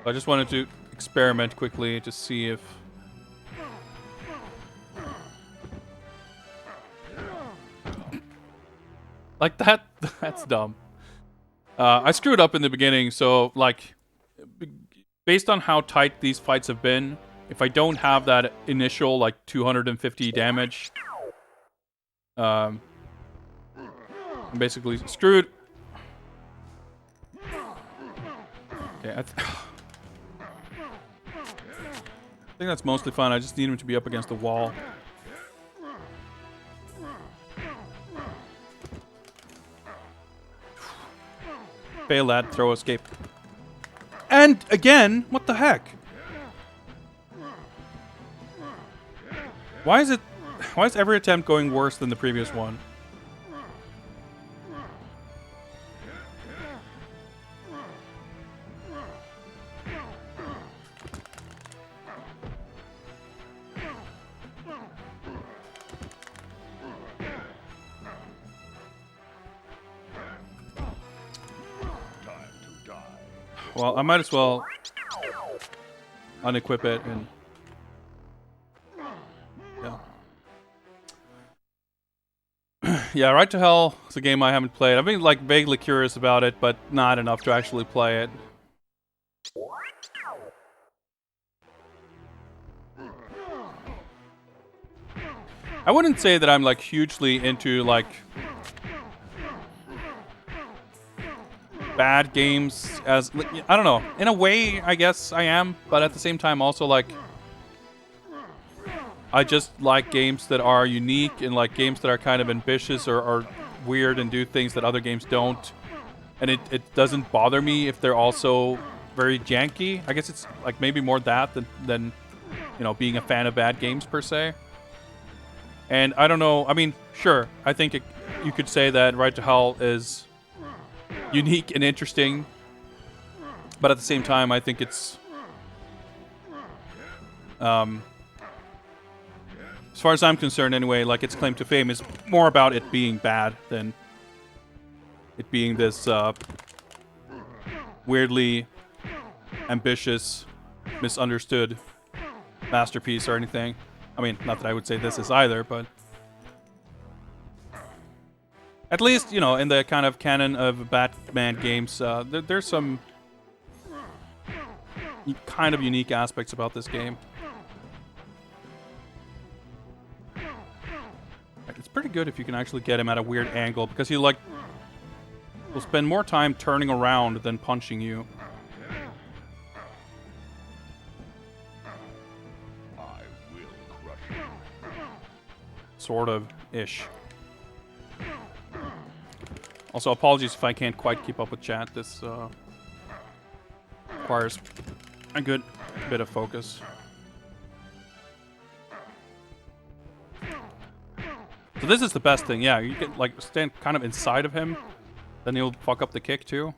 I just wanted to experiment quickly to see if... Like that? That's dumb. I screwed up in the beginning, so, like... Based on how tight these fights have been, if I don't have that initial, like, 250 damage... I'm basically screwed. Okay, I think that's mostly fine. I just need him to be up against the wall. Fail that, throw escape. And again, what the heck? Why is every attempt going worse than the previous one? Well, I might as well unequip it and... Yeah. Yeah, Right to Hell is a game I haven't played. I've been, like, vaguely curious about it, but not enough to actually play it. I wouldn't say that I'm, like, hugely into, like... bad games as... I don't know. In a way, I guess I am, but at the same time also, like... I just like games that are unique and like games that are kind of ambitious or weird and do things that other games don't. And it doesn't bother me if they're also very janky. I guess it's like maybe more that than you know, being a fan of bad games per se. And I don't know. I mean, sure. I think you could say that Right to Hell is unique and interesting. But at the same time, I think it's... as far as I'm concerned, anyway, like its claim to fame is more about it being bad than it being this weirdly ambitious, misunderstood masterpiece or anything. I mean, not that I would say this is either, but at least, you know, in the kind of canon of Batman games, there's some kind of unique aspects about this game. It's pretty good if you can actually get him at a weird angle, because he, like, will spend more time turning around than punching you. Sort of ish. Also, apologies if I can't quite keep up with chat. This requires a good bit of focus. So this is the best thing. Yeah, you can like stand kind of inside of him, then he'll fuck up the kick too.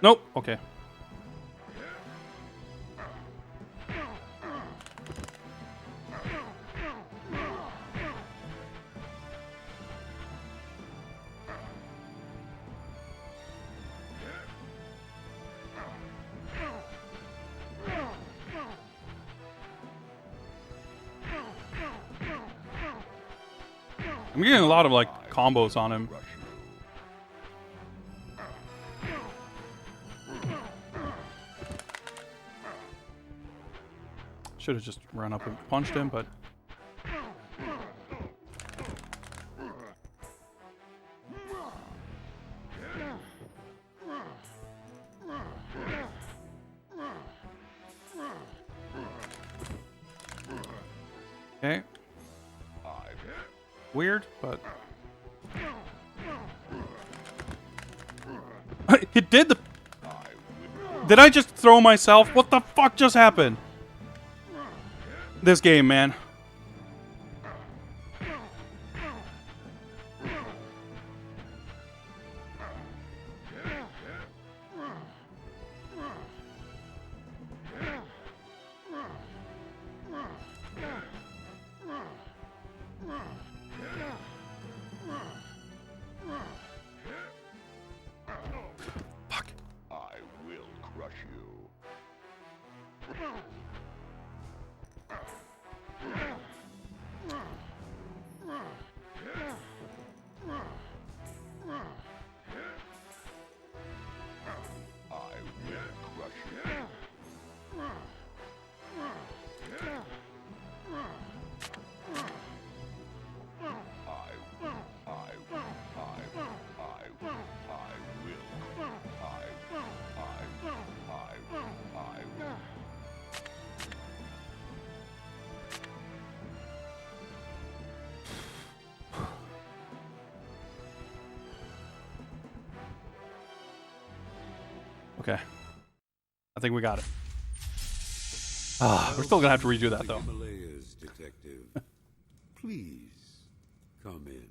Nope. Okay. I'm getting a lot of like combos on him. Should have just run up and punched him, but okay. Weird, but it did the. Did I just throw myself? What the fuck just happened? This game, man. Fuck. I will crush you. Okay. I think we got it. We're still gonna have to redo that, though. Himalayas, detective. Please, come in.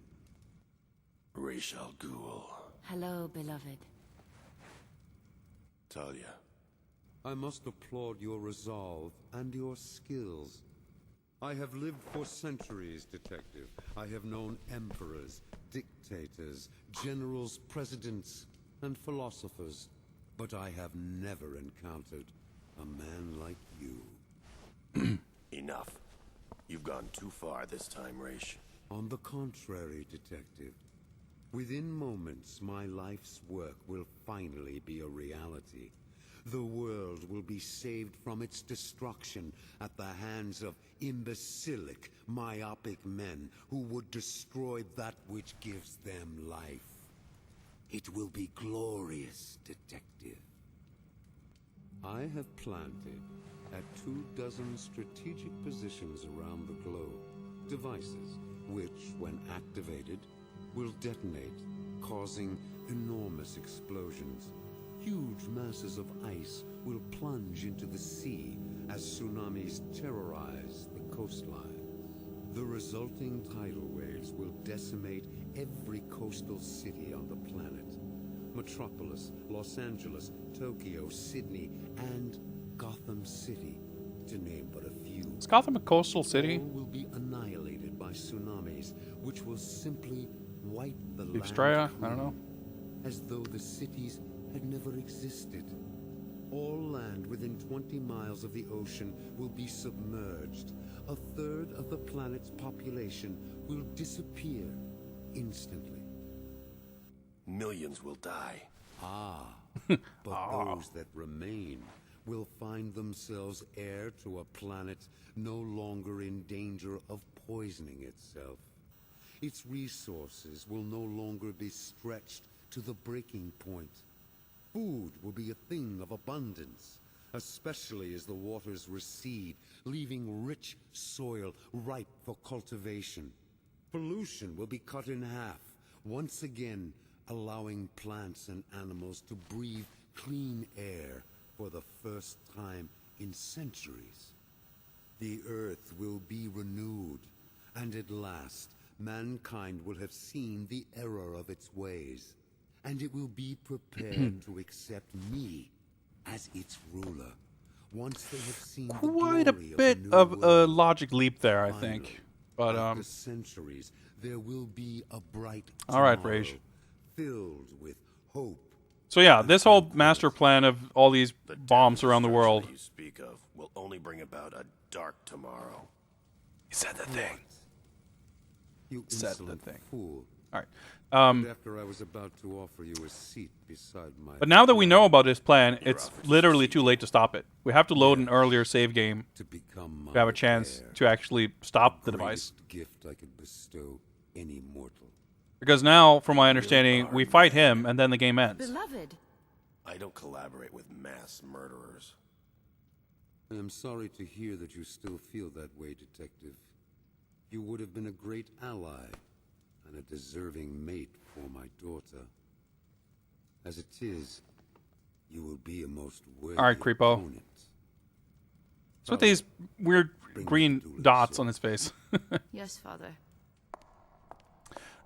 Ra's al Ghul. Hello, beloved. Talia. I must applaud your resolve and your skills. I have lived for centuries, detective. I have known emperors, dictators, generals, presidents, and philosophers. But I have never encountered a man like you. Enough. You've gone too far this time, Ra's. On the contrary, detective. Within moments, my life's work will finally be a reality. The world will be saved from its destruction at the hands of imbecilic, myopic men who would destroy that which gives them life. It will be glorious, detective. I have planted at 24 strategic positions around the globe devices which, when activated, will detonate, causing enormous explosions. Huge masses of ice will plunge into the sea as tsunamis terrorize the coastline. The resulting tidal waves will decimate every coastal city on the planet. Metropolis, Los Angeles, Tokyo, Sydney, and Gotham City, to name but a few. Is Gotham a coastal city? All will be annihilated by tsunamis, which will simply wipe the land Estrella? clean, I don't know. as though the cities had never existed. All land within 20 miles of the ocean will be submerged. A third of the planet's population will disappear instantly. Millions will die. But those that remain will find themselves heir to a planet no longer in danger of poisoning itself. Its resources will no longer be stretched to the breaking point. Food will be a thing of abundance, especially as the waters recede, leaving rich soil ripe for cultivation. Pollution will be cut in half, once again allowing plants and animals to breathe clean air for the first time in centuries. The earth will be renewed, and at last, mankind will have seen the error of its ways, and it will be prepared to accept me as its ruler. Once they have seen Quite the a glory bit of, the of new a world. logic leap there, I Finally, think. But after centuries, there will be a bright all right, tomorrow, Rage. filled with hope. So yeah, this whole master plan of all these The death bombs and around the destruction world. that you speak of will only bring about a dark tomorrow. He said the thing. You Said the insolent thing. fool. All right. And after I was about to offer you a seat beside my But now that we know throne about this plan, it's offer to literally succeed. too late to stop it. We have to load an earlier save game to become my to have a chance heir, to actually stop the device. greatest gift I could bestow any mortal. Because now, from my understanding, we fight him and then the game ends. Beloved, I don't collaborate with mass murderers. I am sorry to hear that you still feel that way, Detective. You would have been a great ally and a deserving mate for my daughter. As it is, you will be a most worthy All right, creepo. opponent. What's with these weird green dots on his face? Yes, Father.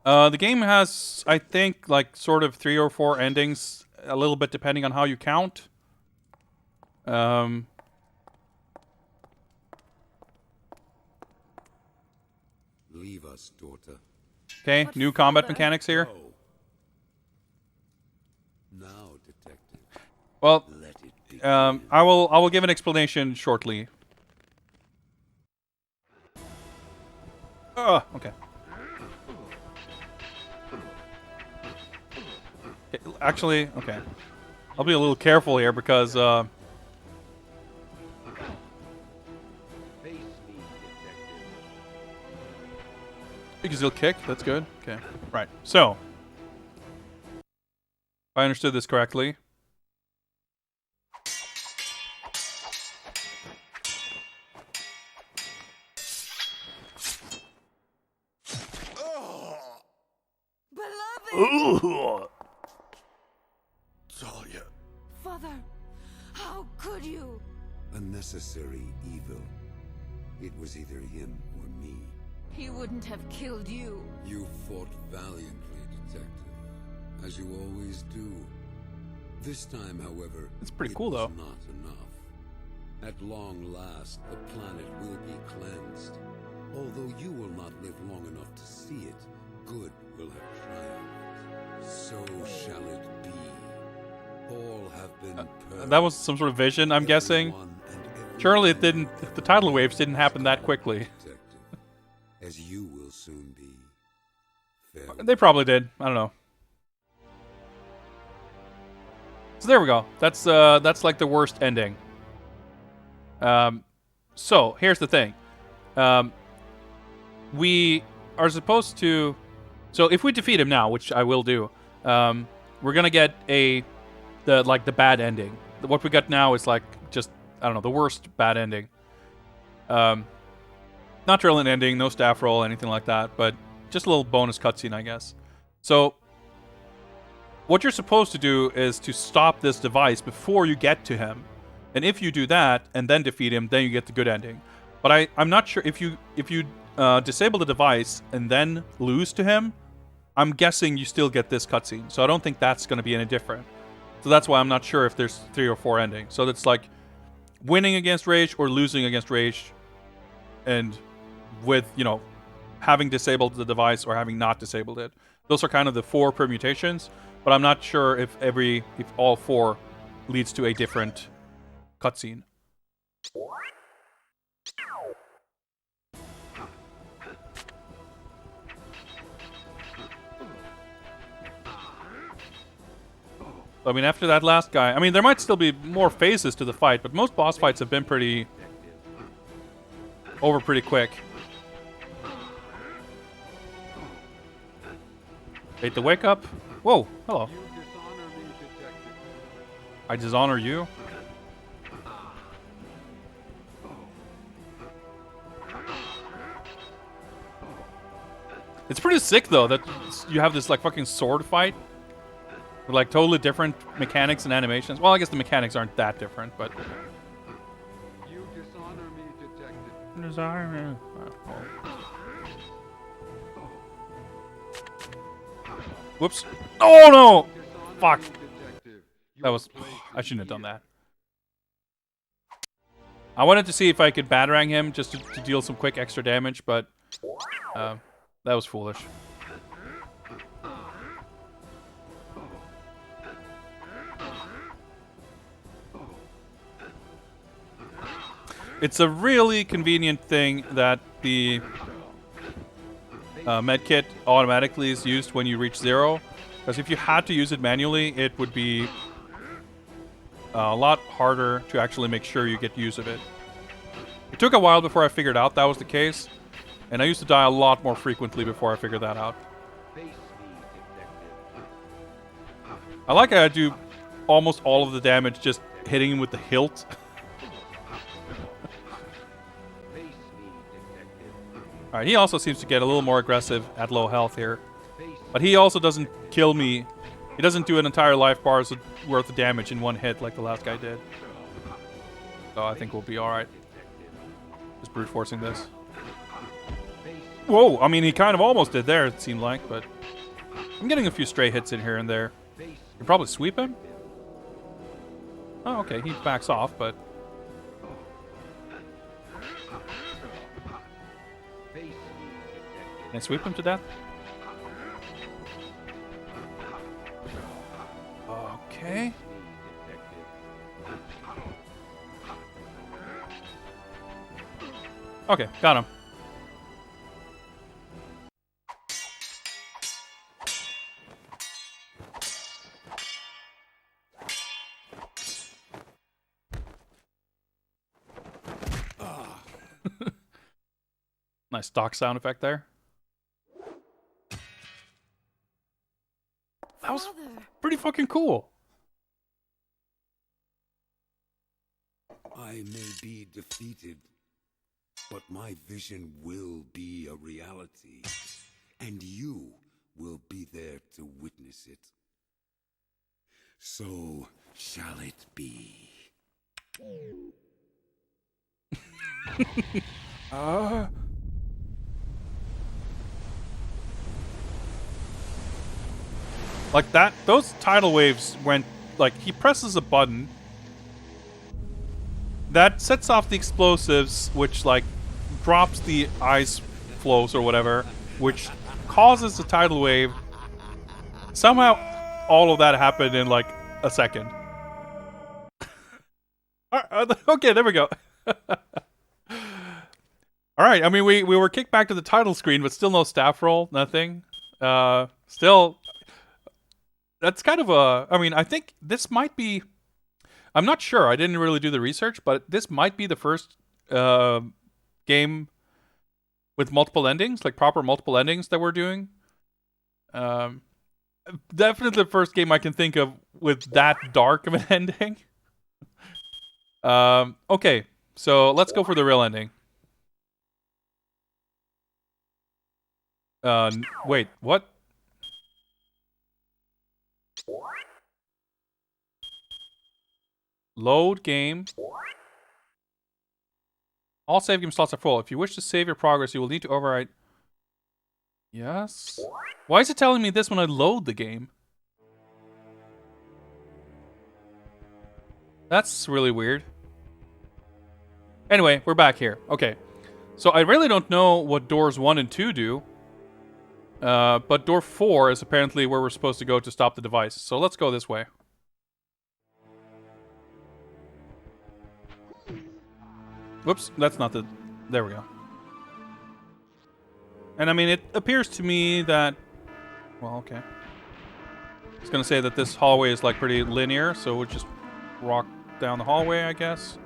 The game has, I think, like sort of 3 or 4 endings, a little bit depending on how you count. Leave us, daughter. Okay, But new combat Father- mechanics here. Go. Now, Detective, Well, let it be. I will give an explanation shortly. Okay. Actually, okay. I'll be a little careful here because because he'll kick. That's good. Okay. Right. So, if I understood this correctly. Beloved! Talia. Father, how could you? A necessary evil. It was either him or me. He wouldn't have killed you. You fought valiantly, Detective, as you always do. This time, however, It's pretty it cool, was though. not enough. At long last, the planet will be cleansed. Although you will not live long enough to see it, good will have triumphed. So shall it be. All have been purged. That was some sort of vision, I'm guessing. Everyone and everything Surely it didn't. The tidal waves didn't happen that quickly. Detective, as you will soon be. Farewell. They probably did. I don't know. So there we go. That's like the worst ending. So here's the thing. We are supposed to. So if we defeat him now, which I will do, we're gonna get the bad ending. What we got now is like just, I don't know, the worst bad ending. Not really an ending, no staff roll, anything like that, but just a little bonus cutscene, I guess. So what you're supposed to do is to stop this device before you get to him. And if you do that and then defeat him, then you get the good ending. But I'm not sure if you disable the device and then lose to him, I'm guessing you still get this cutscene. So I don't think that's going to be any different. So that's why I'm not sure if there's 3 or 4 endings. So it's like winning against Rage or losing against Rage, and with, you know, having disabled the device or having not disabled it. Those are kind of the 4 permutations, but I'm not sure if all 4 leads to a different cutscene. I mean, after that last guy, I mean, there might still be more phases to the fight, but most boss fights have been over pretty quick. Wait, the wake up? Whoa, hello. I dishonor you? It's pretty sick, though, that you have this, like, fucking sword fight with, like, totally different mechanics and animations. Well, I guess the mechanics aren't that different, but... You dishonor me, detective. Dishonor me. Whoops. Oh, no! Fuck. That was... I shouldn't have done that. I wanted to see if I could batarang him just to deal some quick extra damage, but... that was foolish. It's a really convenient thing that the medkit automatically is used when you reach 0. Because if you had to use it manually, it would be a lot harder to actually make sure you get use of it. It took a while before I figured out that was the case. And I used to die a lot more frequently before I figured that out. I like how I do almost all of the damage just hitting him with the hilt. Alright, he also seems to get a little more aggressive at low health here. But he also doesn't kill me. He doesn't do an entire life bar's worth of damage in one hit like the last guy did. So I think we'll be alright. Just brute forcing this. Whoa, I mean, he kind of almost did there, it seemed like, but... I'm getting a few stray hits in here and there. You can probably sweep him? Oh, okay, he backs off, but... Can I sweep him to death? Okay. Okay, got him. Nice stock sound effect there. That was pretty fucking cool. I may be defeated, but my vision will be a reality, and you will be there to witness it. So shall it be. Like that, those tidal waves went, like, he presses a button that sets off the explosives, which, like, drops the ice flows or whatever, which causes the tidal wave. Somehow, all of that happened in, like, a second. Okay, there we go. Alright, I mean, we were kicked back to the title screen, but still no staff roll, nothing. Still... That's kind of a... I mean, I think this might be... I'm not sure. I didn't really do the research, but this might be the first game with multiple endings, like proper multiple endings that we're doing. Definitely the first game I can think of with that dark of an ending. Okay, so let's go for the real ending. Wait, what? Load game. All save game slots are full. If you wish to save your progress, you will need to overwrite Yes. Why is it telling me this when I load the game? That's really weird. Anyway, we're back here. Okay. So I really don't know what doors 1 and 2 do. But door 4 is apparently where we're supposed to go to stop the device. So let's go this way. Whoops, that's not the... There we go. And I mean, it appears to me that... Well, okay. I was gonna say that this hallway is like pretty linear, so we'll just walk down the hallway, I guess.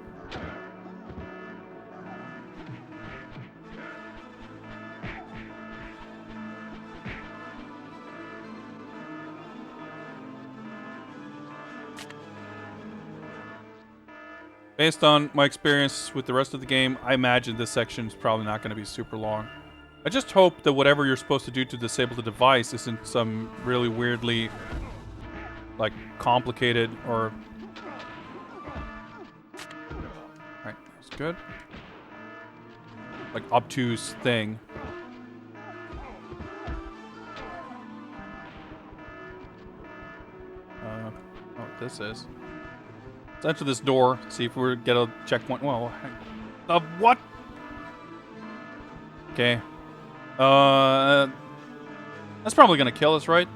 Based on my experience with the rest of the game, I imagine this section is probably not going to be super long. I just hope that whatever you're supposed to do to disable the device isn't some really weirdly, like, complicated or... Alright, that's good. Like, obtuse thing. I don't know what this is. Let's enter this door, see if we get a checkpoint. Well, what? Okay. That's probably gonna kill us, right?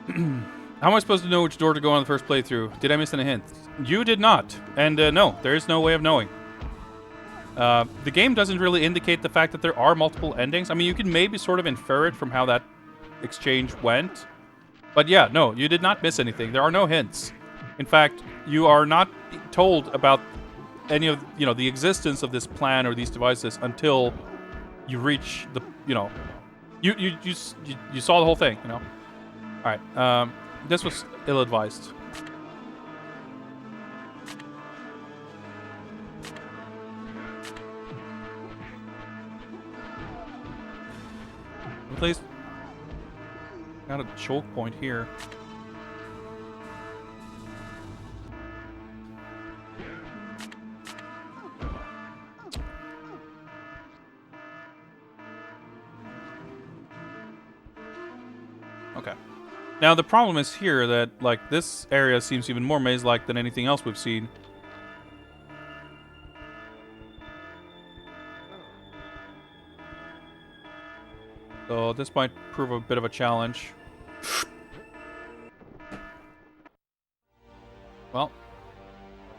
How am I supposed to know which door to go on the first playthrough? Did I miss any hints? You did not. And no, there is no way of knowing. The game doesn't really indicate the fact that there are multiple endings. I mean, you can maybe sort of infer it from how that exchange went. But yeah, no, you did not miss anything. There are no hints. In fact, you are not told about any of, the existence of this plan or these devices until you reach the, you saw the whole thing, All right, this was ill-advised. At least got a choke point here. Okay. Now the problem is here that, like, this area seems even more maze-like than anything else we've seen. So this might prove a bit of a challenge. Well,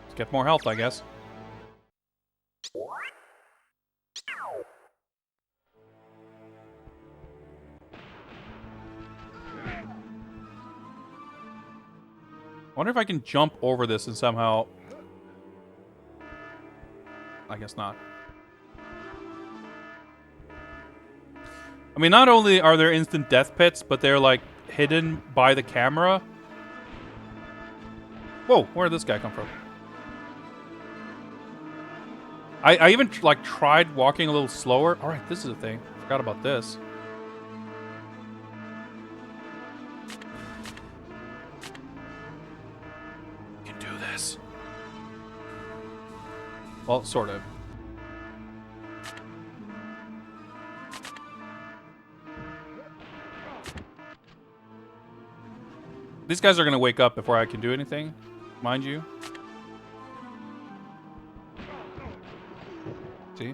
let's get more health, I guess. I wonder if I can jump over this and somehow... I guess not. I mean, not only are there instant death pits, but they're, like, hidden by the camera. Whoa, where did this guy come from? I even, like, tried walking a little slower. Alright, this is a thing. Forgot about this. You can do this. Well, sort of. These guys are going to wake up before I can do anything, mind you. See?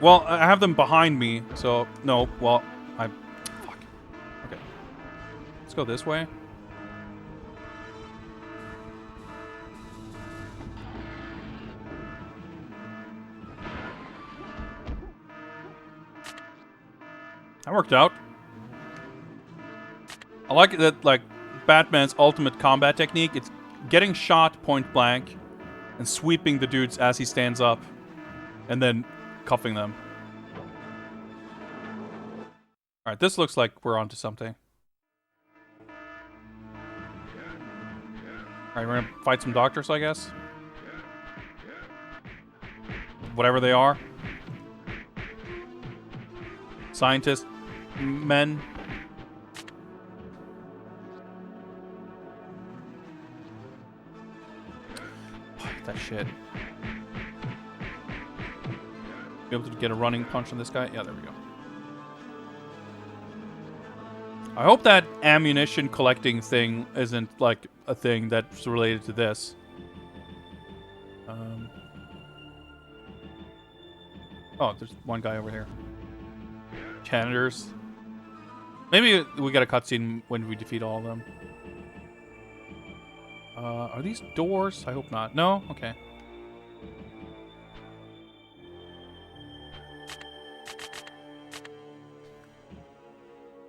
Well, I have them behind me, so... No, well, I... Fuck. Okay. Let's go this way. That worked out. I like it that, like, Batman's ultimate combat technique, it's getting shot point blank and sweeping the dudes as he stands up and then cuffing them. Alright, this looks like we're onto something. Alright, we're gonna fight some doctors, I guess. Whatever they are. Scientists. men. That shit. Be able to get a running punch on this guy? Yeah, there we go. I hope that ammunition collecting thing isn't like a thing that's related to this. Oh, there's one guy over here. Janitors. Maybe we got a cutscene when we defeat all of them. Are these doors? I hope not. No? Okay.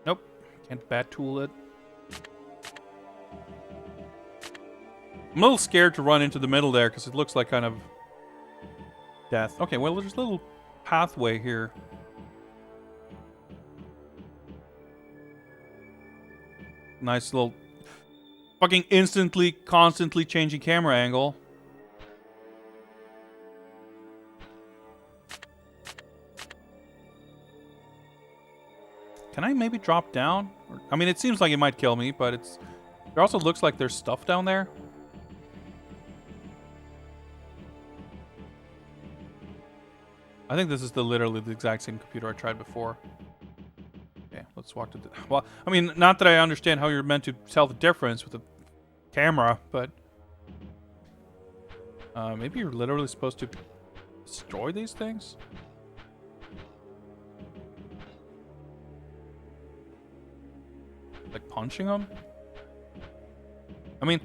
Nope. Can't bat tool it. I'm a little scared to run into the middle there because it looks like kind of death. Okay, well, there's a little pathway here. Nice little fucking instantly, constantly changing camera angle. Can I maybe drop down? I mean, it seems like it might kill me, but it's... It also looks like there's stuff down there. I think this is literally the exact same computer I tried before. Okay, let's walk to the... Well, I mean, not that I understand how you're meant to tell the difference with the camera, but... maybe you're literally supposed to destroy these things? Like punching them? I mean,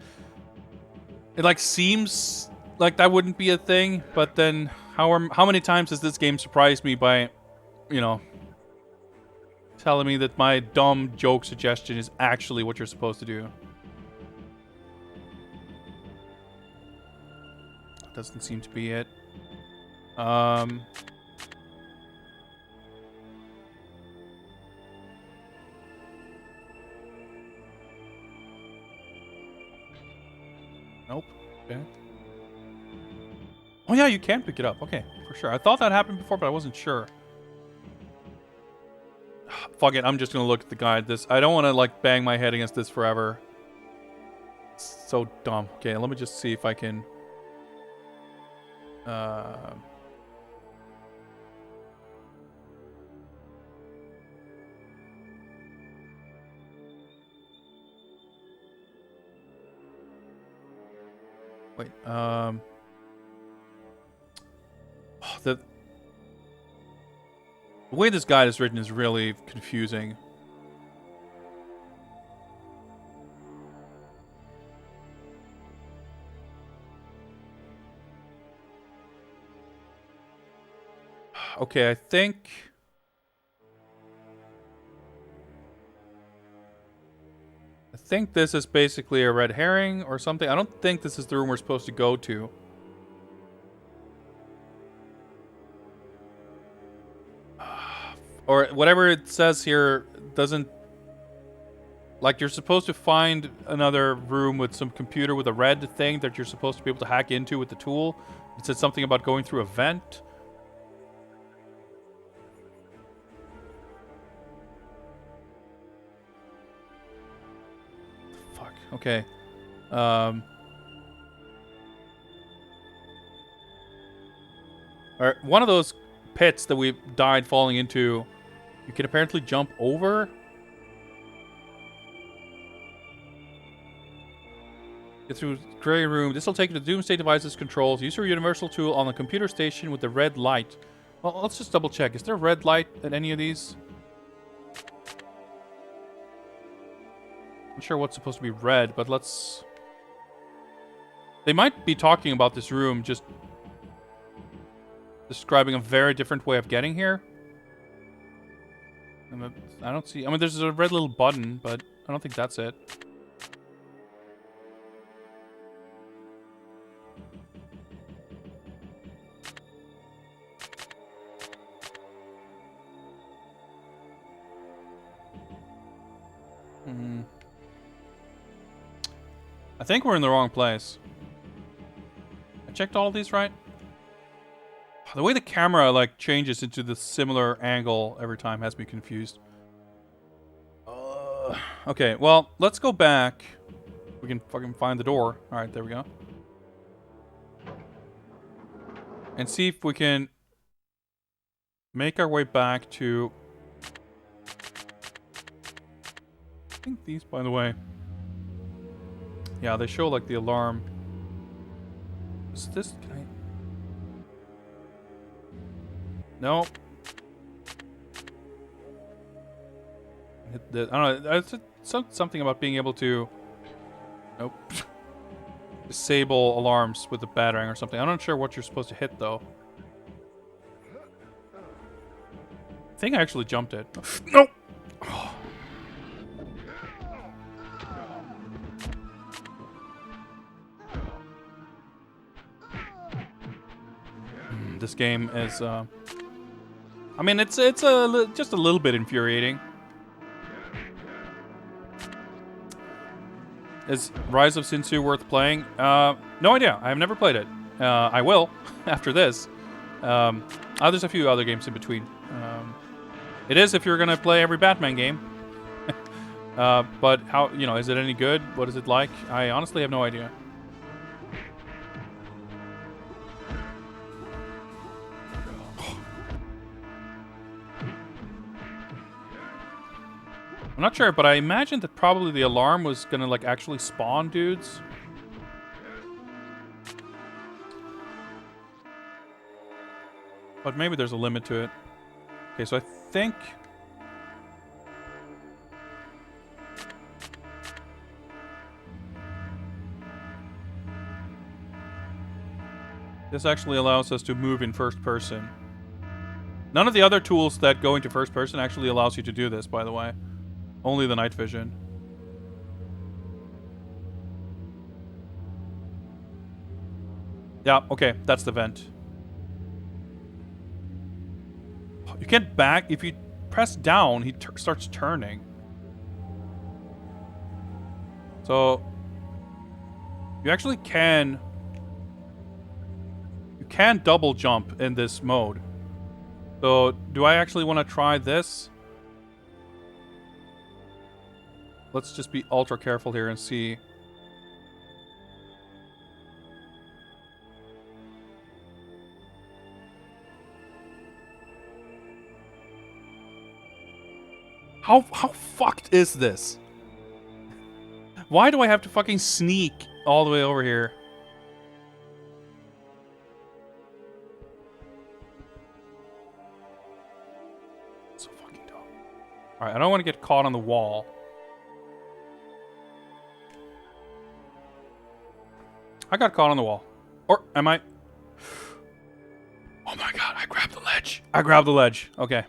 it like seems like that wouldn't be a thing, but then how many times has this game surprised me by, you know, telling me that my dumb joke suggestion is actually what you're supposed to do? Doesn't seem to be it. Nope. Okay. Oh yeah, you can pick it up. Okay, for sure. I thought that happened before, but I wasn't sure. Fuck it, I'm just gonna look at the guide. I don't want to like bang my head against this forever. It's so dumb. Okay, let me just see if I can. Wait, the way this guide is written is really confusing. Okay, I think... this is basically a red herring or something. I don't think this is the room we're supposed to go to. Or whatever it says here doesn't... Like, you're supposed to find another room with some computer with a red thing that you're supposed to be able to hack into with the tool. It said something about going through a vent. Fuck. Okay. Alright, one of those pits that we died falling into, you can apparently jump over. Get through the gray room. This will take you to Doomsday Devices controls. Use your universal tool on the computer station with the red light. Well, let's just double check. Is there a red light at any of these? I'm not sure what's supposed to be red, but let's... They might be talking about this room, just describing a very different way of getting here. I don't see... I mean, there's a red little button, but I don't think that's it. I think we're in the wrong place. I checked all of these right? The way the camera like changes into this similar angle every time has me confused. Okay, well, let's go back. We can fucking find the door. Alright, there we go. And see if we can make our way back to... I think these, by the way... Yeah, they show, like, the alarm. Is this... Can I... No. I don't know. It's something about being able to... Nope. Disable alarms with the batarang or something. I'm not sure what you're supposed to hit, though. I think I actually jumped it. Nope! This game is, I mean, it's just a little bit infuriating. Is Rise of Sinsu worth playing? No idea. I've never played it. I will after this. There's a few other games in between. It is if you're gonna play every Batman game. But how, you know, is it any good? What is it like? I honestly have no idea. I'm not sure, but I imagined that probably the alarm was gonna, like, actually spawn dudes. But maybe there's a limit to it. Okay, so I think... This actually allows us to move in first person. None of the other tools that go into first person actually allows you to do this, by the way. Only the night vision. Yeah, okay, that's the vent. You can't back. If you press down, he starts turning. So, you actually can... You can double jump in this mode. So, do I actually want to try this? Let's just be ultra careful here and see. How fucked is this? Why do I have to fucking sneak all the way over here? So fucking dumb. Alright, I don't want to get caught on the wall. I got caught on the wall. Or am I? Oh my god, I grabbed the ledge. I grabbed the ledge. Okay.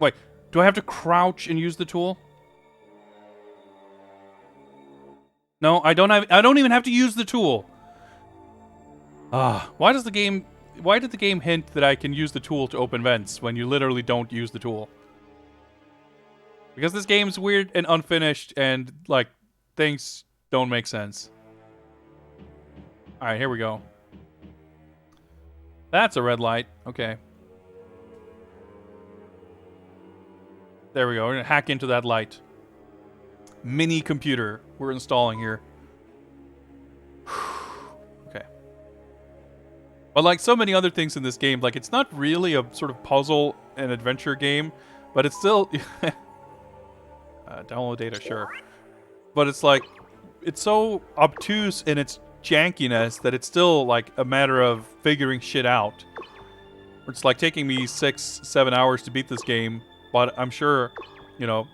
Wait, do I have to crouch and use the tool? No, I don't even have to use the tool. Why did the game hint that I can use the tool to open vents when you literally don't use the tool? Because this game's weird and unfinished and, like, things don't make sense. Alright, here we go. That's a red light. Okay. There we go. We're gonna hack into that light. Mini computer we're installing here. Okay. But like so many other things in this game, like, it's not really a sort of puzzle and adventure game, but it's still... download data, sure. But it's like, it's so obtuse in its jankiness that it's still like a matter of figuring shit out. It's like taking me 6-7 hours to beat this game, but I'm sure, you know,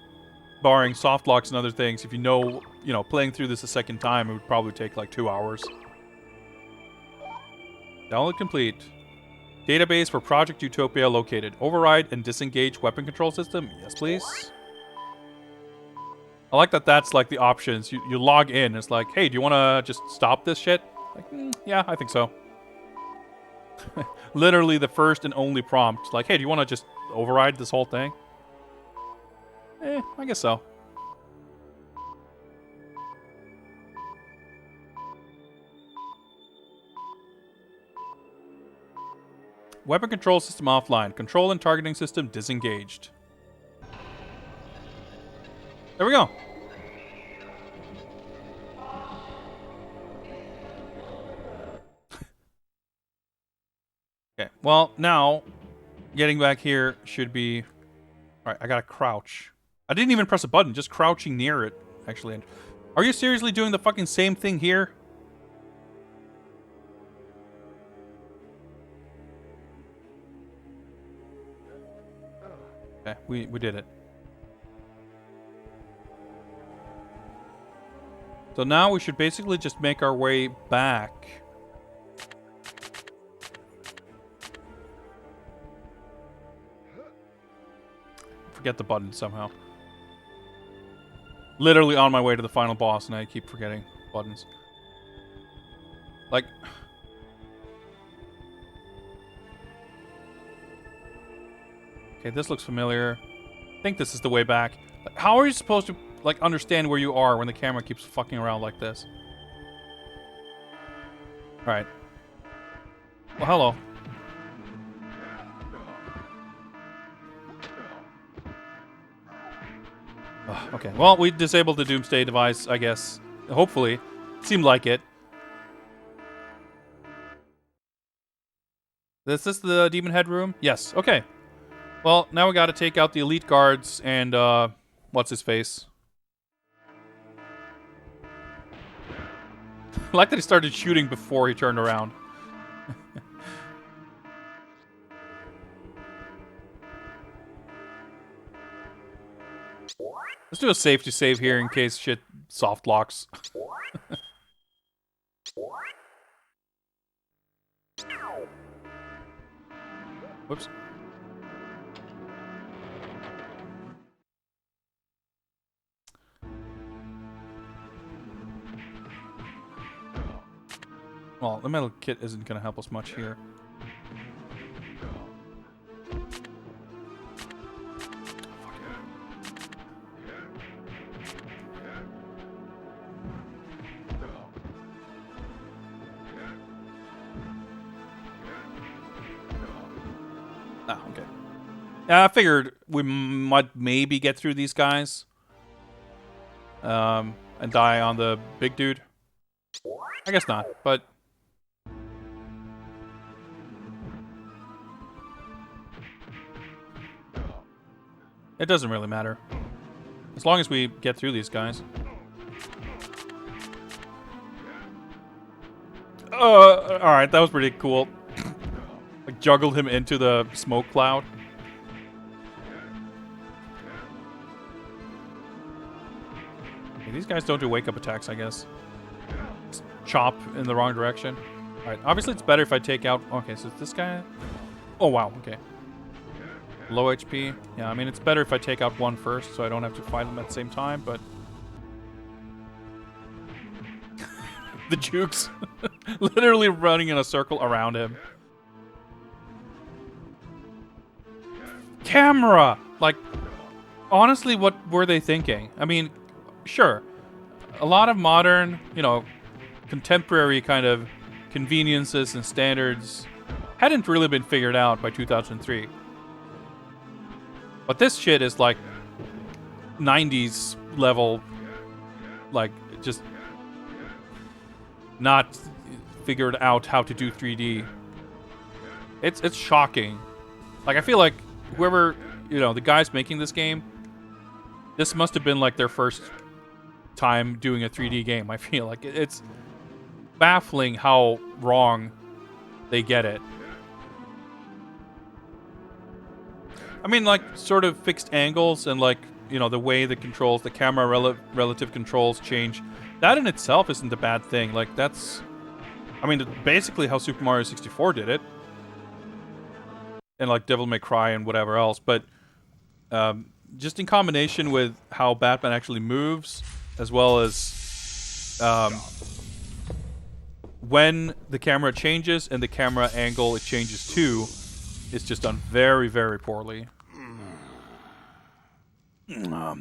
barring soft locks and other things, if you know, playing through this a second time, it would probably take like 2 hours. Download complete. Database for Project Utopia located. Override and disengage weapon control system. Yes, please. I like that that's like the options. You log in. It's like, hey, do you want to just stop this shit? Like, yeah, I think so. Literally the first and only prompt. Like, hey, do you want to just override this whole thing? I guess so. Weapon control system offline. Control and targeting system disengaged. There we go. Okay, well, now, getting back here should be... Alright, I gotta crouch. I didn't even press a button, just crouching near it, actually. Are you seriously doing the fucking same thing here? Okay, we did it. So now we should basically just make our way back. Forget the button somehow. Literally on my way to the final boss, and I keep forgetting buttons. Like... Okay, this looks familiar. I think this is the way back. How are you supposed to, like, understand where you are when the camera keeps fucking around like this? Alright. Well, hello. Ugh, okay, well, we disabled the Doomsday device, I guess. Hopefully. Seemed like it. Is this the Demon Head room? Yes, okay. Well, now we gotta take out the elite guards and, what's his face? I like that he started shooting before he turned around. Let's do a safety save here in case shit soft locks. Whoops. Well, the metal kit isn't going to help us much here. Ah, okay. Yeah, I figured we might maybe get through these guys. And die on the big dude. I guess not, but... It doesn't really matter. As long as we get through these guys. Alright, that was pretty cool. Like, juggled him into the smoke cloud. Okay, these guys don't do wake-up attacks, I guess. Just chop in the wrong direction. Alright, obviously it's better if I take out... Okay, so this guy... Oh, wow, okay. Low HP. Yeah, I mean, it's better if I take out one first, so I don't have to fight them at the same time, but... The jukes. Literally running in a circle around him. Camera! Like, honestly, what were they thinking? I mean, sure. A lot of modern, you know, contemporary kind of conveniences and standards hadn't really been figured out by 2003. But this shit is like 90s level, like, just not figured out how to do 3D. It's shocking. Like, I feel like whoever, you know, the guys making this game, this must have been like their first time doing a 3D game. I feel like it's baffling how wrong they get it. I mean, like, sort of fixed angles and, like, you know, the way the controls, the camera relative controls change. That in itself isn't a bad thing. Like, that's... I mean, basically how Super Mario 64 did it. And, like, Devil May Cry and whatever else. But just in combination with how Batman actually moves, as well as when the camera changes and the camera angle it changes to, it's just done very, very poorly. All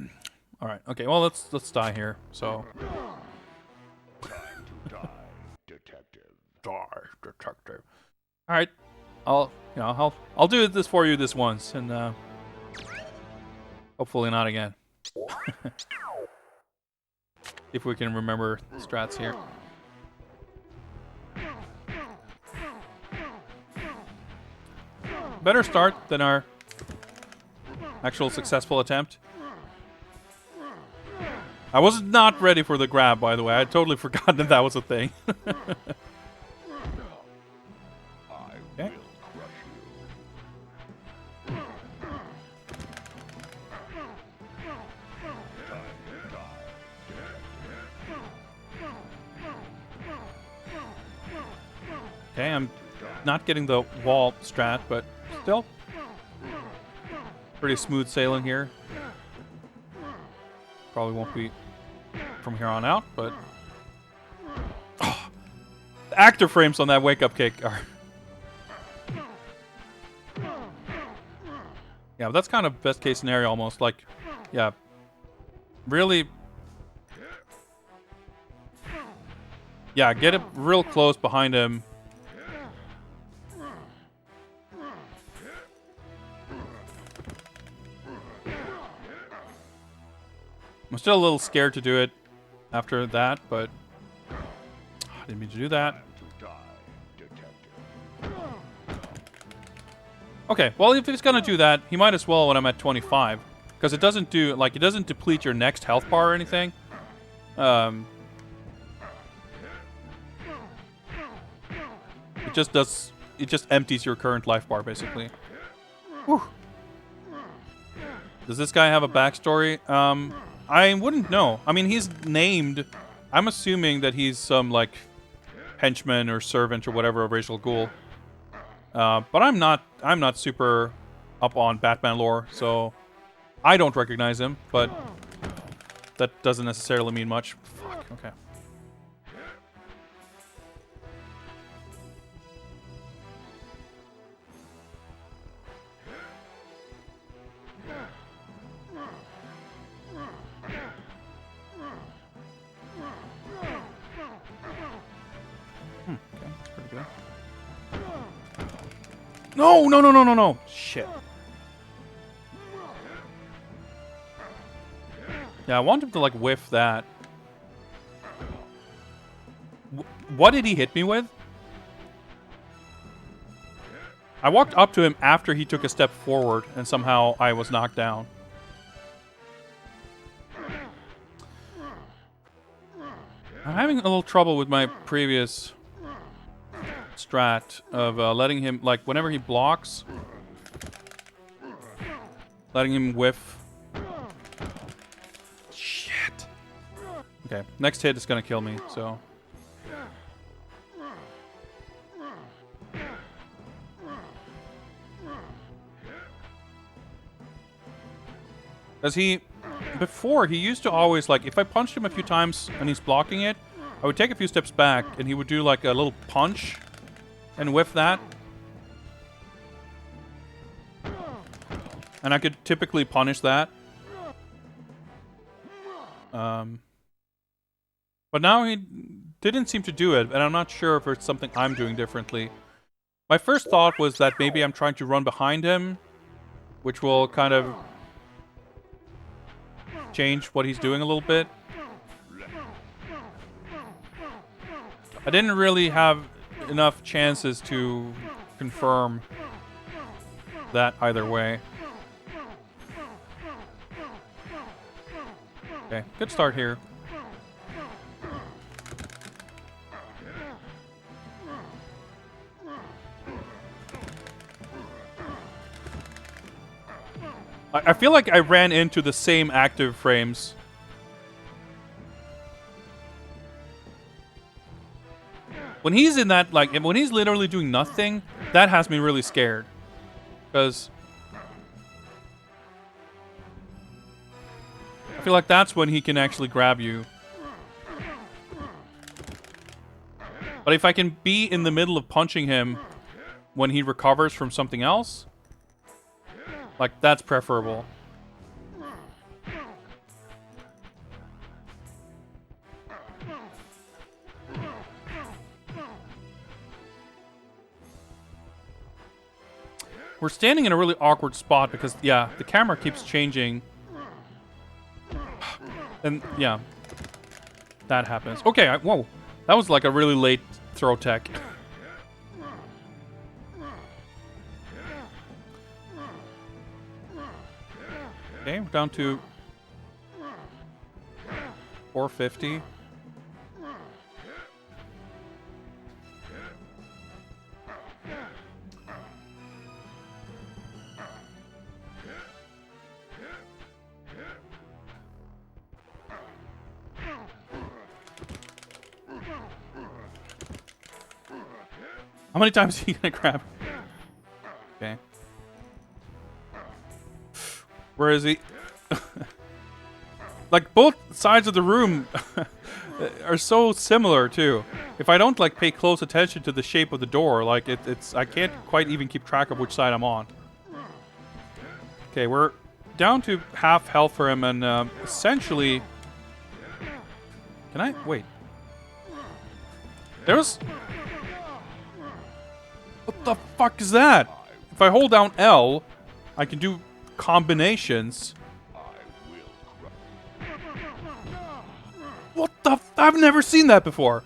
right. Okay. Well, let's die here. So. Die, detective. Die, detective. All right. I'll you know, I'll do this for you this once, and hopefully not again. If we can remember strats here. Better start than our actual successful attempt. I was not ready for the grab, by the way. I had totally forgotten that was a thing. Okay. Okay, I'm not getting the wall strat, but still pretty smooth sailing here. Probably won't be from here on out, but oh, the actor frames on that wake-up kick are... Yeah, but that's kind of best case scenario almost. Like, yeah, really... Yeah, get it real close behind him. I'm still a little scared to do it after that, but I didn't mean to do that. Okay, well, if he's gonna do that, he might as well when I'm at 25, because it doesn't do, like, it doesn't deplete your next health bar or anything. It just empties your current life bar basically. Whew. Does this guy have a backstory? I wouldn't know. I mean, he's named. I'm assuming that he's some, like, henchman or servant or whatever of Ra's al Ghul. But I'm not super up on Batman lore, so I don't recognize him, but that doesn't necessarily mean much. Fuck, okay. No, no, no, no, no, no. Shit. Yeah, I want him to, like, whiff that. What did he hit me with? I walked up to him after he took a step forward, and somehow I was knocked down. I'm having a little trouble with my previous strat of letting him, like, whenever he blocks, letting him whiff. Shit. Okay, next hit is gonna kill me, so. Because before, he used to always, like, if I punched him a few times and he's blocking it, I would take a few steps back and he would do, like, a little punch and whiff that. And I could typically punish that. But now he didn't seem to do it, and I'm not sure if it's something I'm doing differently. My first thought was that maybe I'm trying to run behind him, which will kind of change what he's doing a little bit. I didn't really have enough chances to confirm that either way. Okay, good start here. I feel like I ran into the same active frames. When he's in that, like, when he's literally doing nothing, that has me really scared. Because I feel like that's when he can actually grab you. But if I can be in the middle of punching him when he recovers from something else, like, that's preferable. We're standing in a really awkward spot because, yeah, the camera keeps changing. And, yeah. That happens. Okay, whoa. That was like a really late throw tech. Okay, we're down to 450. How many times are you gonna grab? Okay. Where is he? Like, both sides of the room are so similar, too. If I don't, like, pay close attention to the shape of the door, like, it's... I can't quite even keep track of which side I'm on. Okay, we're down to half health for him, and, essentially... Can I... Wait. There's... What the fuck is that? If I hold down L, I can do combinations. What the f- I've never seen that before.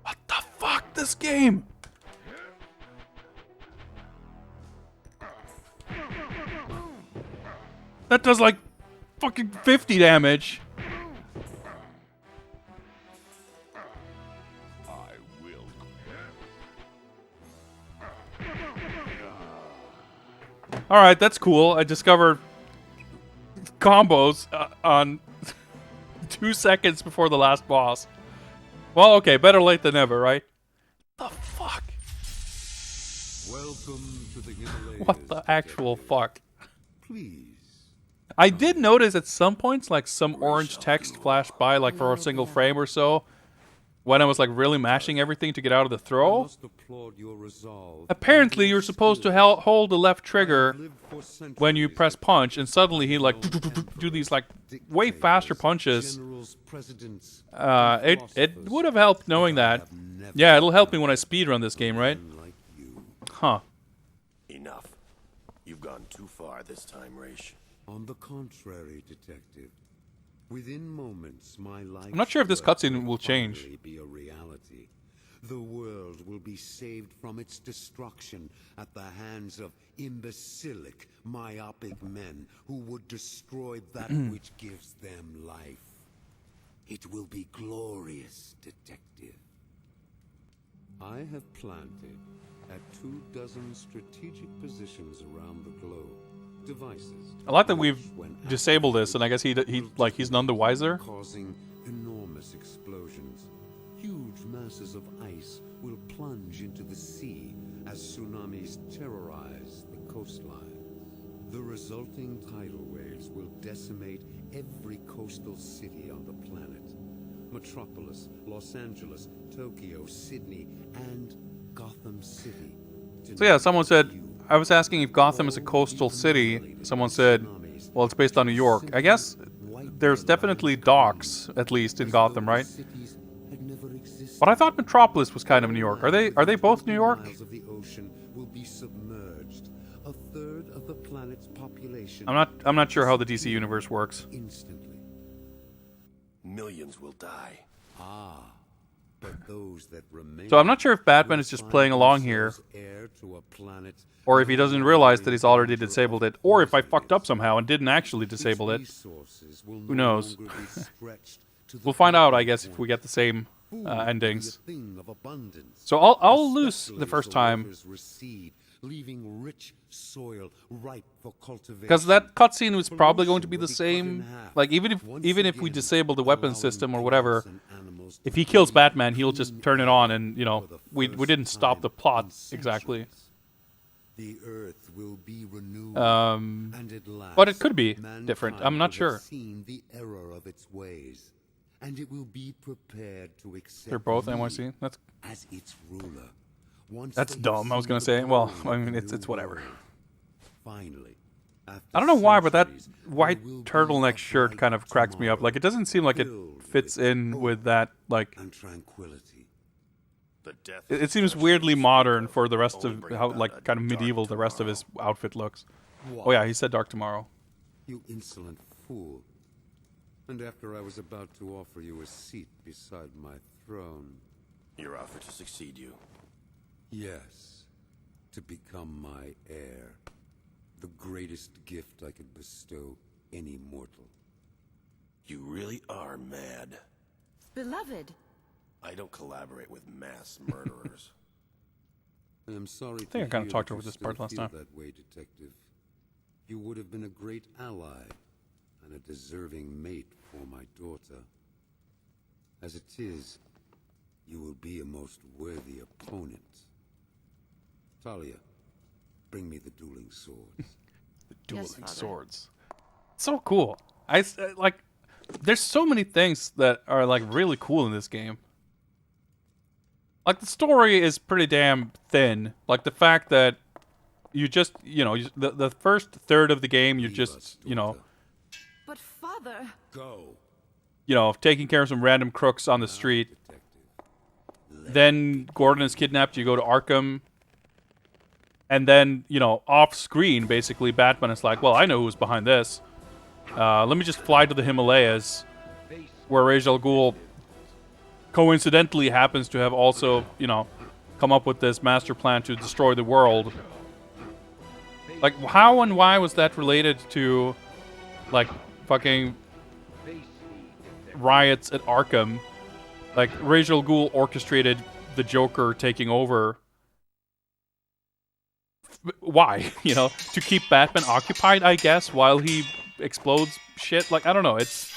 What the fuck? This game? That does like fucking 50 damage. Alright, that's cool. I discovered combos on 2 seconds before the last boss. Well, okay, better late than never, right? The fuck? Welcome to the Himalayas. What the actual fuck? Please. I did notice at some points, like, some orange text flashed by, like, for a single frame or so, when I was, like, really mashing everything to get out of the throw. Apparently, you're supposed to hold the left trigger when you press punch, and suddenly he, like, do these, like, way faster punches. It would have helped knowing that. Yeah, it'll help me when I speedrun this game, right? Huh. Enough. You've gone too far this time, Raish. On the contrary, Detective. Within moments, my life. I'm not sure if this cutscene will change. Be a reality. The world will be saved from its destruction at the hands of imbecilic, myopic men who would destroy that which gives them life. It will be glorious, Detective. I have planted at 24 strategic positions around the globe. Devices. I like that we've disabled this, and I guess he's none the wiser. Causing enormous explosions. Huge masses of ice will plunge into the sea as tsunamis terrorize the coastline. The resulting tidal waves will decimate every coastal city on the planet. Metropolis, Los Angeles, Tokyo, Sydney, and Gotham City. So yeah, someone said, I was asking if Gotham is a coastal city. Someone said, well, it's based on New York. I guess there's definitely docks, at least, in Gotham, right? But I thought Metropolis was kind of New York. Are they both New York? The ocean will be submerged. A third of the planet's population. I'm not sure how the DC universe works. Instantly. Millions will die. But those that remain. So I'm not sure if Batman is just playing along here, or if he doesn't realize that he's already disabled it, or if I fucked up somehow and didn't actually disable it. Who knows? We'll find out, I guess, if we get the same endings. So I'll lose the first time. Leaving rich soil ripe for cultivation. Because that cutscene was probably going to be the same. Like, even if we disable the weapon system or whatever, if he kills Batman, he'll just turn it on, and you know, we didn't stop the plot exactly. The earth will be renewed, but it could be different. I'm not sure. Seen the error of its ways, and it will be prepared to accept. They're both NYC. That's as its ruler. That's dumb. I was gonna say. Well, I mean, it's whatever. Finally, I don't know why, but that white turtleneck shirt kind of cracks me up. Like, it doesn't seem like it fits in with that, like, and tranquility. The death It seems weirdly modern for the rest of how, like, kind of medieval the rest of his outfit looks. What? Oh yeah, he said Dark Tomorrow. You insolent fool. And after I was about to offer you a seat beside my throne. Your offer to succeed you. Yes. To become my heir. The greatest gift I could bestow any mortal. You really are mad. Beloved. I don't collaborate with mass murderers. I am sorry I think I kind of talked over this part last time. That way, detective. You would have been a great ally and a deserving mate for my daughter. As it is, you will be a most worthy opponent. Talia, bring me the dueling swords. The dueling Father. swords. So cool. Like, there's so many things that are like really cool in this game. Like, the story is pretty damn thin. Like, the fact that you just, you know, the first third of the game, you're just, you know, But Father... Go. you know, taking care of some random crooks on the street. Then Gordon is kidnapped, you go to Arkham. And then, you know, off screen, basically, Batman is like, well, I know who's behind this. Let me just fly to the Himalayas, where Ra's al Ghul coincidentally happens to have also, you know, come up with this master plan to destroy the world. Like, how and why was that related to, like, fucking riots at Arkham? Like, Ra's al Ghul orchestrated the Joker taking over. Why? You know, to keep Batman occupied, I guess, while he explodes shit. Like, I don't know. It's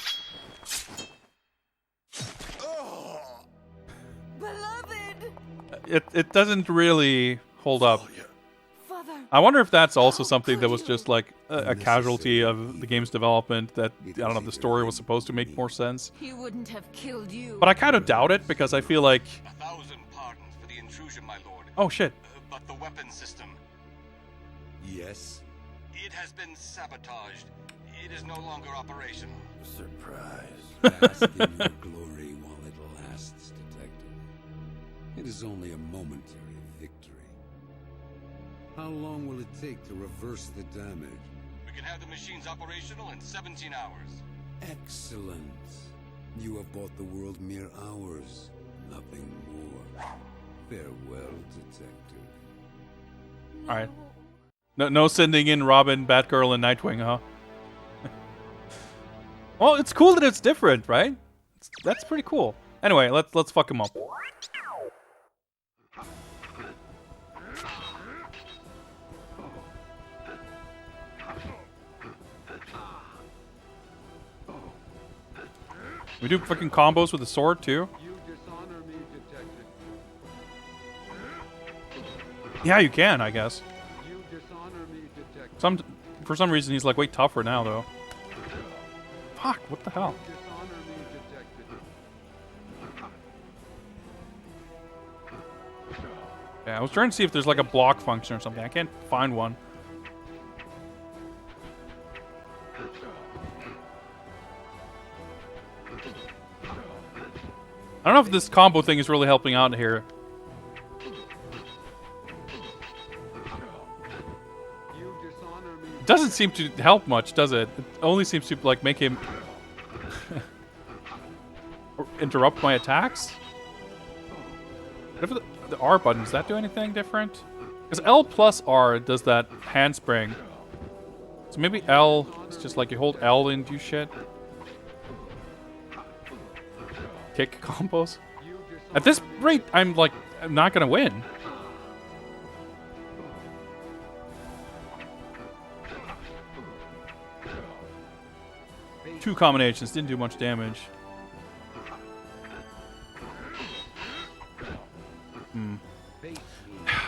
Beloved! it doesn't really hold up. Father! I wonder if that's also something that was just like a casualty of the game's development. That, I don't know, the story was supposed to make more sense. He wouldn't have killed you. But I kind of doubt it because I feel like, 1,000 pardons for the intrusion, my lord. oh shit. But the weapon system, Yes? it has been sabotaged. It is no longer operational. Surprise. Bask in your glory while it lasts, detective. It is only a momentary victory. How long will it take to reverse the damage? We can have the machines operational in 17 hours. Excellent. You have bought the world mere hours, nothing more. Farewell, detective. All right. No sending in Robin, Batgirl, and Nightwing, huh? Well, it's cool that it's different, right? That's pretty cool. Anyway, let's fuck him up. We do fucking combos with the sword too. You dishonor me, detective. Yeah, you can, I guess. You dishonor me, detective. For some reason, he's like way tougher now, though. Fuck! What the hell? Dishonor me, detective. Yeah, I was trying to see if there's like a block function or something. I can't find one. I don't know if this combo thing is really helping out here. You dishonor me. It doesn't seem to help much, does it? It only seems to like make him or interrupt my attacks. Whatever the R button, does that do anything different? Because L plus R does that handspring. So maybe L is just like you hold L and do shit. Kick combos. At this rate, I'm not gonna win. Two combinations didn't do much damage.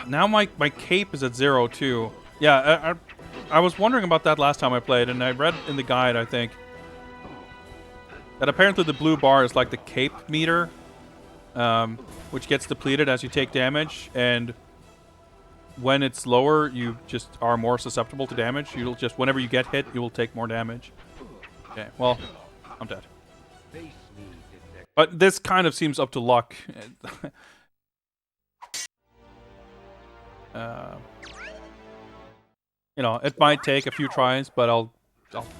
Now my cape is at 0 too. Yeah, I was wondering about that last time I played, and I read in the guide, I think, that apparently the blue bar is like the cape meter, which gets depleted as you take damage, and when it's lower, you just are more susceptible to damage. You'll just, whenever you get hit, you will take more damage. Okay, well, I'm dead. But this kind of seems up to luck. You know, it might take a few tries, but I'll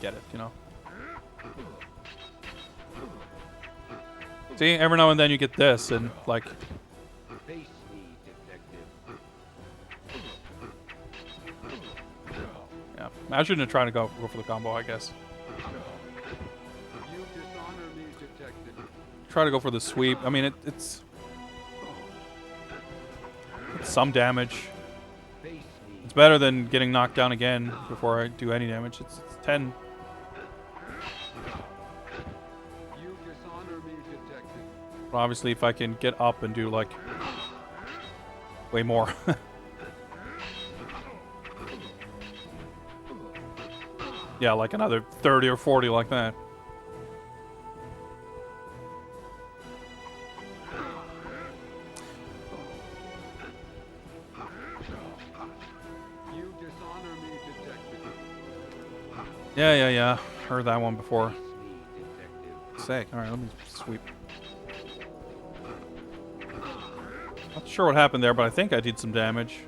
get it, you know. See, every now and then you get this, and like... Face me, detective. Yeah, I shouldn't have tried to go for the combo, I guess. You dishonor me, detective. Try to go for the sweep. I mean, it's some damage. Face me. It's better than getting knocked down again before I do any damage. It's 10. You dishonor me, detective. But obviously, if I can get up and do, like, way more. Yeah, like another 30 or 40 like that. You dishonor me, detective. Yeah. Heard that one before. Face me, detective. Sick. Alright, let me sweep. Not sure what happened there, but I think I did some damage.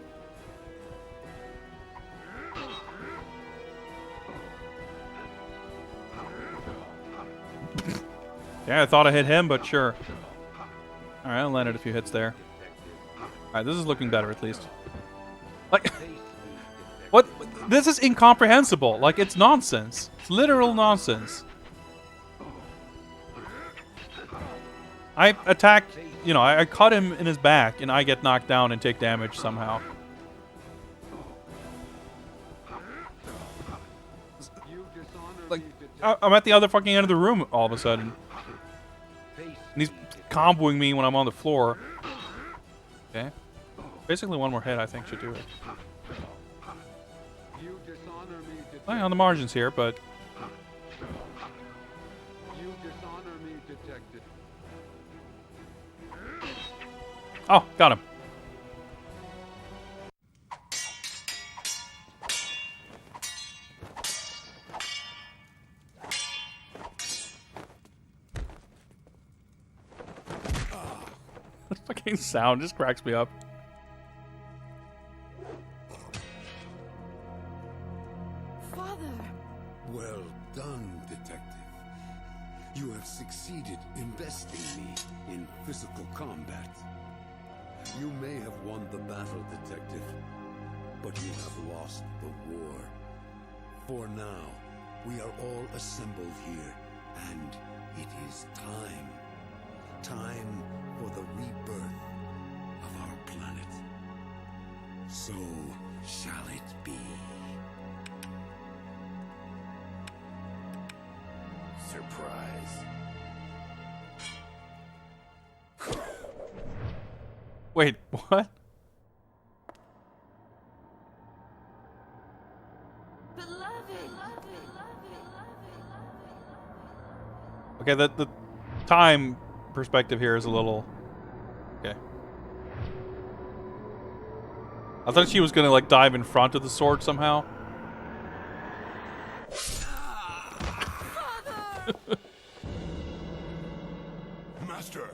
Yeah, I thought I hit him, but sure. Alright, I landed a few hits there. Alright, this is looking better at least. Like, what? This is incomprehensible. Like, it's nonsense. It's literal nonsense. I attack, you know, I cut him in his back, and I get knocked down and take damage somehow. You dishonor Like, me, detective. I'm at the other fucking end of the room all of a sudden. Face And he's me, detective. comboing me when I'm on the floor. Okay. Basically one more hit, I think, should do it. You dishonor me, detective. On the margins here, but... You dishonor me, detective. Oh, got him. This fucking sound just cracks me up. Father! Well done, detective. You have succeeded in besting me in physical combat. You may have won the battle, detective, but you have lost the war. For now, we are all assembled here, and it is time. Time for the rebirth of our planet. So shall it be. Surprise. Wait, what? Okay, the time perspective here is a little... Okay. I thought she was gonna, like, dive in front of the sword somehow. Master!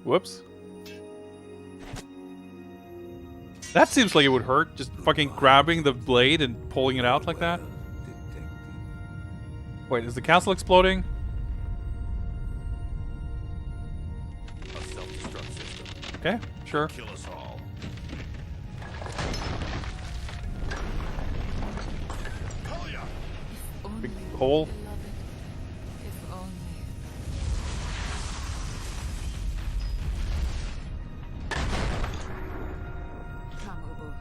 Whoops. That seems like it would hurt, just fucking grabbing the blade and pulling it out like that. Wait, is the castle exploding? A self-destruct system. Okay, sure. Kill us all. Talia! Big hole. Beloved, if only. Come, Ubu.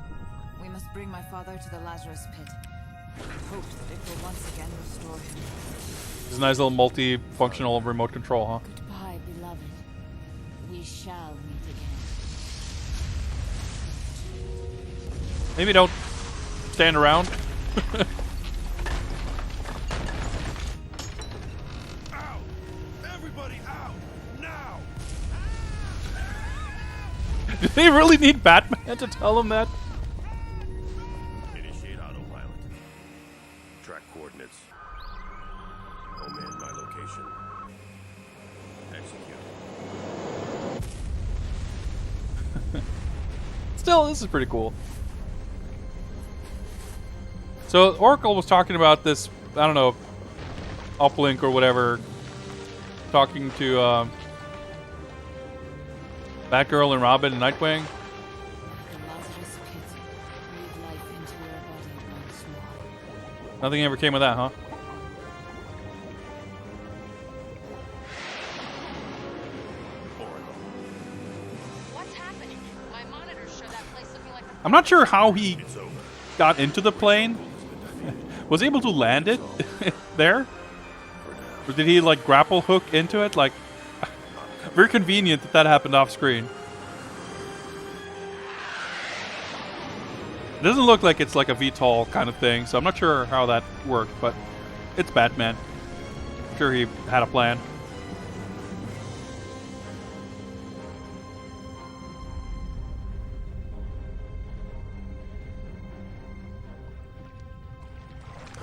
We must bring my father to the Lazarus pit. I hope that it will once again restore him. It's a nice little multi-functional remote control, huh? Goodbye, beloved. We shall meet again. Maybe don't stand around. Out! Everybody out! Now! Do they really need Batman to tell them that? Initiate autopilot. Track coordinates. Command my location. Execute. still, this is pretty cool. So Oracle was talking about this, I don't know, uplink or whatever, talking to Batgirl and Robin and Nightwing. Nothing ever came of that, huh? What's happening? My monitors show that place looking like I'm not sure how he got into the plane. Was he able to land it there? Or did he like grapple hook into it? Like, very convenient that that happened off screen. It doesn't look like it's like a VTOL kind of thing, so I'm not sure how that worked, but it's Batman. I'm sure he had a plan.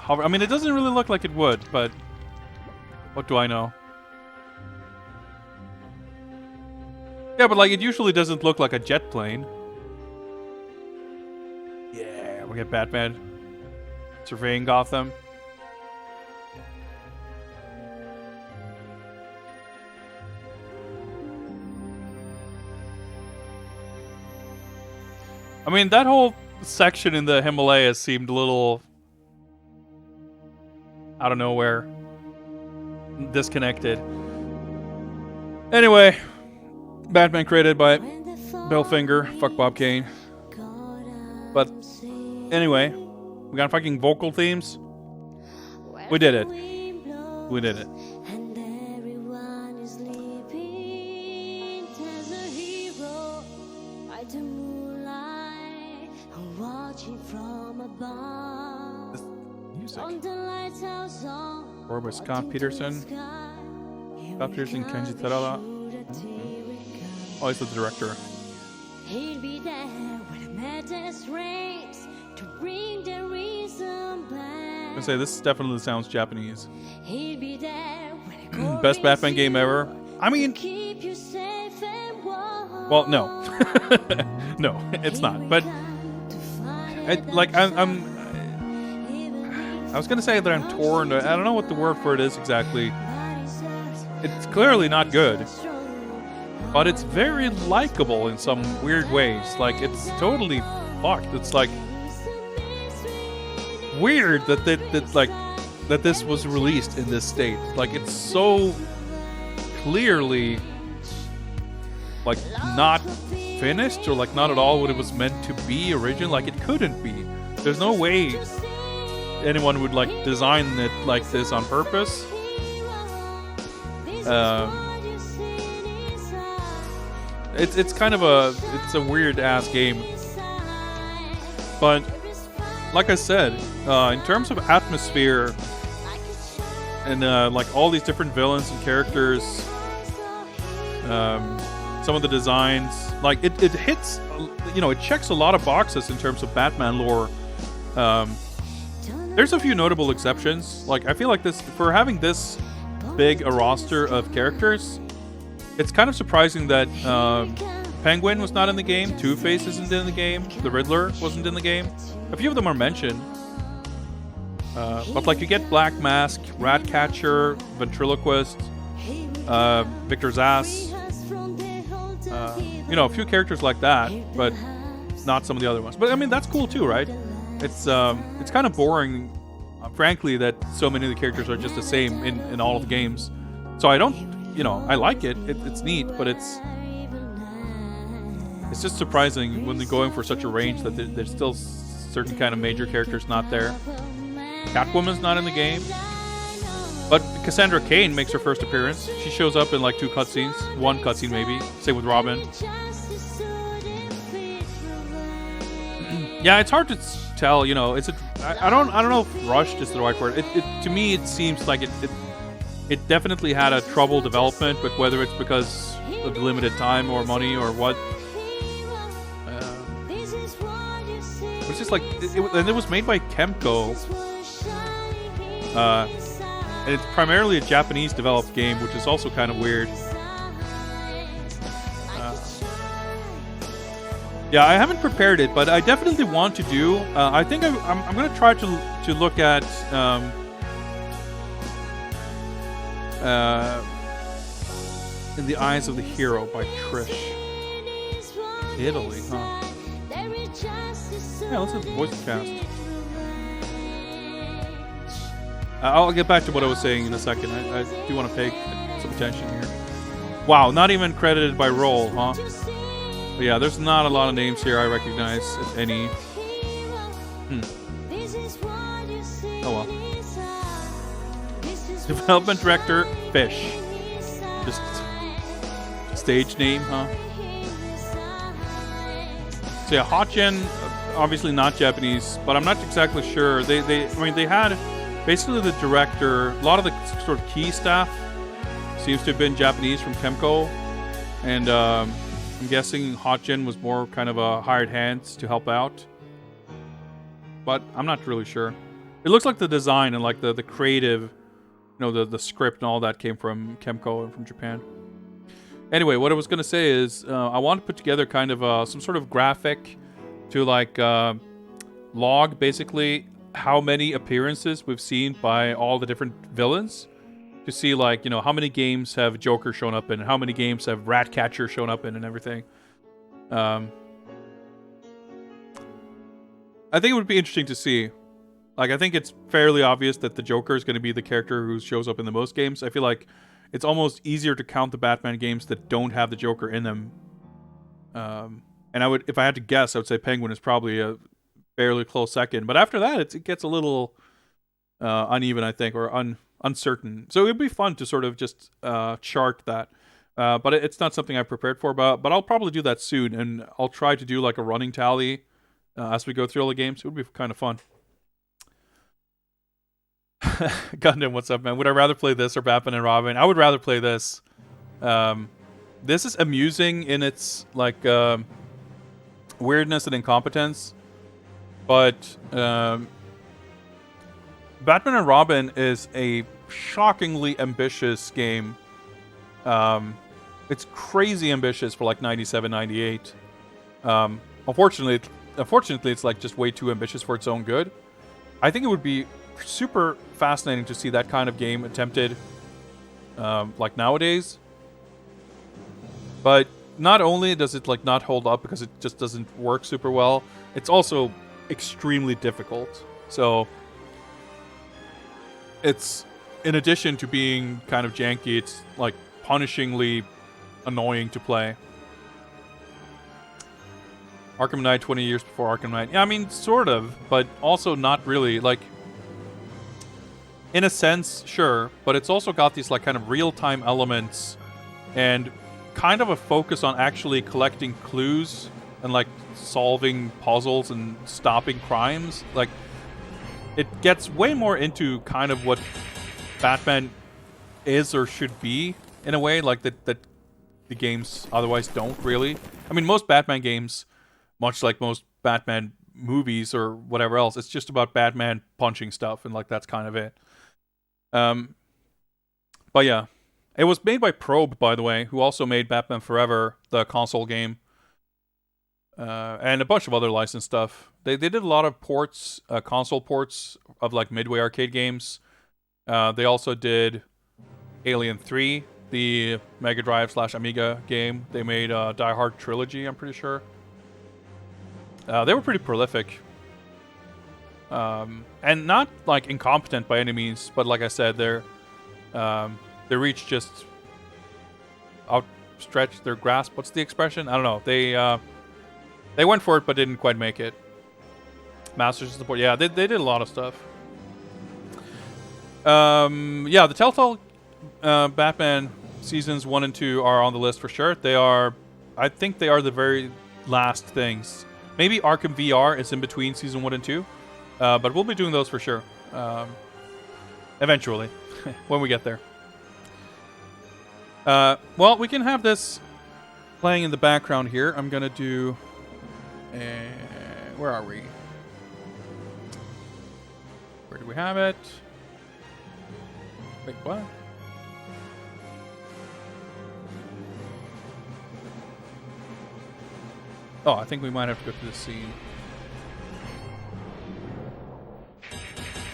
I mean, it doesn't really look like it would, but what do I know? Yeah, but like it usually doesn't look like a jet plane. Yeah, we get Batman surveying Gotham. I mean, that whole section in the Himalayas seemed a little out of nowhere, disconnected. Anyway, Batman created by Bill Finger, fuck Bob Kane. But anyway, we got fucking vocal themes. We did it. We did it. Robert Scott Peterson. Scott Peterson, Kenji Terada. Oh, he's the director. He'll be there when the madness reigns to bring the reason back. I'm gonna say this definitely sounds Japanese. He'll be there when Best Batman game ever. I mean, keep you safe and warm. well, no, no, it's not. But I was gonna say that I'm torn. I don't know what the word for it is exactly. It's clearly not good, but it's very likable in some weird ways. Like, it's totally fucked. It's like weird that this was released in this state. Like, it's so clearly like not finished, or like not at all what it was meant to be originally. Like, it couldn't be. There's no way anyone would like design it like this on purpose. It's kind of a weird ass game, but like I said, in terms of atmosphere and like all these different villains and characters, some of the designs, like it hits, it checks a lot of boxes in terms of Batman lore. There's a few notable exceptions. Like, I feel like this, for having this big a roster of characters, it's kind of surprising that Penguin was not in the game, Two-Face isn't in the game, the Riddler wasn't in the game. A few of them are mentioned. But like, you get Black Mask, Ratcatcher, Ventriloquist, Victor Zsasz, a few characters like that, but not some of the other ones. But I mean, that's cool too, right? It's kind of boring, frankly, that so many of the characters are just the same in all of the games. So I don't, I like it. It's neat, but it's just surprising when they're going for such a range that there's still certain kind of major characters not there. Catwoman's not in the game, but Cassandra Cain makes her first appearance. She shows up in like 2 cutscenes, 1 cutscene maybe. Same with Robin. Yeah, it's hard to tell. Is it? I don't know if rushed is the right word. To me, it seems like it definitely had a trouble development, but whether it's because of the limited time or money or what, it's just like and it was made by Kemco, and it's primarily a Japanese developed game, which is also kind of weird. Yeah, I haven't prepared it, but I definitely want to do. I think I'm going to try to look at In the Eyes of the Hero by Trish. Italy, huh? Yeah, let's have the voice cast. I'll get back to what I was saying in a second. I do want to pay some attention here. Wow, not even credited by role, huh? But yeah, there's not a lot of names here I recognize, if any. Oh well. Development director, Fish. Just stage name, huh? So yeah, Hotgen, obviously not Japanese, but I'm not exactly sure. I mean, they had basically the director, a lot of the sort of key staff seems to have been Japanese from Kemco, and I'm guessing Hotgen was more kind of a hired hands to help out. But I'm not really sure. It looks like the design and like the creative, the script and all that came from Kemco and from Japan. Anyway, what I was going to say is I want to put together kind of some sort of graphic to like log basically how many appearances we've seen by all the different villains, to see like, how many games have Joker shown up in, and how many games have Ratcatcher shown up in and everything. I think it would be interesting to see. Like, I think it's fairly obvious that the Joker is going to be the character who shows up in the most games. I feel like it's almost easier to count the Batman games that don't have the Joker in them. And if I had to guess, I would say Penguin is probably a fairly close second. But after that, it gets a little uneven, I think, or uncertain. So it would be fun to sort of just chart that. But it's not something I prepared for. But I'll probably do that soon, and I'll try to do like a running tally as we go through all the games. It would be kind of fun. Gundam, what's up, man? Would I rather play this or Batman and Robin? I would rather play this. This is amusing in its like weirdness and incompetence, but Batman and Robin is a shockingly ambitious game. It's crazy ambitious for like 97, 98. Unfortunately, it's like just way too ambitious for its own good. I think it would be super fascinating to see that kind of game attempted like nowadays. But not only does it like not hold up because it just doesn't work super well, it's also extremely difficult. So it's, in addition to being kind of janky, it's like punishingly annoying to play. Arkham Knight 20 years before Arkham Knight. Yeah, I mean, sort of, but also not really. Like, in a sense, sure, but it's also got these like kind of real-time elements and kind of a focus on actually collecting clues and like solving puzzles and stopping crimes. Like, it gets way more into kind of what Batman is or should be in a way, like that the games otherwise don't really. I mean, most Batman games, much like most Batman movies or whatever else, it's just about Batman punching stuff, and like that's kind of it. But yeah, it was made by Probe, by the way, who also made Batman Forever, the console game, and a bunch of other licensed stuff. They did a lot of ports, console ports of like Midway arcade games. They also did Alien 3, the Mega Drive / Amiga game. They made Die Hard Trilogy, I'm pretty sure. They were pretty prolific. And not like incompetent by any means, but like I said, their reach just outstretched their grasp. What's the expression? I don't know. They went for it but didn't quite make it. Masters of Support. Yeah, they did a lot of stuff. Yeah, the Telltale Batman seasons 1 and 2 are on the list for sure. I think they are the very last things. Maybe Arkham VR is in between season 1 and 2. But we'll be doing those for sure. Eventually, when we get there. Well, we can have this playing in the background here. I'm going to do... where are we? Where do we have it? Wait, what? Oh, I think we might have to go to this scene.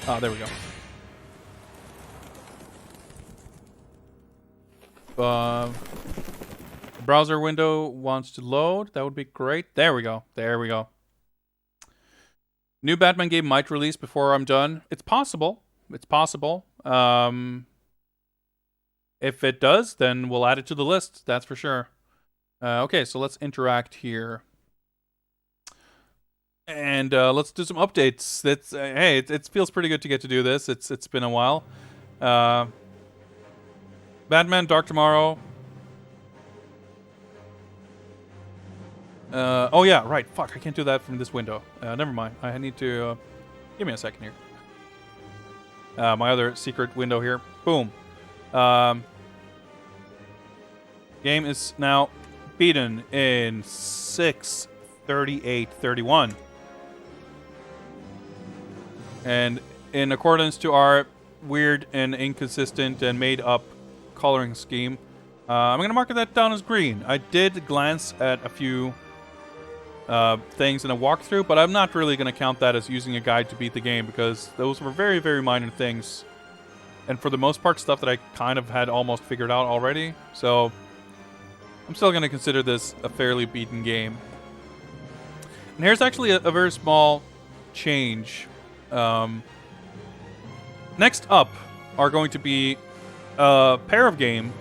Oh, there we go. The browser window wants to load. That would be great. There we go. There we go. New Batman game might release before I'm done. It's possible. It's possible. If it does, then we'll add it to the list. That's for sure. Okay, so let's interact here. And let's do some updates. That's hey, it feels pretty good to get to do this. It's been a while. Batman Dark Tomorrow. Oh yeah, right. Fuck, I can't do that from this window. Never mind. I need to give me a second here. My other secret window here. Boom. Game is now beaten in 6:38:31. And in accordance to our weird and inconsistent and made up coloring scheme, I'm going to mark that down as green. I did glance at a few things in a walkthrough, but I'm not really going to count that as using a guide to beat the game because those were very, very minor things. And for the most part, stuff that I kind of had almost figured out already. So I'm still going to consider this a fairly beaten game. And here's actually a very small change. Next up are going to be a pair of games,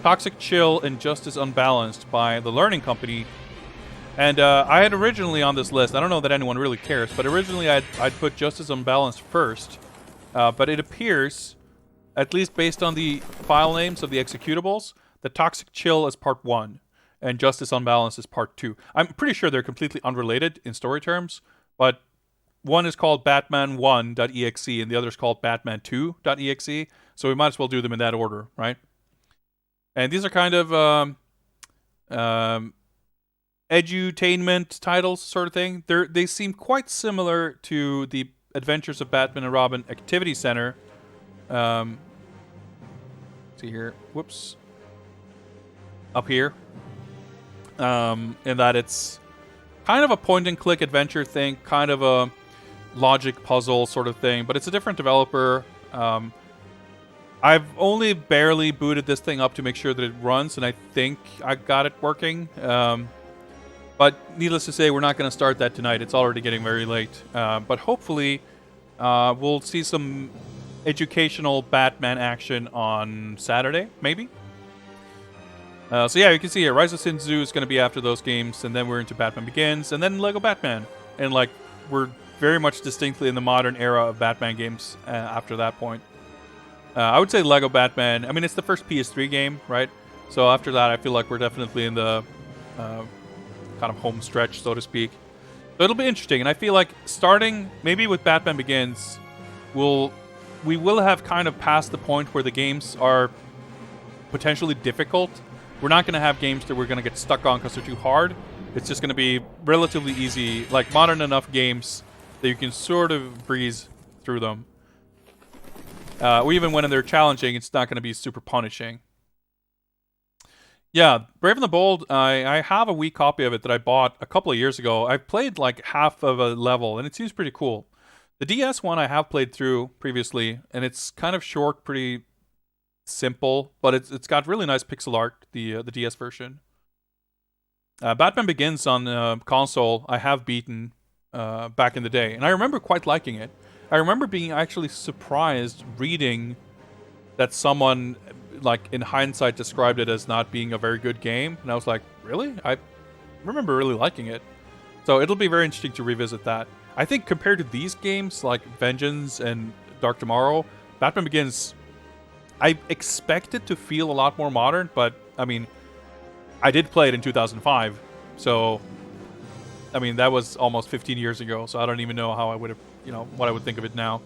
Toxic Chill and Justice Unbalanced by the Learning Company. And I had originally on this list, I don't know that anyone really cares, but originally I'd put Justice Unbalanced first. But it appears, at least based on the file names of the executables, that Toxic Chill is part 1 and Justice Unbalanced is part 2. I'm pretty sure they're completely unrelated in story terms, but one is called Batman1.exe and the other is called Batman2.exe, so we might as well do them in that order, right? And these are kind of edutainment titles, sort of thing. They seem quite similar to the Adventures of Batman and Robin Activity Center. See here, whoops. Up here. In that it's kind of a point-and-click adventure thing, kind of a logic puzzle sort of thing, but it's a different developer. I've only barely booted this thing up to make sure that it runs, and I think I got it working. But needless to say, we're not going to start that tonight. It's already getting very late. But hopefully, we'll see some educational Batman action on Saturday, maybe? So yeah, you can see here, Rise of Sin Tzu is going to be after those games, and then we're into Batman Begins, and then Lego Batman. And like, we're very much distinctly in the modern era of Batman games after that point. I would say Lego Batman, I mean, it's the first PS3 game, right? So after that, I feel like we're definitely in the kind of home stretch, so to speak. So it'll be interesting, and I feel like starting maybe with Batman Begins, we will have kind of passed the point where the games are potentially difficult. We're not going to have games that we're going to get stuck on because they're too hard. It's just going to be relatively easy, like modern enough games that you can sort of breeze through them. Even when they're challenging, it's not going to be super punishing. Yeah, Brave and the Bold, I have a Wii copy of it that I bought a couple of years ago. I've played like half of a level, and it seems pretty cool. The DS one I have played through previously, and it's kind of short, pretty simple, but it's got really nice pixel art, the DS version. Batman Begins on console, I have beaten back in the day, and I remember quite liking it. I remember being actually surprised reading that someone, like, in hindsight, described it as not being a very good game. And I was like, really? I remember really liking it. So it'll be very interesting to revisit that. I think compared to these games, like Vengeance and Dark Tomorrow, Batman Begins, I expect it to feel a lot more modern, but, I mean, I did play it in 2005. So, I mean, that was almost 15 years ago, so I don't even know how I would have, what I would think of it now.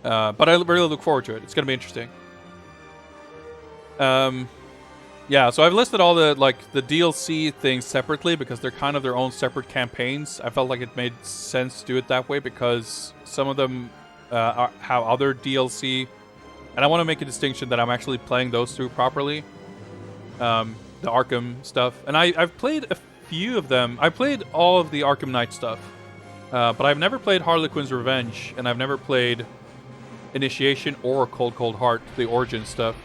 But I really look forward to it. It's going to be interesting. Yeah, so I've listed all the DLC things separately because they're kind of their own separate campaigns. I felt like it made sense to do it that way because some of them have other DLC, and I want to make a distinction that I'm actually playing those through properly. the Arkham stuff, and I've played a few of them. I played all of the Arkham Knight stuff, but I've never played Harley Quinn's Revenge, and I've never played Initiation or Cold Heart, the Origins stuff.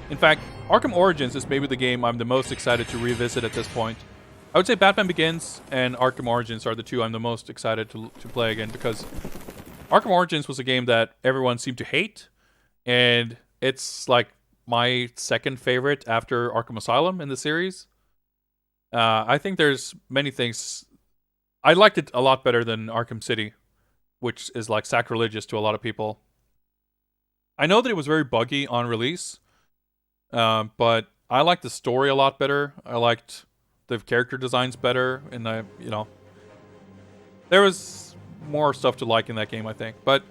In fact, Arkham Origins is maybe the game I'm the most excited to revisit at this point. I would say Batman Begins and Arkham Origins are the two I'm the most excited to play again, because Arkham Origins was a game that everyone seemed to hate, and it's like my second favorite after Arkham Asylum in the series. I think there's many things. I liked it a lot better than Arkham City, which is like sacrilegious to a lot of people. I know that it was very buggy on release, but I liked the story a lot better. I liked the character designs better, and there was more stuff to like in that game, I think. But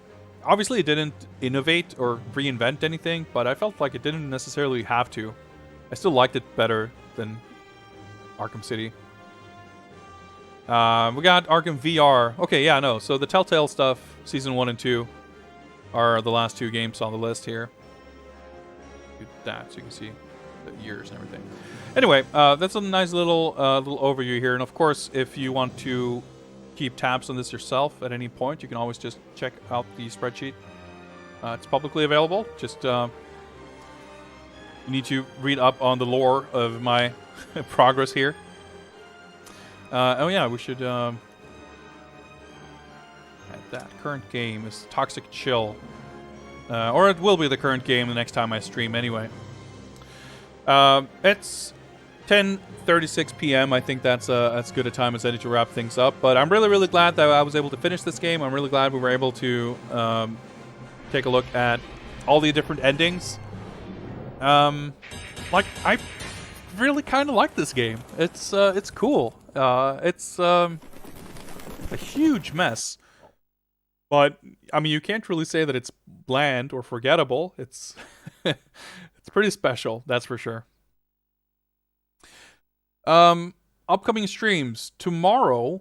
obviously it didn't innovate or reinvent anything, but I felt like it didn't necessarily have to. I still liked it better than Arkham City. We got Arkham VR. Okay, yeah, no. So the Telltale stuff, Season 1 and 2, are the last two games on the list here. Do that so you can see the years and everything. Anyway, that's a nice little overview here. And of course, if you want to keep tabs on this yourself at any point, you can always just check out the spreadsheet. It's publicly available. Just you need to read up on the lore of my progress here. Oh yeah, we should add that. Current game is Toxic Chill. Or it will be the current game the next time I stream anyway. It's 10:36 p.m. I think that's as good a time as any to wrap things up. But I'm really, really glad that I was able to finish this game. I'm really glad we were able to take a look at all the different endings. Like, I really kind of like this game. It's cool. It's a huge mess. But, I mean, you can't really say that it's bland or forgettable. It's it's pretty special, that's for sure. Upcoming streams. Tomorrow,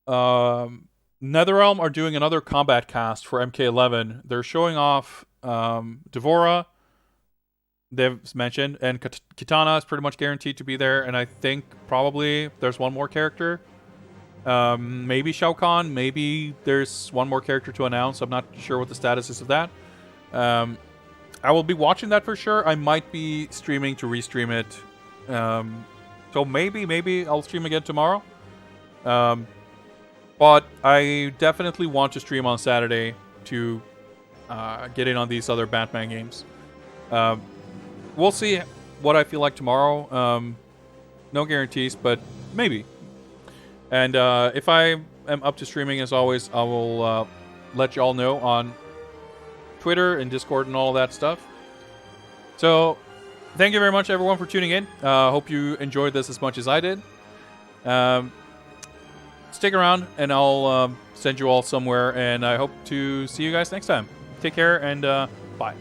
NetherRealm are doing another combat cast for MK11. They're showing off Devora, they've mentioned, and Kitana is pretty much guaranteed to be there, and I think probably there's one more character. Maybe Shao Kahn, maybe there's one more character to announce. I'm not sure what the status is of that. I will be watching that for sure. I might be streaming to restream it. So maybe I'll stream again tomorrow. But I definitely want to stream on Saturday to get in on these other Batman games. We'll see what I feel like tomorrow. No guarantees, but maybe. And if I am up to streaming, as always, I will let you all know on Twitter and Discord and all of that stuff. So, thank you very much, everyone, for tuning in. Hope you enjoyed this as much as I did. Stick around, and I'll send you all somewhere, and I hope to see you guys next time. Take care, and bye.